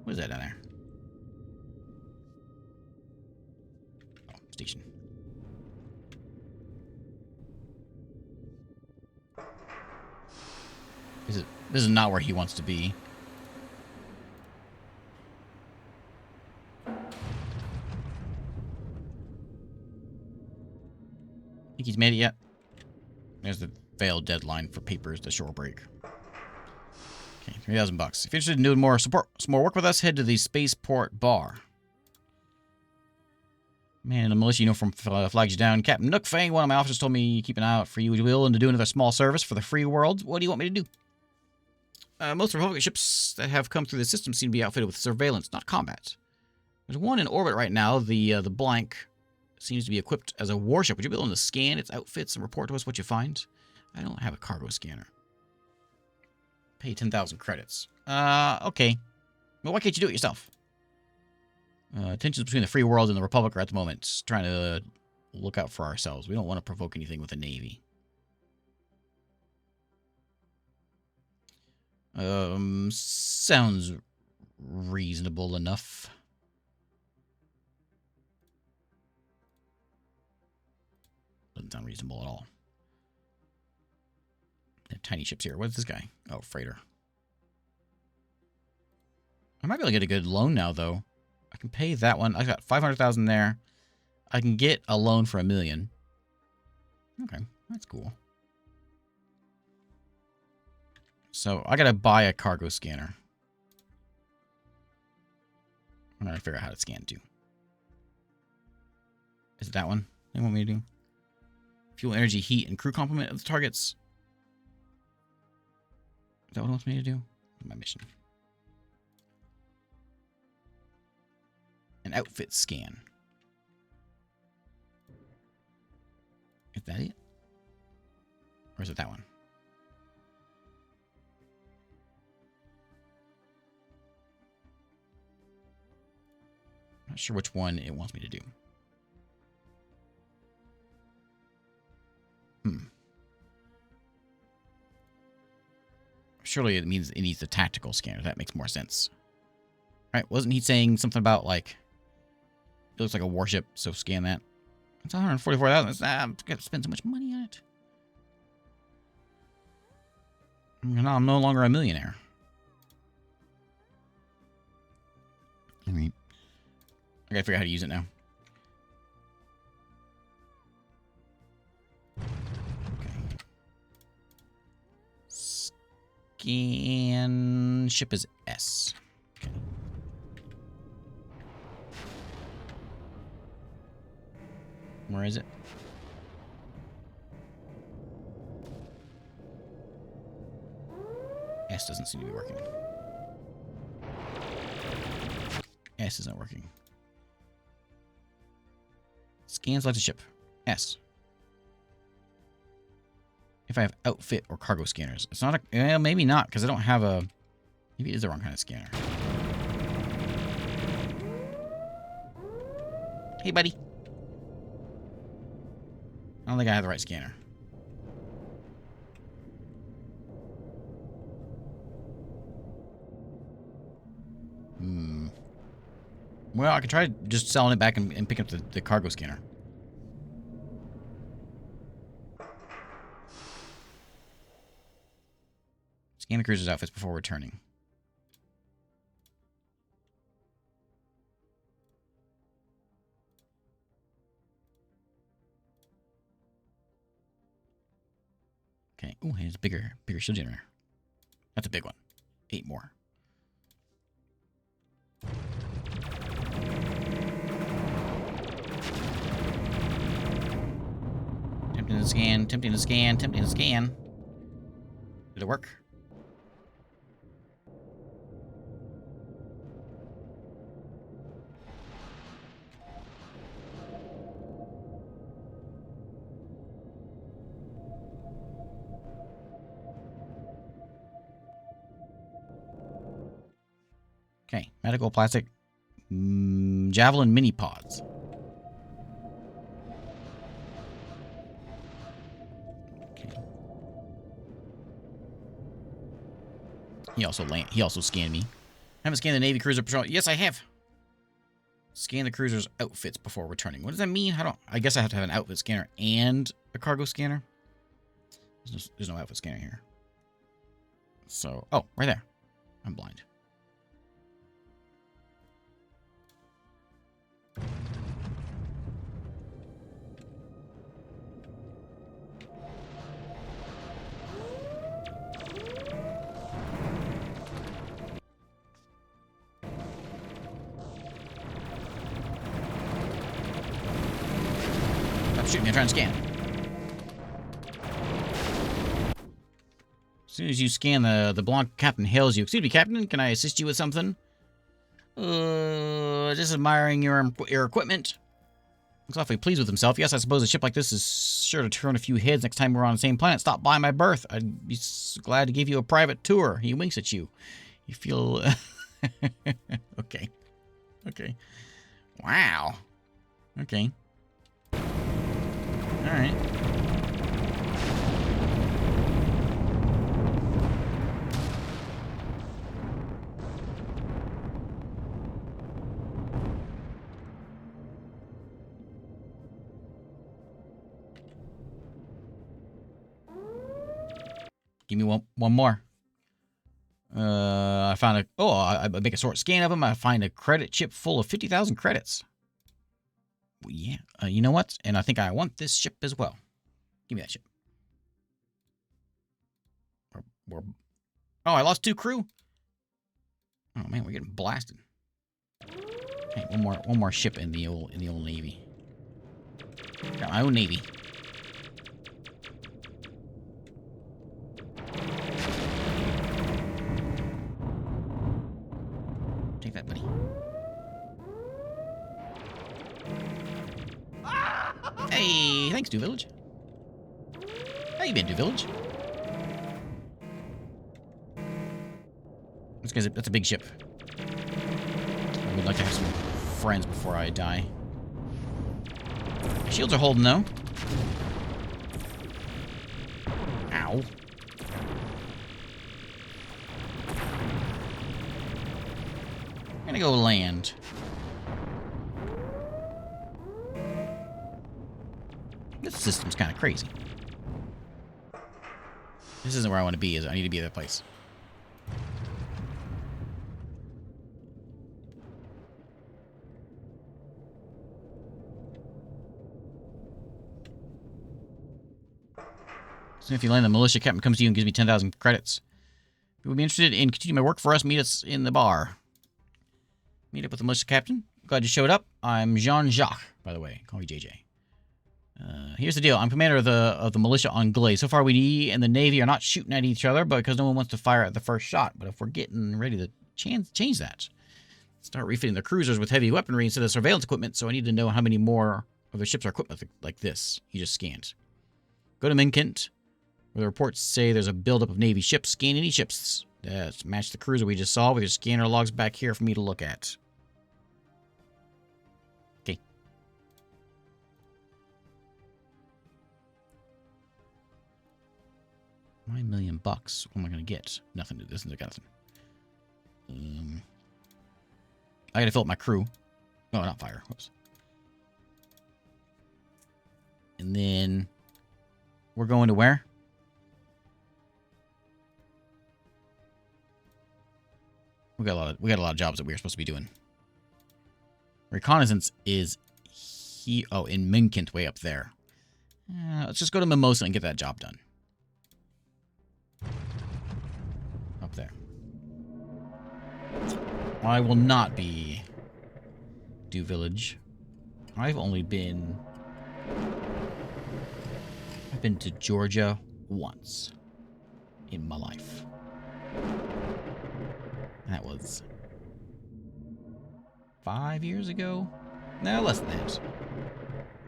What is that down there? Oh, station. This is not where he wants to be. Think he's made it yet? There's the failed deadline for papers to shore break. Okay, $3,000 bucks. If you're interested in doing some more work with us, head to the Spaceport Bar. Man, the militia, from flags you down. Captain Nook Fang, one of my officers told me keep an eye out for you. Would you be willing to do another small service for the free world? What do you want me to do? Most Republic ships that have come through the system seem to be outfitted with surveillance, not combat. There's one in orbit right now. The blank seems to be equipped as a warship. Would you be willing to scan its outfits and report to us what you find? I don't have a cargo scanner. Pay 10,000 credits. Okay. Well, why can't you do it yourself? Tensions between the free world and the Republic are at the moment trying to look out for ourselves. We don't want to provoke anything with the Navy. Sounds reasonable enough. Doesn't sound reasonable at all. They have tiny ships here. What's this guy? Oh, freighter. I might be able to get a good loan now, though. I can pay that one. I got 500,000 there. I can get a loan for $1 million. Okay, that's cool. So I gotta buy a cargo scanner. I'm gonna figure out how to scan too. Is it that one they want me to do? Fuel, energy, heat, and crew complement of the targets. Is that what it wants me to do? My mission. An outfit scan. Is that it? Or is it that one? Not sure which one it wants me to do. Surely it means it needs the tactical scanner. That makes more sense. Right? Wasn't he saying something about, like, it looks like a warship, so scan that. It's 144,000. I'm going to spend so much money on it. I'm no longer a millionaire. I mean, I gotta figure out how to use it now. Okay. Scan ship is S. Okay. Where is it? S doesn't seem to be working. S isn't working. Scan select a ship. S. If I have outfit or cargo scanners. It's not a... Well, maybe not, because I don't have a... Maybe it is the wrong kind of scanner. Hey, buddy. I don't think I have the right scanner. Well, I could try just selling it back and picking up the cargo scanner. Scan the cruiser's outfits before returning. Okay. Ooh, here's a bigger shield generator. That's a big one. 8 more. Tempting to scan, tempting to scan, tempting to scan. Did it work? Okay, medical plastic javelin mini pods. Okay. He also scanned me. Haven't scanned the Navy cruiser patrol. Yes, I have. Scan the cruiser's outfits before returning. What does that mean? I guess I have to have an outfit scanner and a cargo scanner. There's no outfit scanner here. So, oh, right there. I'm blind. Shoot me, I'm trying to scan. As soon as you scan, the blonde captain hails you. Excuse me, Captain, can I assist you with something? Just admiring your equipment. Looks awfully pleased with himself. Yes, I suppose a ship like this is sure to turn a few heads next time we're on the same planet. Stop by my berth. I'd be glad to give you a private tour. He winks at you. You feel... Okay. Okay. Wow. Okay. Alright. Give me one more. I found I make a short scan of them. I find a credit chip full of 50,000 credits. Yeah, you know what? And I think I want this ship as well. Give me that ship. Oh, I lost 2 crew. Oh man, we're getting blasted. Okay, one more ship in the old Navy. Got my own Navy. Take that, buddy. Hey, thanks, Dew Village. How you been, Dew Village? That's a big ship. I would like to have some friends before I die. Shields are holding, though. Ow. I'm gonna go land. This system's kind of crazy. This isn't where I want to be, is it? I need to be at that place. So if you land, the militia captain comes to you and gives me 10,000 credits. If you would be interested in continuing my work for us, meet us in the bar. Meet up with the militia captain. Glad you showed up. I'm Jean-Jacques, by the way. Call me JJ. Here's the deal. I'm commander of the militia on Glaze. So far, we and the Navy are not shooting at each other because no one wants to fire at the first shot. But if we're getting ready to change that, start refitting the cruisers with heavy weaponry instead of surveillance equipment, so I need to know how many more of their ships are equipped with like this. You just scanned. Go to Minkent, where the reports say there's a buildup of Navy ships. Scan any ships. Match the cruiser we just saw with your scanner logs back here for me to look at. Okay. $9 million. What am I going to get? Nothing to this. I got nothing. I got to fill up my crew. Oh, not fire. Whoops. And then we're going to where? We got a lot of jobs that we were supposed to be doing. Reconnaissance is in Minkent, way up there. Let's just go to Mimosa and get that job done. Up there. I will not be Dew Village. I've been to Georgia once in my life. That was 5 years ago. No, less than that.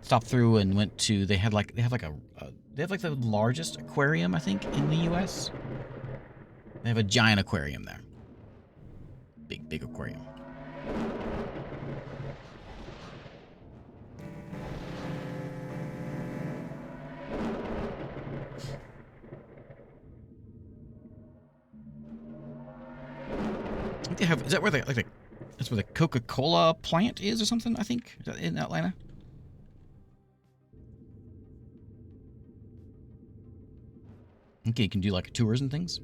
Stopped through and went to. They have like the largest aquarium, I think, in the U.S. They have a giant aquarium there. Big aquarium. I think they have. Is that where that's where the Coca-Cola plant is or something? I think is that in Atlanta. Okay, you can do like tours and things.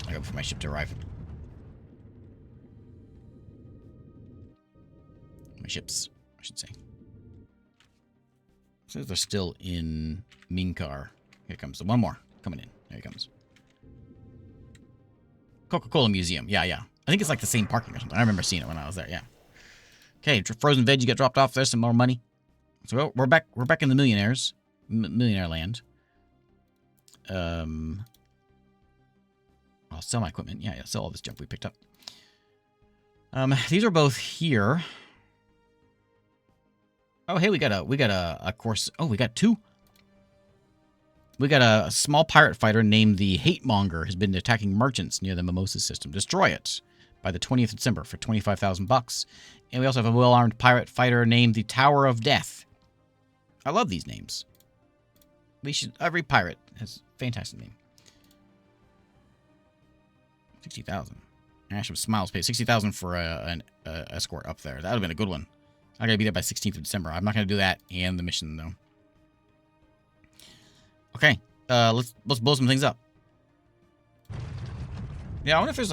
I go for my ship to arrive. My ships, I should say. Says they're still in Minkar. Here comes the one more coming in. There he comes. Coca-Cola Museum. Yeah. I think it's like the same parking or something. I remember seeing it when I was there. Yeah. Okay, frozen veg. You get dropped off. There's some more money. So we're back. We're back in the millionaire land. I'll sell my equipment. Yeah. Sell all this junk we picked up. These are both here. Oh, hey, we got a course. Oh, we got two. We got a small pirate fighter named the Hatemonger has been attacking merchants near the Mimosa system. Destroy it by the 20th of December for $25,000. And we also have a well-armed pirate fighter named the Tower of Death. I love these names. Every pirate has a fantastic name. 60,000. Ash of Smiles paid 60,000 for an escort up there. That would have been a good one. I gotta be there by 16th of December. I'm not gonna do that and the mission though. Okay, let's blow some things up. Yeah, I wonder if there's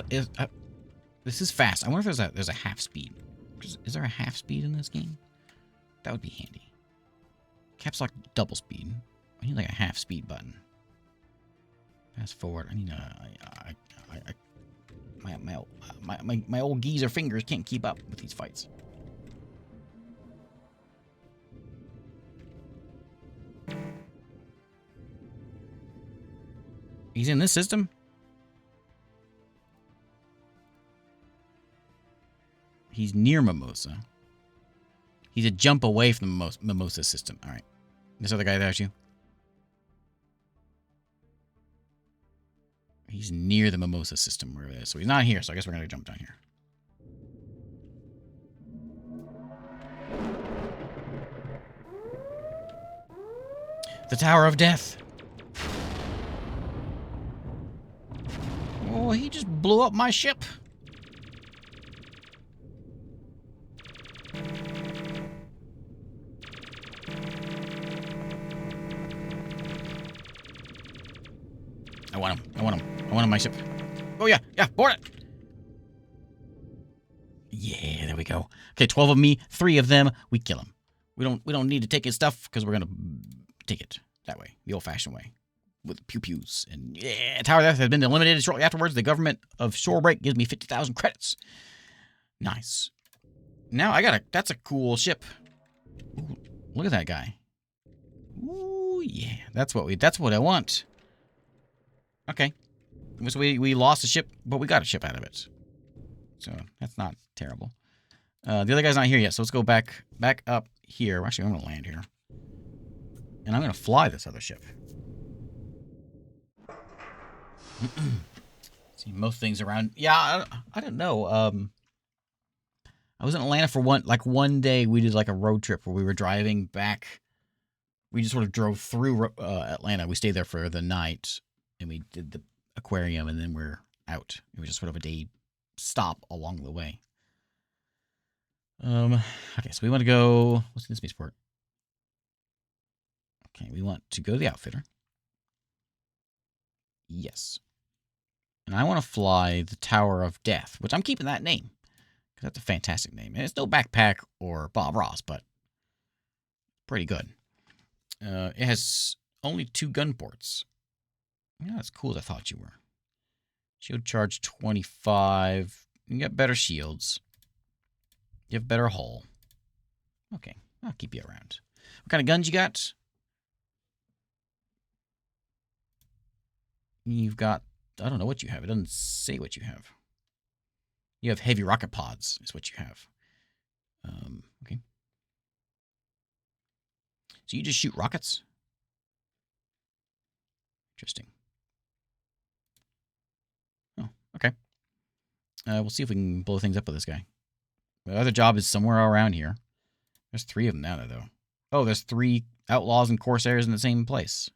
this is fast. I wonder if there's a half speed. Is there a half speed in this game? That would be handy. Caps lock double speed. I need like a half speed button. Fast forward. I need my old geezer fingers can't keep up with these fights. He's in this system? He's near Mimosa. He's a jump away from the Mimosa system. All right. This other guy, there's you. he's near the Mimosa system, wherever it is. So he's not here, so I guess we're going to jump down here. The Tower of Death. Oh, he just blew up my ship. I want him. I want him. I want him on my ship. Oh, yeah. Yeah, board it. Yeah, there we go. Okay, 12 of me, 3 of them. We kill him. We don't need to take his stuff because we're going to take it that way, the old-fashioned way, with pew-pews. And yeah, Tower of Death has been eliminated shortly afterwards. The government of Shorebreak gives me 50,000 credits. Nice. Now I got a... That's a cool ship. Ooh, look at that guy. Ooh, yeah. That's what I want. Okay. So we lost a ship, but we got a ship out of it. So that's not terrible. The other guy's not here yet, so let's go back up here. Actually, I'm going to land here. And I'm going to fly this other ship. See, most things around... Yeah, I don't know. I was in Atlanta for one day. We did like a road trip where we were driving back. We just sort of drove through Atlanta. We stayed there for the night, and we did the aquarium, and then we're out. It was just sort of a day stop along the way. Okay, so we want to go... What's in the spaceport? Okay, we want to go to the outfitter. Yes. And I want to fly the Tower of Death, which I'm keeping that name. Because that's a fantastic name. And it's no Backpack or Bob Ross, but pretty good. It has only 2 gun ports. You're not as cool as I thought you were. Shield charge 25. You got better shields. You have better hull. Okay, I'll keep you around. What kind of guns you got? You've got... I don't know what you have. It doesn't say what you have. You have heavy rocket pods, is what you have. Okay. So you just shoot rockets? Interesting. Oh, okay. We'll see if we can blow things up with this guy. The other job is somewhere around here. There's 3 of them now, though. Oh, there's 3 outlaws and corsairs in the same place.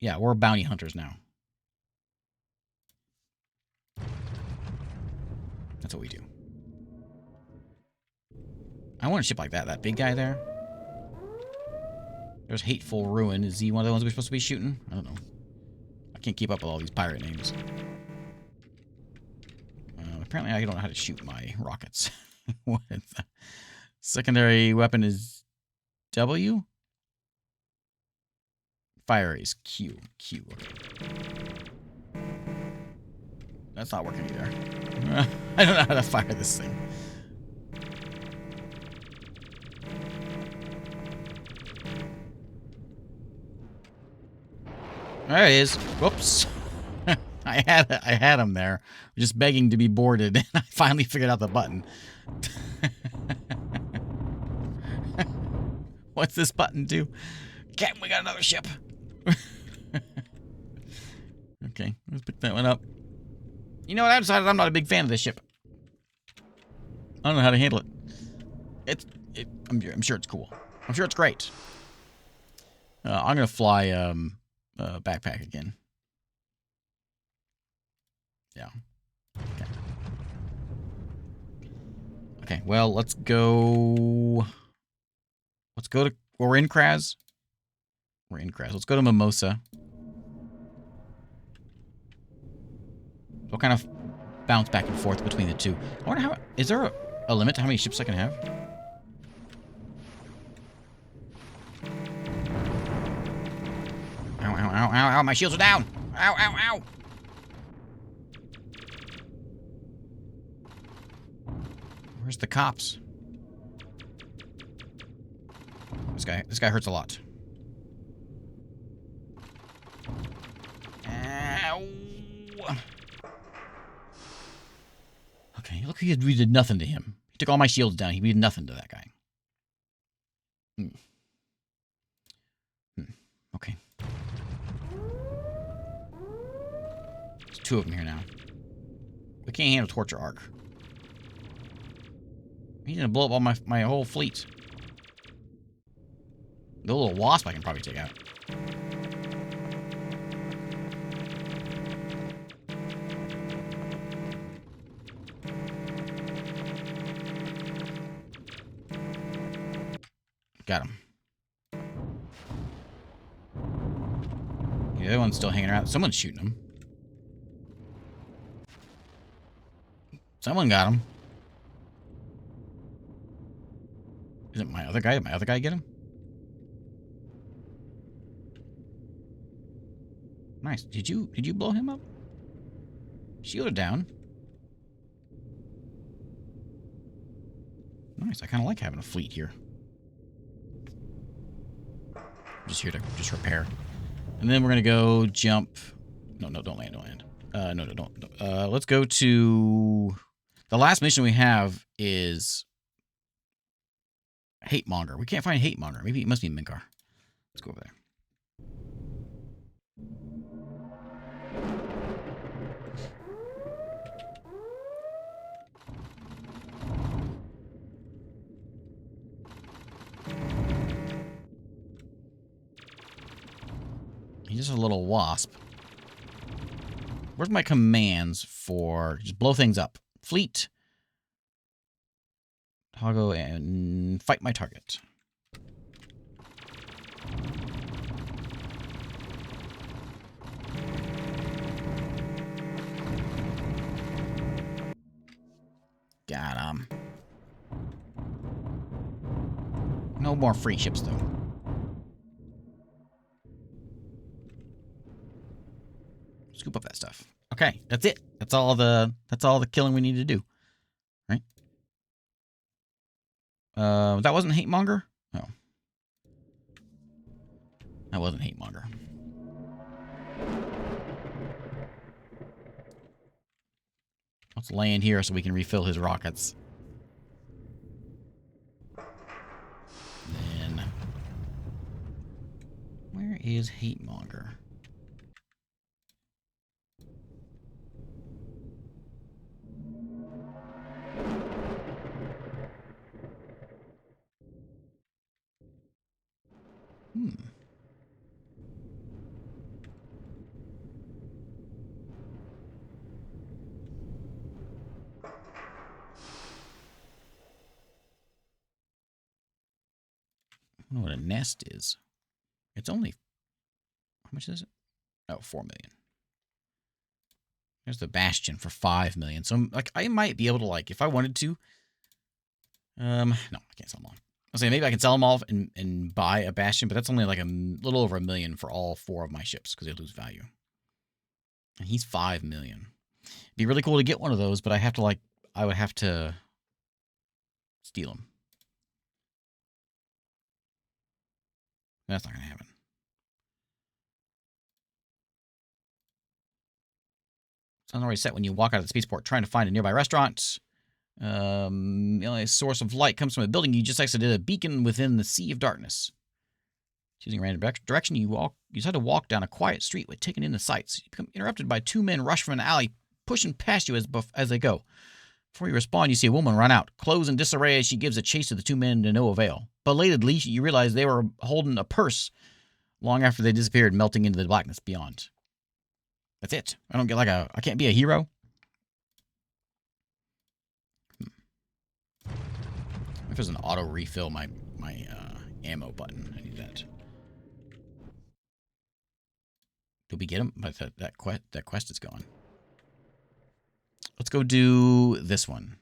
Yeah, we're bounty hunters now. That's what we do. I want a ship like that. That big guy there. There's Hateful Ruin. Is he one of the ones we're supposed to be shooting? I don't know. I can't keep up with all these pirate names. Apparently I don't know how to shoot my rockets. What is that? Secondary weapon is W? Fire is Q. Q. Okay. That's not working either. I don't know how to fire this thing. There it is. Whoops. I had him there, just begging to be boarded, and I finally figured out the button. What's this button do? Captain, we got another ship. Okay, let's pick that one up. You know what? I decided I'm not a big fan of this ship. I don't know how to handle it. I'm sure it's cool. I'm sure it's great. I'm gonna fly backpack again. Yeah. Okay. Okay. Well, let's go. Let's go to. We're in Kraz. We're in Kraz. Let's go to Mimosa. We'll kind of bounce back and forth between the two. I wonder how... Is there a limit to how many ships I can have? Ow, ow, ow, ow, ow. My shields are down. Ow, ow, ow. Where's the cops? This guy hurts a lot. Ow. Okay, look, we did nothing to him. He took all my shields down. We did nothing to that guy. Okay. two of them here now. We can't handle torture arc. He's gonna blow up all my whole fleet. The little wasp I can probably take out. Got him. The other one's still hanging around. Someone's shooting him. Someone got him. Is it my other guy? Did my other guy get him? Nice. Did you blow him up? Shielded down. Nice. I kind of like having a fleet here. Just here to just repair. And then we're going to go jump. No, don't land, don't land. No, don't. Let's go to... The last mission we have is... Hatemonger. We can't find Hatemonger. Maybe it must be Minkar. Let's go over there. He's just a little wasp. Where's my commands for just blow things up? Fleet. Toggle and fight my target. Got him. No more free ships though. Scoop up that stuff. Okay, that's it. That's all the killing we need to do. Right? That wasn't Hatemonger? No. That wasn't Hatemonger. Let's land here so we can refill his rockets. Then where is Hatemonger? I don't know what a nest is. It's only... How much is it? Oh, 4 million. There's the Bastion for 5 million. So, like, I might be able to, like, if I wanted to... No, I can't sell them all. I'll say maybe I can sell them all and buy a Bastion, but that's only like a little over 1 million for all 4 of my ships because they lose value. And he's 5 million. It'd be really cool to get one of those, but I have to, like, I would have to steal them. That's not going to happen. Sun's already set when you walk out of the spaceport trying to find a nearby restaurant. The only source of light comes from a building you just exited, a beacon within the sea of darkness. Choosing a random direction, you decide to walk down a quiet street with taking in the sights. You become interrupted by 2 men rush from an alley, pushing past you as they go. Before you respond, you see a woman run out, clothes in disarray as she gives a chase to the 2 men to no avail. Belatedly, you realize they were holding a purse long after they disappeared, melting into the blackness beyond. That's it. I don't get like I can't be a hero. If there's an auto refill my ammo button, I need that. Did we get him? But that quest is gone. Let's go do this one.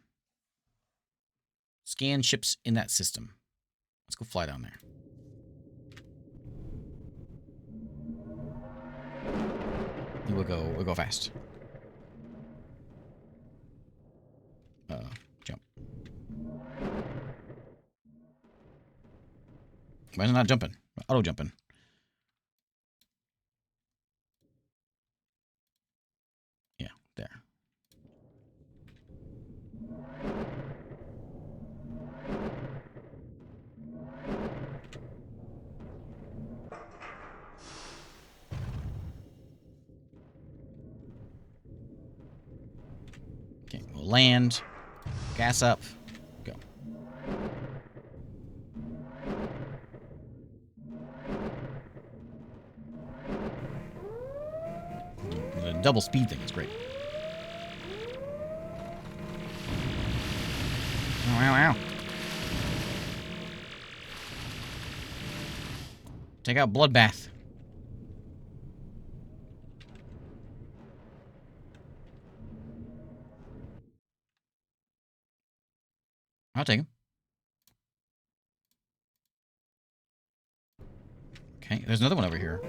Scan ships in that system. Let's go fly down there. We'll go fast. Jump. Why is it not jumping? Auto jumping. Yeah, there. land. Gas up. Go. The double speed thing is great. Wow, wow. Take out Bloodbath. I'll take him. Okay, there's another one over here.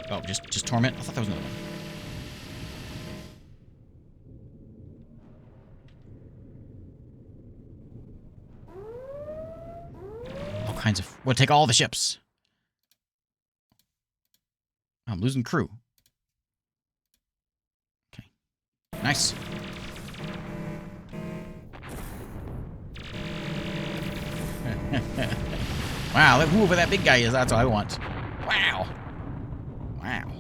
Oh, just Torment? I thought that was another one. All kinds of... We'll take all the ships. I'm losing crew. Okay. Nice. Wow, look whoever that big guy is, that's what I want. Wow. Wow.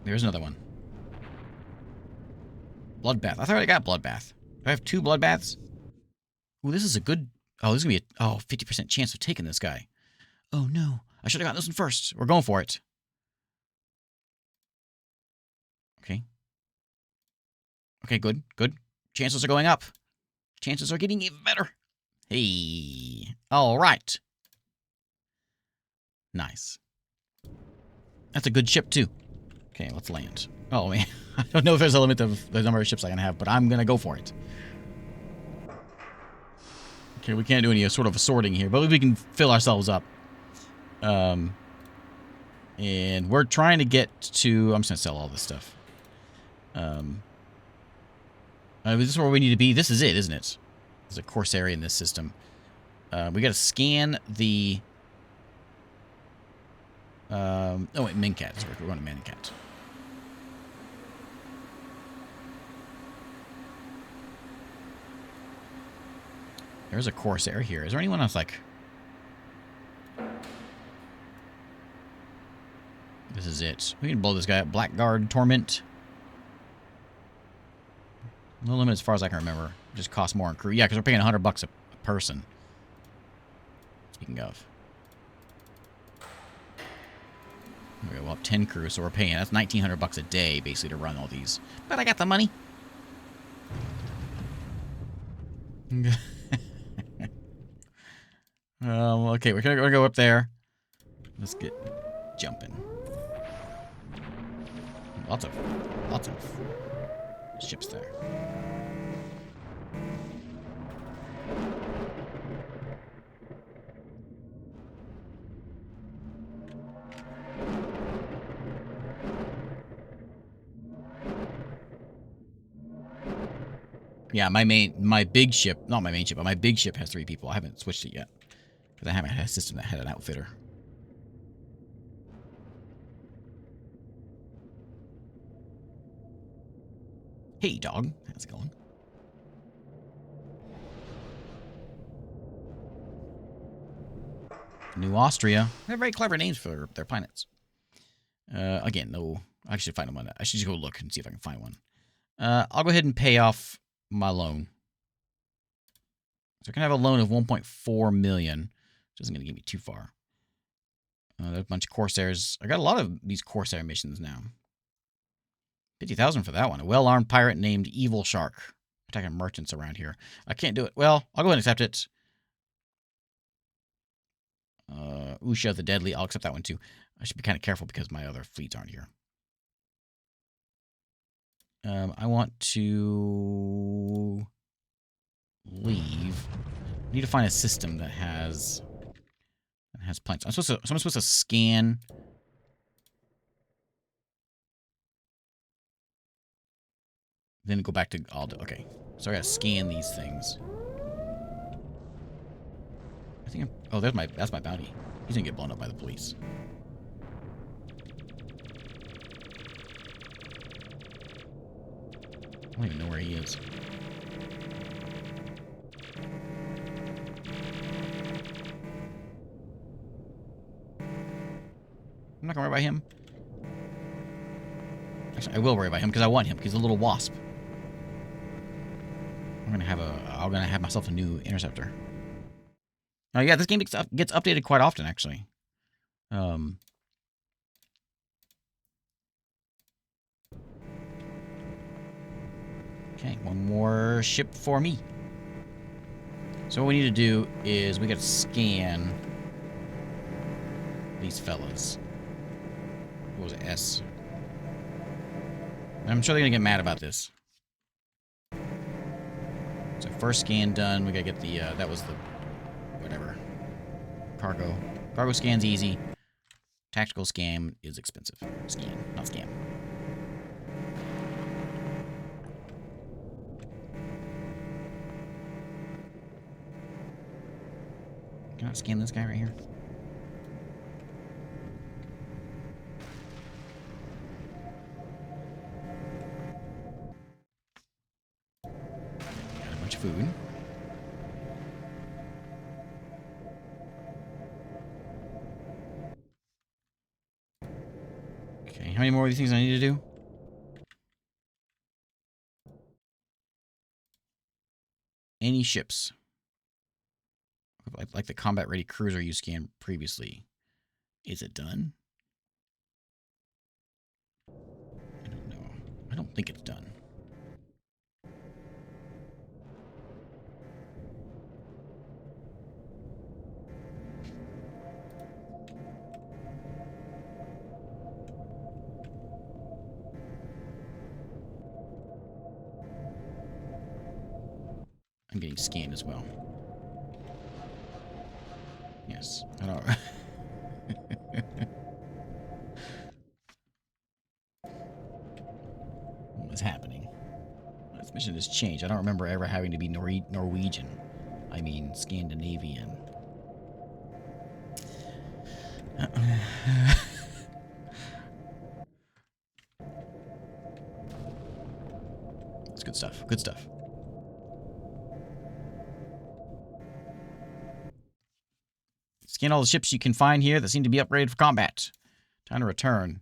There's another one. Bloodbath. I thought I got Bloodbath. Do I have 2 Bloodbaths? Ooh, this is a good... Oh, this is going to be a 50% chance of taking this guy. Oh, no. I should have gotten this one first. We're going for it. Okay. Okay, good. Good. Chances are going up. Chances are getting even better. Hey. All right. Nice. That's a good ship, too. Okay, let's land. Oh, man. I don't know if there's a limit of the number of ships I can have, but I'm going to go for it. Okay, we can't do any sort of sorting here, but we can fill ourselves up. And we're trying to get to... I'm just going to sell all this stuff. This is where we need to be. This is it, isn't it? There's a course area in this system. We got to scan the... oh, wait, Mincat. Sorry, we're going to Mincat. There's a course area here. Is there anyone else like... This is it. We can blow this guy up. Blackguard, Torment. No limit as far as I can remember. Just costs more on crew. Yeah, because we're paying $100 a person. Speaking of. We go up 10 crew, so we're paying. That's $1,900 a day, basically, to run all these. But I got the money. Okay, we're gonna go up there. Let's get jumping. Lots of ships there. Yeah, my big ship, not my main ship, but my big ship has 3 people. I haven't switched it yet. Because I haven't had a system that had an outfitter. Hey, dog. How's it going? New Austria. They have very clever names for their planets. Again, no. I should find one. I should just go look and see if I can find one. I'll go ahead and pay off my loan. So I can have a loan of 1.4 million. Which isn't going to get me too far. There's a bunch of Corsairs. I got a lot of these Corsair missions now. 50,000 for that one. A well-armed pirate named Evil Shark. Attacking merchants around here. I can't do it. Well, I'll go ahead and accept it. Usha the Deadly. I'll accept that one too. I should be kind of careful because my other fleets aren't here. I want to leave. I need to find a system that has planes. I'm supposed to scan. Then go back to Aldo. Okay, so I gotta scan these things. I think oh, that's my bounty. He's gonna get blown up by the police. I don't even know where he is. not gonna worry about him. Actually, I will worry about him because I want him. He's a little wasp. I'm gonna have myself a new interceptor. Oh yeah, this game gets updated quite often, actually. Okay, one more ship for me. So what we need to do is we got to scan these fellas. What was it? S. I'm sure they're gonna get mad about this. So first scan done. We gotta get the that was the whatever cargo. Cargo scan's easy. Tactical scan is expensive. Scan, not scam. Can I scan this guy right here? Got a bunch of food. Okay, how many more of these things I need to do? Any ships. Like the combat-ready cruiser you scanned previously. Is it done? I don't know. I don't think it's done. I'm getting scanned as well. Yes. I don't. What is happening? This mission has changed. I don't remember ever having to be Norwegian. I mean, Scandinavian. It's good stuff. Good stuff. Scan all the ships you can find here that seem to be upgraded for combat. Time to return.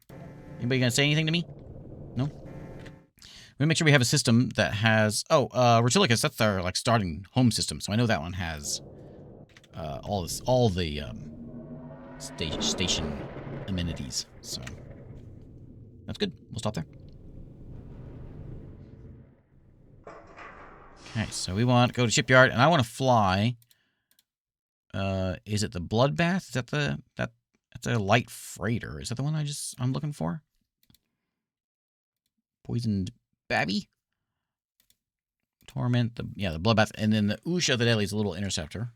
Anybody gonna say anything to me? No? We make sure we have a system that has... Oh, Retilicus, that's our, like, starting home system. So I know that one has all the station amenities. So that's good. We'll stop there. Okay, so we want to go to shipyard, and I want to fly... is it the Bloodbath? Is that that's a light freighter. Is that the one I'm looking for? Poisoned Babby? Torment, the Bloodbath, and then the Usha the Deadly is a little interceptor.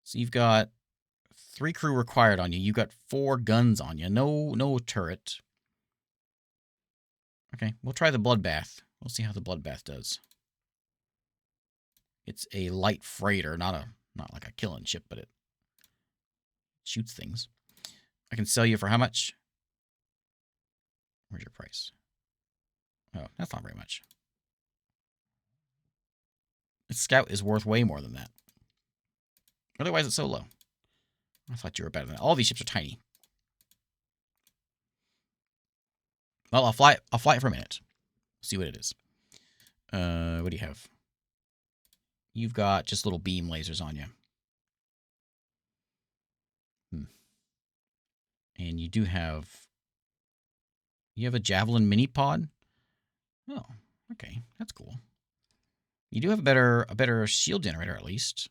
So you've got 3 crew required on you. You've got 4 guns on you. No turret. Okay, we'll try the Bloodbath. We'll see how the Bloodbath does. It's a light freighter, not like a killing ship, but it shoots things. I can sell you for how much? Where's your price? Oh, that's not very much. Its scout is worth way more than that. Otherwise, it's so low. I thought you were better than that. All these ships are tiny. Well, I'll fly it for a minute. See what it is. What do you have? You've got just little beam lasers on you. And you do have... You have a Javelin mini pod? Oh, okay. That's cool. You do have a better shield generator, at least.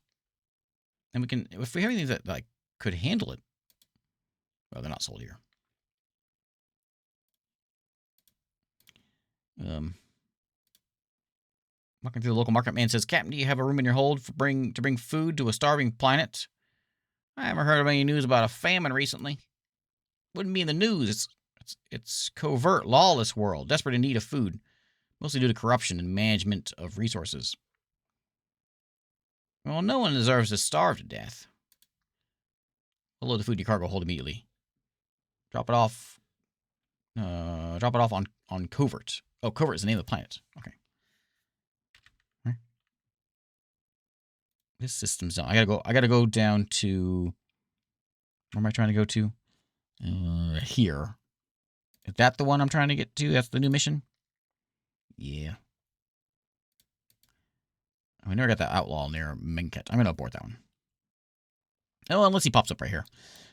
And we can... If we have anything that, like, could handle it... Well, they're not sold here. Walking through the local market, man says, Captain, do you have a room in your hold to bring food to a starving planet? I haven't heard of any news about a famine recently. Wouldn't be in the news. It's covert, lawless world, desperate in need of food, mostly due to corruption and management of resources. Well, no one deserves to starve to death. Load the food in your cargo hold immediately. Drop it off. Drop it off on Covert. Oh, Covert is the name of the planet. Okay. This system's done. I gotta go down to... Where am I trying to go to? Here. Is that the one I'm trying to get to? That's the new mission? Yeah. We never got that outlaw near Minket. I'm going to abort that one. Oh, unless he pops up right here.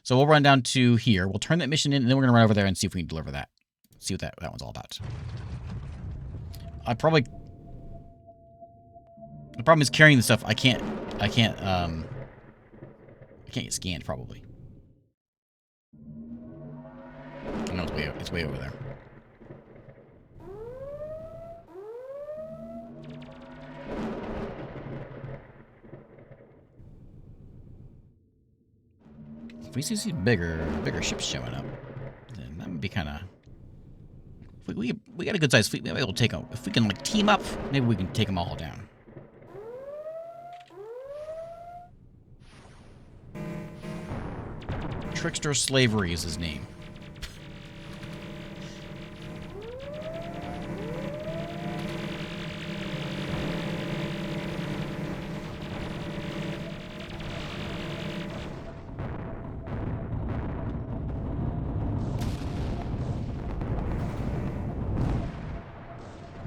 So we'll run down to here. We'll turn that mission in, and then we're going to run over there and see if we can deliver that. See what that one's all about. The problem is carrying the stuff. I can't get scanned, probably. No, it's way over there. If we see some bigger ships showing up, then that would be kind of... We got a good sized fleet. We might be able to take them. If we can like team up, maybe we can take them all down. Trickster Slavery is his name.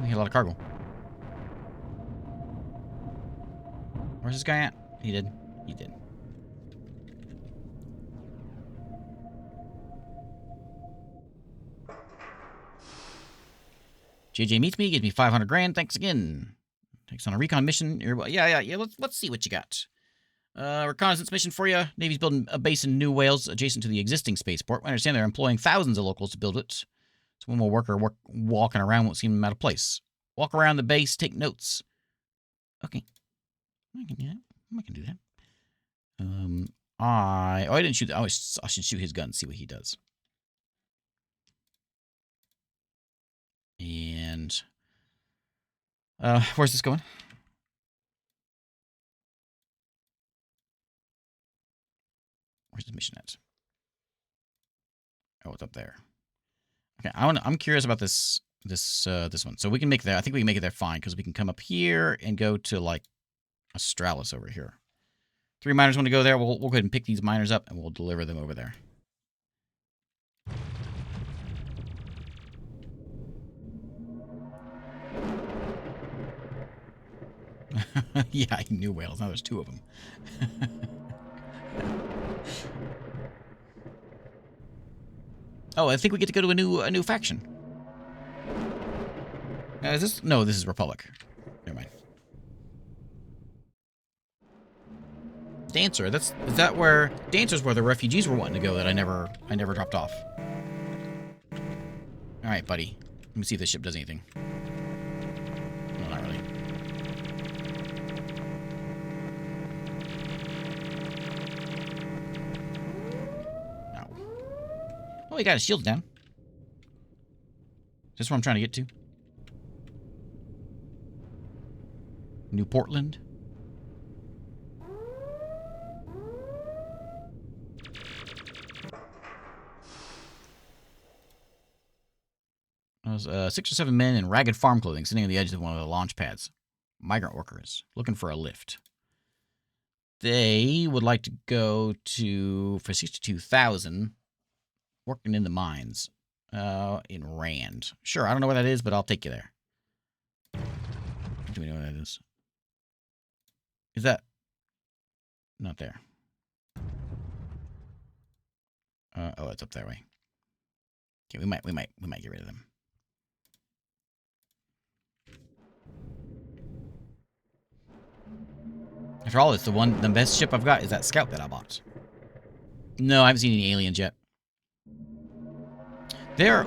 We had a lot of cargo. Where's this guy at? He did. JJ meets me, gives me 500 grand. Thanks again. Takes on a recon mission. Yeah. Let's see what you got. Reconnaissance mission for you. Navy's building a base in New Wales adjacent to the existing spaceport. I understand they're employing thousands of locals to build it. So one more worker walking around won't seem out of place. Walk around the base, take notes. Okay. I can do that. I didn't shoot. I should shoot his gun, see what he does. And where's this going? Where's the mission at? Oh, it's up there. Okay, I'm curious about this one. So we can make that. I think we can make it there fine because we can come up here and go to like Australis over here. 3 miners want to go there. We'll go ahead and pick these miners up and we'll deliver them over there. Yeah, I knew whales. Now there's 2 of them. Oh, I think we get to go to a new faction. Is this? No, this is Republic. Never mind. Dancer. Is that where Dancer's where the refugees were wanting to go that I never dropped off. All right, buddy. Let me see if this ship does anything. No, not really. No. Oh, he got his shields down. Is this where I'm trying to get to? New Portland. There's 6 or 7 men in ragged farm clothing sitting on the edge of one of the launch pads. Migrant workers looking for a lift. They would like to go for 62,000 working in the mines in Rand. Sure, I don't know where that is, but I'll take you there. Do we know where that is? Is that not there? Oh, it's up that way. Okay, we might get rid of them. After all, it's the best ship I've got is that scout that I bought. No, I haven't seen any aliens yet. They're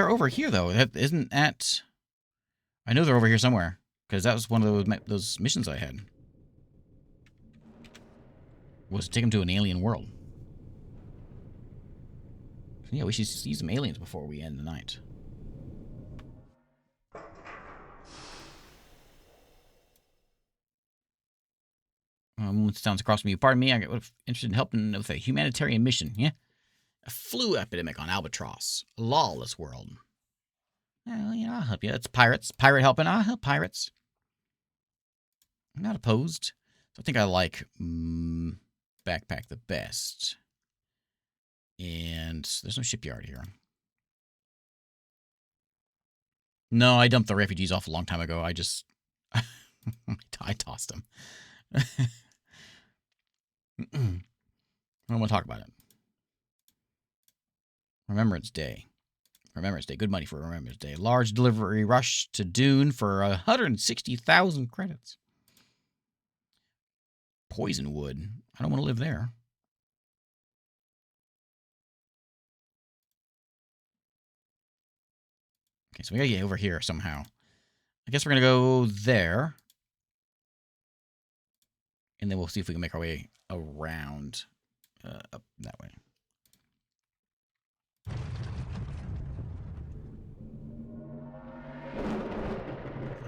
over here though. Isn't that? I know they're over here somewhere because that was one of those missions I had. Was to take them to an alien world. Yeah, we should see some aliens before we end the night. Sounds across from you. Pardon me, I got interested in helping with a humanitarian mission. Yeah, a flu epidemic on Albatross, a lawless world. Well, I'll help you. It's pirates. Pirate helping. I'll help pirates. I'm not opposed. I think I like backpack the best. And there's no shipyard here. No, I dumped the refugees off a long time ago. I just... I tossed them. I don't want to talk about it. Remembrance Day. Remembrance Day. Good money for Remembrance Day. Large delivery rush to Dune for 160,000 credits. Poisonwood. I don't want to live there. Okay, so we gotta get over here somehow. I guess we're gonna go there. And then we'll see if we can make our way around up that way.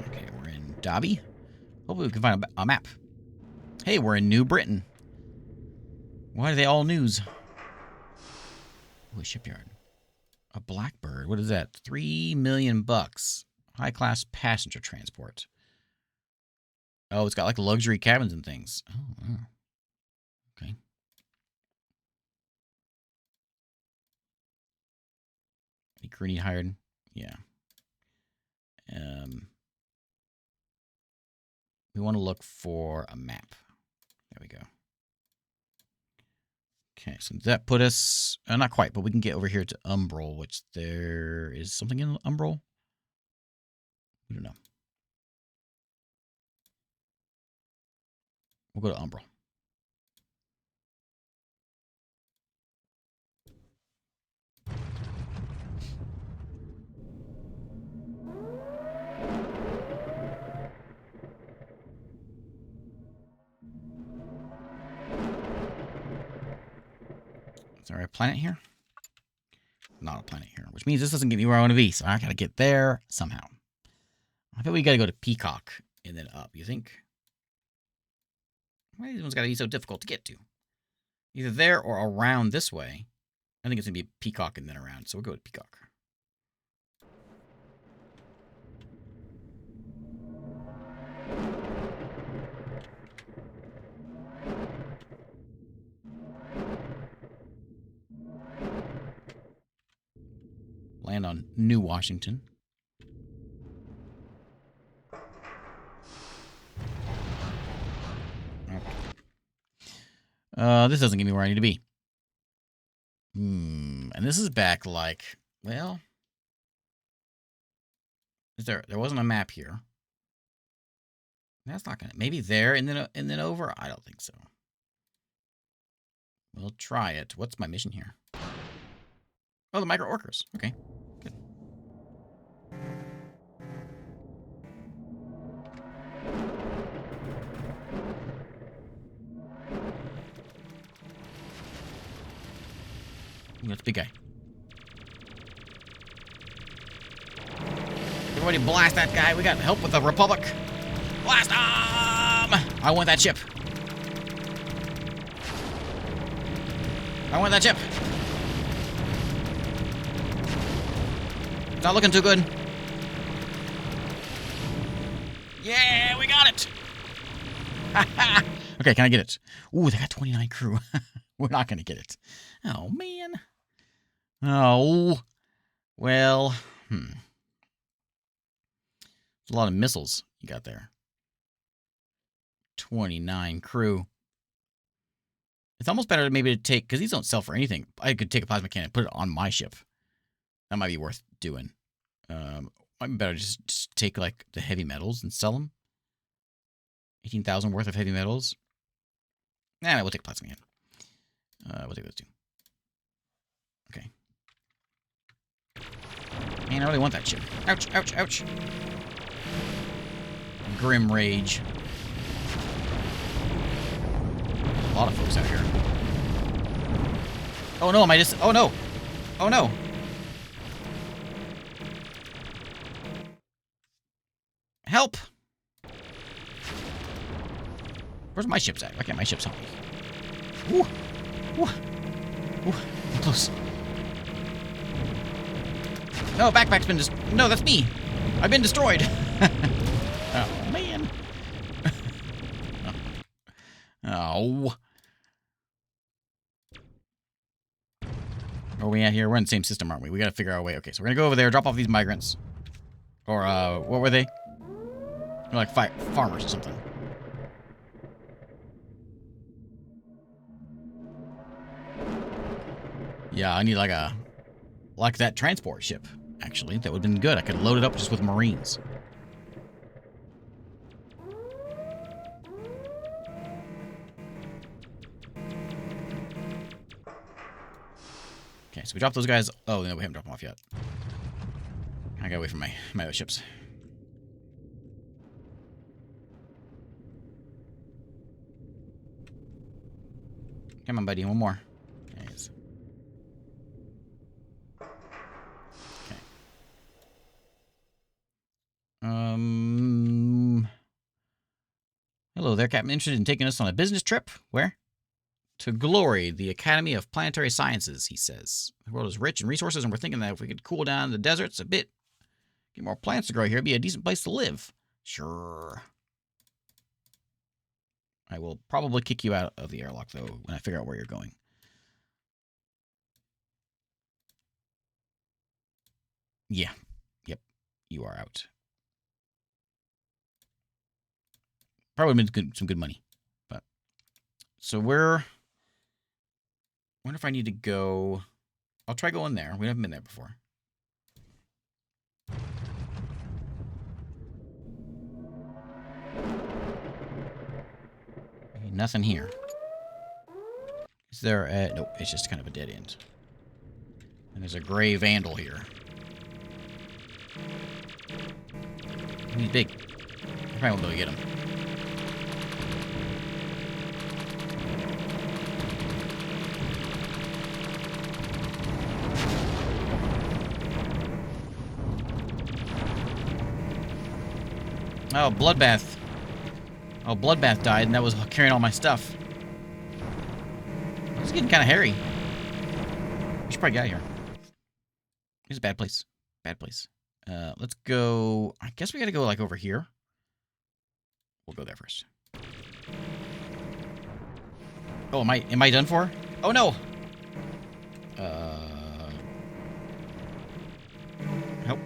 Okay, we're in Dobby. Hopefully we can find a map. Hey, we're in New Britain. Why are they all news? Ooh, a shipyard. A Blackbird. What is that? 3 million bucks. High-class passenger transport. Oh, it's got like luxury cabins and things. Oh, okay. Any crew need hired? Yeah. We want to look for a map. There we go. Okay, so that put us... not quite, but we can get over here to Umbrel, which there is something in Umbrel? We don't know. We'll go to Umbrel. Is there a planet here? Not a planet here, which means this doesn't get me where I want to be, so I gotta get there somehow. I bet we gotta go to Peacock and then up, you think? Why these ones gotta be so difficult to get to? Either there or around this way. I think it's gonna be Peacock and then around, so we'll go with Peacock. Land on New Washington. Okay. This doesn't get me where I need to be. And this is back like, well, there wasn't a map here. That's not gonna, maybe there and then over. I don't think so. We'll try it. What's my mission here? Oh, the micro orcas. Okay, good. That's a big guy. Everybody blast that guy. We got help with the Republic. Blast him! I want that ship. I want that ship. It's not looking too good. Yeah, we got it. Okay, can I get it? Ooh, they got 29 crew. We're not going to get it. Oh, man. Oh. Well, There's a lot of missiles you got there. 29 crew. It's almost better maybe to take, because these don't sell for anything. I could take a plasma cannon and put it on my ship. That might be worth doing. Might be better just take like the heavy metals and sell them. 18,000 worth of heavy metals. Nah, we'll take plasma cannon. We'll take those two. Okay. Man, I really want that ship. Ouch, ouch, ouch. Grim Rage. A lot of folks out here. Oh no, am I just... Oh no! Oh no! Help! Where's my ships at? Why can't my ships help me? Ooh! Ooh! Ooh! I'm close. No, backpack's been no, that's me! I've been destroyed! Oh, man. Oh. Where are we at here? We're in the same system, aren't we? We gotta figure out a way. Okay, so we're gonna go over there, drop off these migrants. Or, what were they? They're like farmers or something. Yeah, I need like that transport ship, actually. That would have been good. I could load it up just with Marines. Okay, so we dropped those guys. Oh, no, we haven't dropped them off yet. I got away from my other ships. Come on, buddy. One more. There he is. Okay. Hello there, Captain. Interested in taking us on a business trip? Where? To Glory, the Academy of Planetary Sciences, he says. The world is rich in resources, and we're thinking that if we could cool down the deserts a bit, get more plants to grow here, it'd be a decent place to live. Sure. I will probably kick you out of the airlock, though, when I figure out where you're going. Yeah. Yep. You are out. Probably been some good money. But so where... I wonder if I need to go... I'll try going there. We haven't been there before. Nothing here. Is there a... Nope, it's just kind of a dead end. And there's a gray vandal here. He's big. I probably won't be able to get him. Oh, Bloodbath. Oh, Bloodbath died, and that was carrying all my stuff. It's getting kind of hairy. We should probably get out of here. It's a bad place. Bad place. Let's go... I guess we gotta go, like, over here. We'll go there first. Oh, am I done for? Oh, no! Help.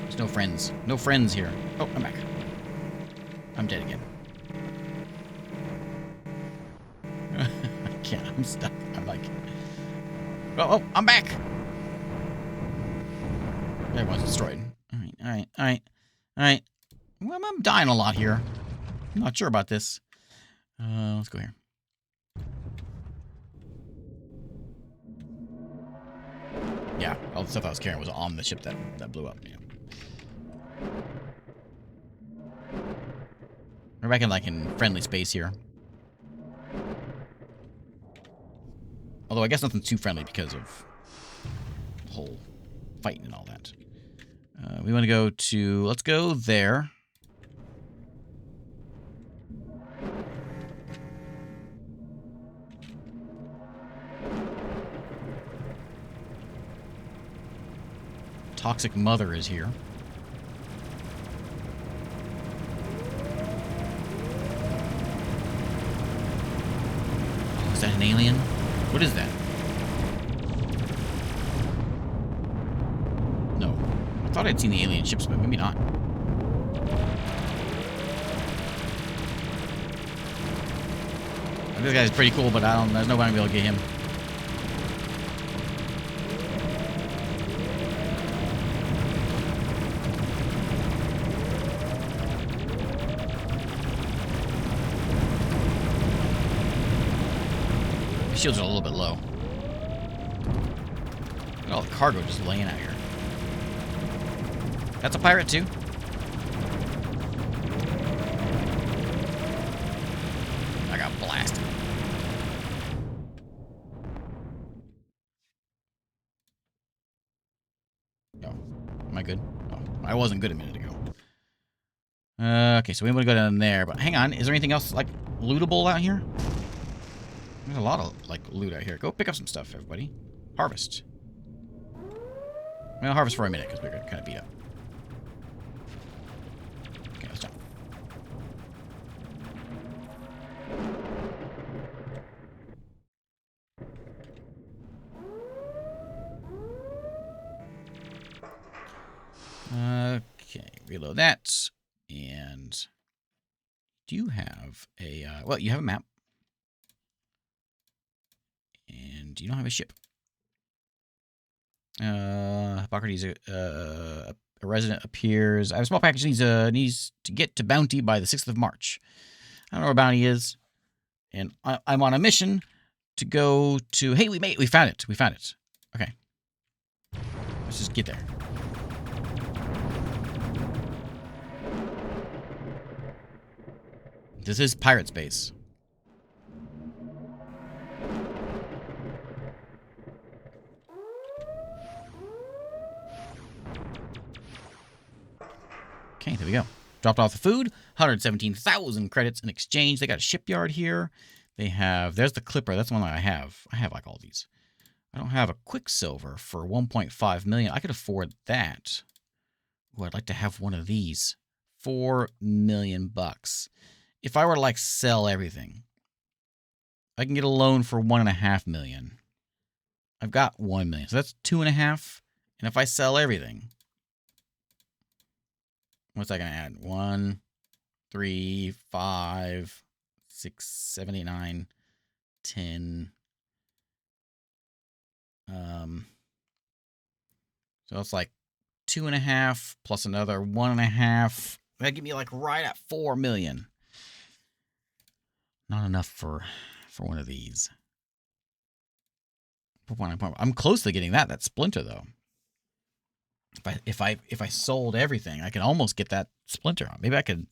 There's no friends. No friends here. Oh, I'm back. I'm dead again. I can't. I'm stuck. I'm like... Oh, I'm back! Everyone's destroyed. Alright. Well, I'm dying a lot here. I'm not sure about this. Let's go here. Yeah, all the stuff I was carrying was on the ship that blew up. Yeah. We're back in friendly space here. Although I guess nothing's too friendly because of the whole fighting and all that. We want to go to... Let's go there. Toxic Mother is here. Oh, is that an alien? What is that? No. I thought I'd seen the alien ships, but maybe not. This guy's pretty cool, but there's no way I'm gonna be able to get him. The shields are a little bit low. Look at all the cargo just laying out here. That's a pirate too. I got blasted. Oh, am I good? Oh, I wasn't good a minute ago. Okay, so we want to go down there, but hang on. Is there anything else, like, lootable out here? There's a lot of, like, loot out here. Go pick up some stuff, everybody. Harvest. Well, harvest for a minute, because we're kind of beat up. Okay, let's jump. Okay, reload that. And do you have a, well, you have a map. And you don't have a ship. Hippocrates, a resident appears. I have a small package needs to get to Bounty by the 6th of March. I don't know where Bounty is. And I'm on a mission to go to... Hey, we found it. We found it. Okay. Let's just get there. This is pirate space. Okay, there we go. Dropped off the food. 117,000 credits in exchange. They got a shipyard here. They have... There's the Clipper. That's the one that I have. I have like all these. I don't have a Quicksilver for 1.5 million. I could afford that. Ooh, I'd like to have one of these. 4 million bucks. If I were to like sell everything, I can get a loan for 1.5 million. I've got 1 million, so that's 2.5. And if I sell everything, what's that gonna add? 1, 3, 5, 6, 7, 8, 9, 10. So it's like 2.5 plus another 1.5. That'd give me like right at 4 million. Not enough for one of these. I'm close to getting that splinter though. If I sold everything, I can almost get that splinter on. Maybe I could.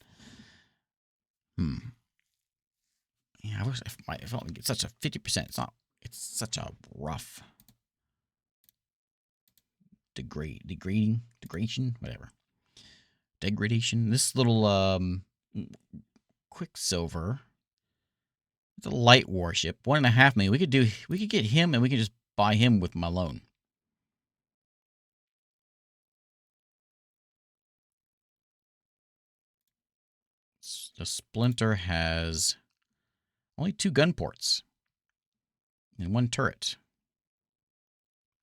Yeah, I wish if I only get such a 50%. It's not. It's such a rough degradation, whatever. Degradation. This little Quicksilver. It's a light warship. 1.5 million. We could get him, and we could just buy him with my loan. The Splinter has only 2 gun ports and 1 turret.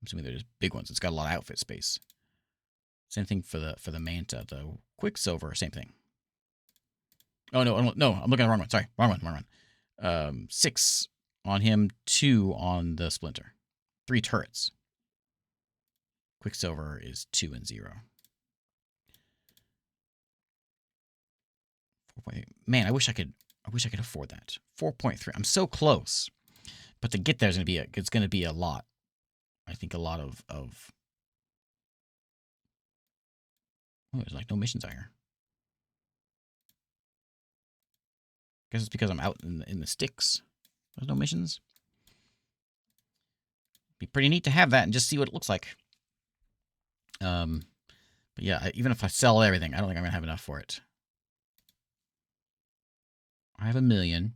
I'm assuming they're just big ones. It's got a lot of outfit space. Same thing for the Manta. The Quicksilver, same thing. Oh no, I'm looking at the wrong one. Sorry, wrong one. 6 on him, 2 on the Splinter. 3 turrets. Quicksilver is 2 and 0. Man, I wish I could afford that. 4.3. I'm so close, but to get there is gonna be a lot. I think a lot of. Oh, there's like no missions out here. Guess it's because I'm out in the sticks. There's no missions. Be pretty neat to have that and just see what it looks like. But yeah, even if I sell everything, I don't think I'm gonna have enough for it. I have 1 million.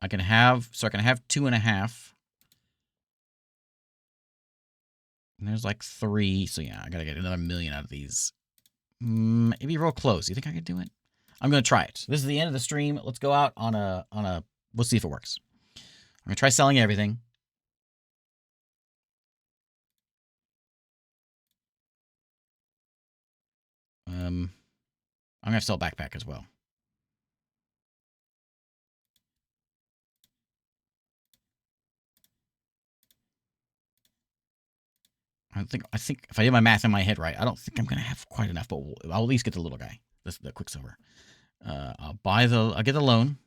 I can have 2.5. And there's like 3, so yeah, I gotta get another 1 million out of these. It'd be real close. You think I could do it? I'm gonna try it. This is the end of the stream. Let's go out on a. We'll see if it works. I'm gonna try selling everything. I'm gonna sell backpack as well. I think if I did my math in my head right, I don't think I'm gonna have quite enough, but I'll at least get the little guy, the Quicksilver. I'll get the loan.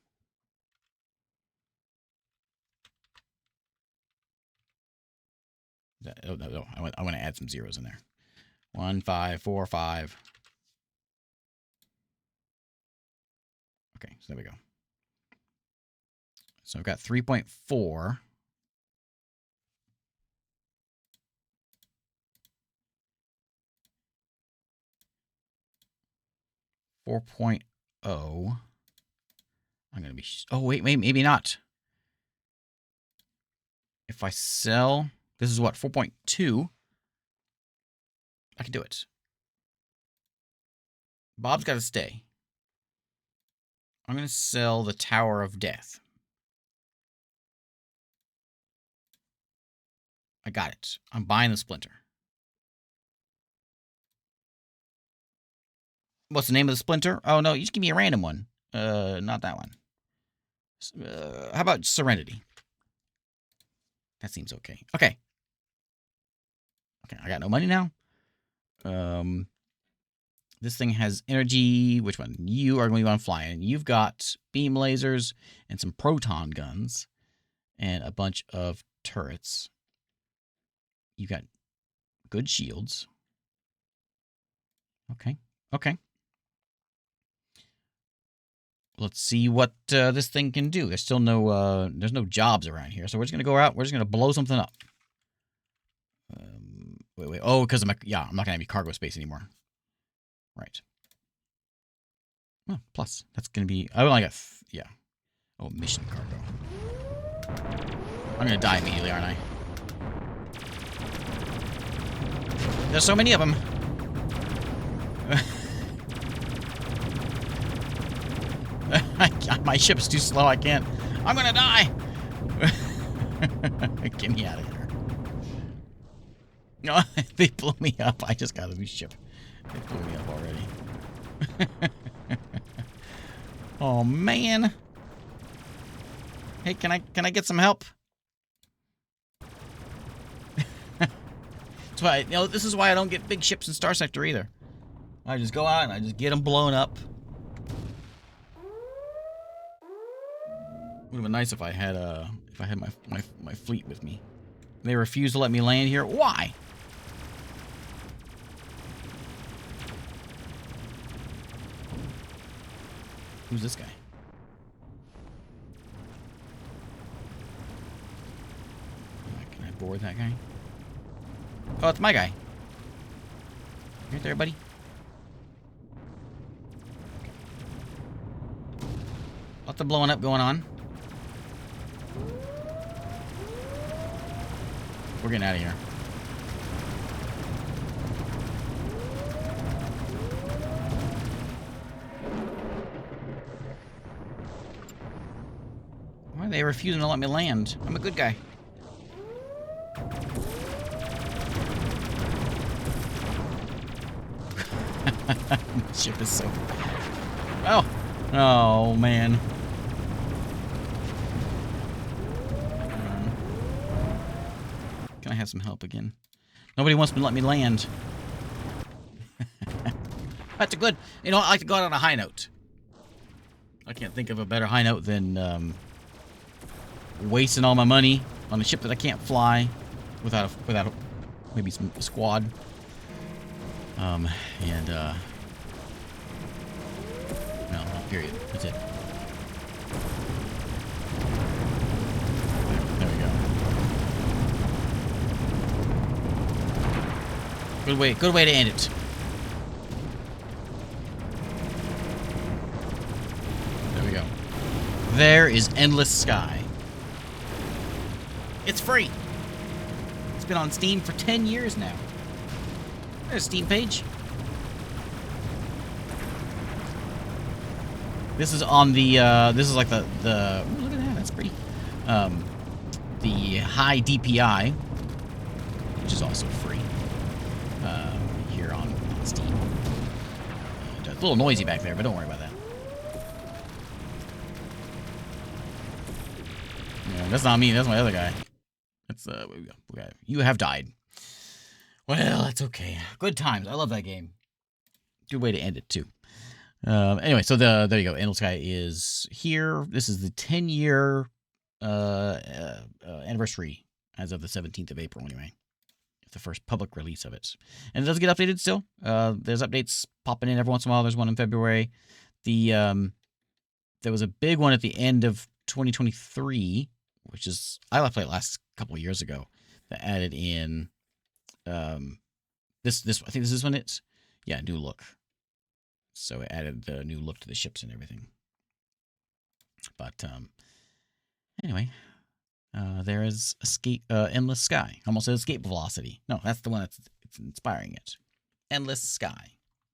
No, I want to add some zeros in there. 1, 5, 4, 5. Okay, so there we go. So I've got 3.4. 4.0. I'm going to be... Oh, wait, maybe not. If I sell... This is what, 4.2? I can do it. Bob's got to stay. I'm going to sell the Tower of Death. I got it. I'm buying the Splinter. What's the name of the splinter? Oh, no, you just give me a random one. Not that one. How about Serenity? That seems okay. Okay. Okay, I got no money now. This thing has energy. Which one? You are going to be on flying. You've got beam lasers and some proton guns and a bunch of turrets. You got good shields. Okay. Okay. Let's see what this thing can do. There's still no there's no jobs around here, so we're just gonna go out. We're just gonna blow something up. Wait. Oh, because I'm not gonna have any cargo space anymore. Right. Oh, plus that's gonna be. I only got yeah. Oh, mission cargo. I'm gonna die immediately, aren't I? There's so many of them. My ship's too slow. I can't. I'm gonna die. Get me out of here. No, they blew me up. I just got a new ship. They blew me up already. Oh man. Hey, can I get some help? That's why this is why I don't get big ships in Star Sector either. I just go out and I just get them blown up. Would have been nice if I had my fleet with me. They refuse to let me land here. Why? Who's this guy? Can I board that guy? Oh, it's my guy. Right there, buddy. Okay. Lots of blowing up going on. We're getting out of here. Why are they refusing to let me land? I'm a good guy. Ship is so... Oh! Oh, man. Can I have some help again? Nobody wants to let me land. That's a good... You know, I like to go out on a high note. I can't think of a better high note than wasting all my money on a ship that I can't fly without maybe some squad. No, period. That's it. There we go. Good way to end it. There we go. There is Endless Sky. It's free. It's been on Steam for 10 years now. There's a Steam page. This is on the, this is like the ooh, look at that, that's pretty. The high DPI, which is also free, here on Steam. And, it's a little noisy back there, but don't worry about that. Yeah, that's not me, that's my other guy. That's, you have died. Well, that's okay. Good times. I love that game. Good way to end it, too. Anyway, so there you go. Endless Sky is here. This is the 10-year anniversary as of the 17th of April, anyway. The first public release of it. And it does get updated still. There's updates popping in every once in a while. There's one in February. There was a big one at the end of 2023, which is... I left it last couple of years ago, that added in... this I think this is when it's... Yeah, new look. So it added the new look to the ships and everything. But anyway, there is Endless Sky. Almost said Escape Velocity. No, that's the one that's inspiring it. Endless Sky.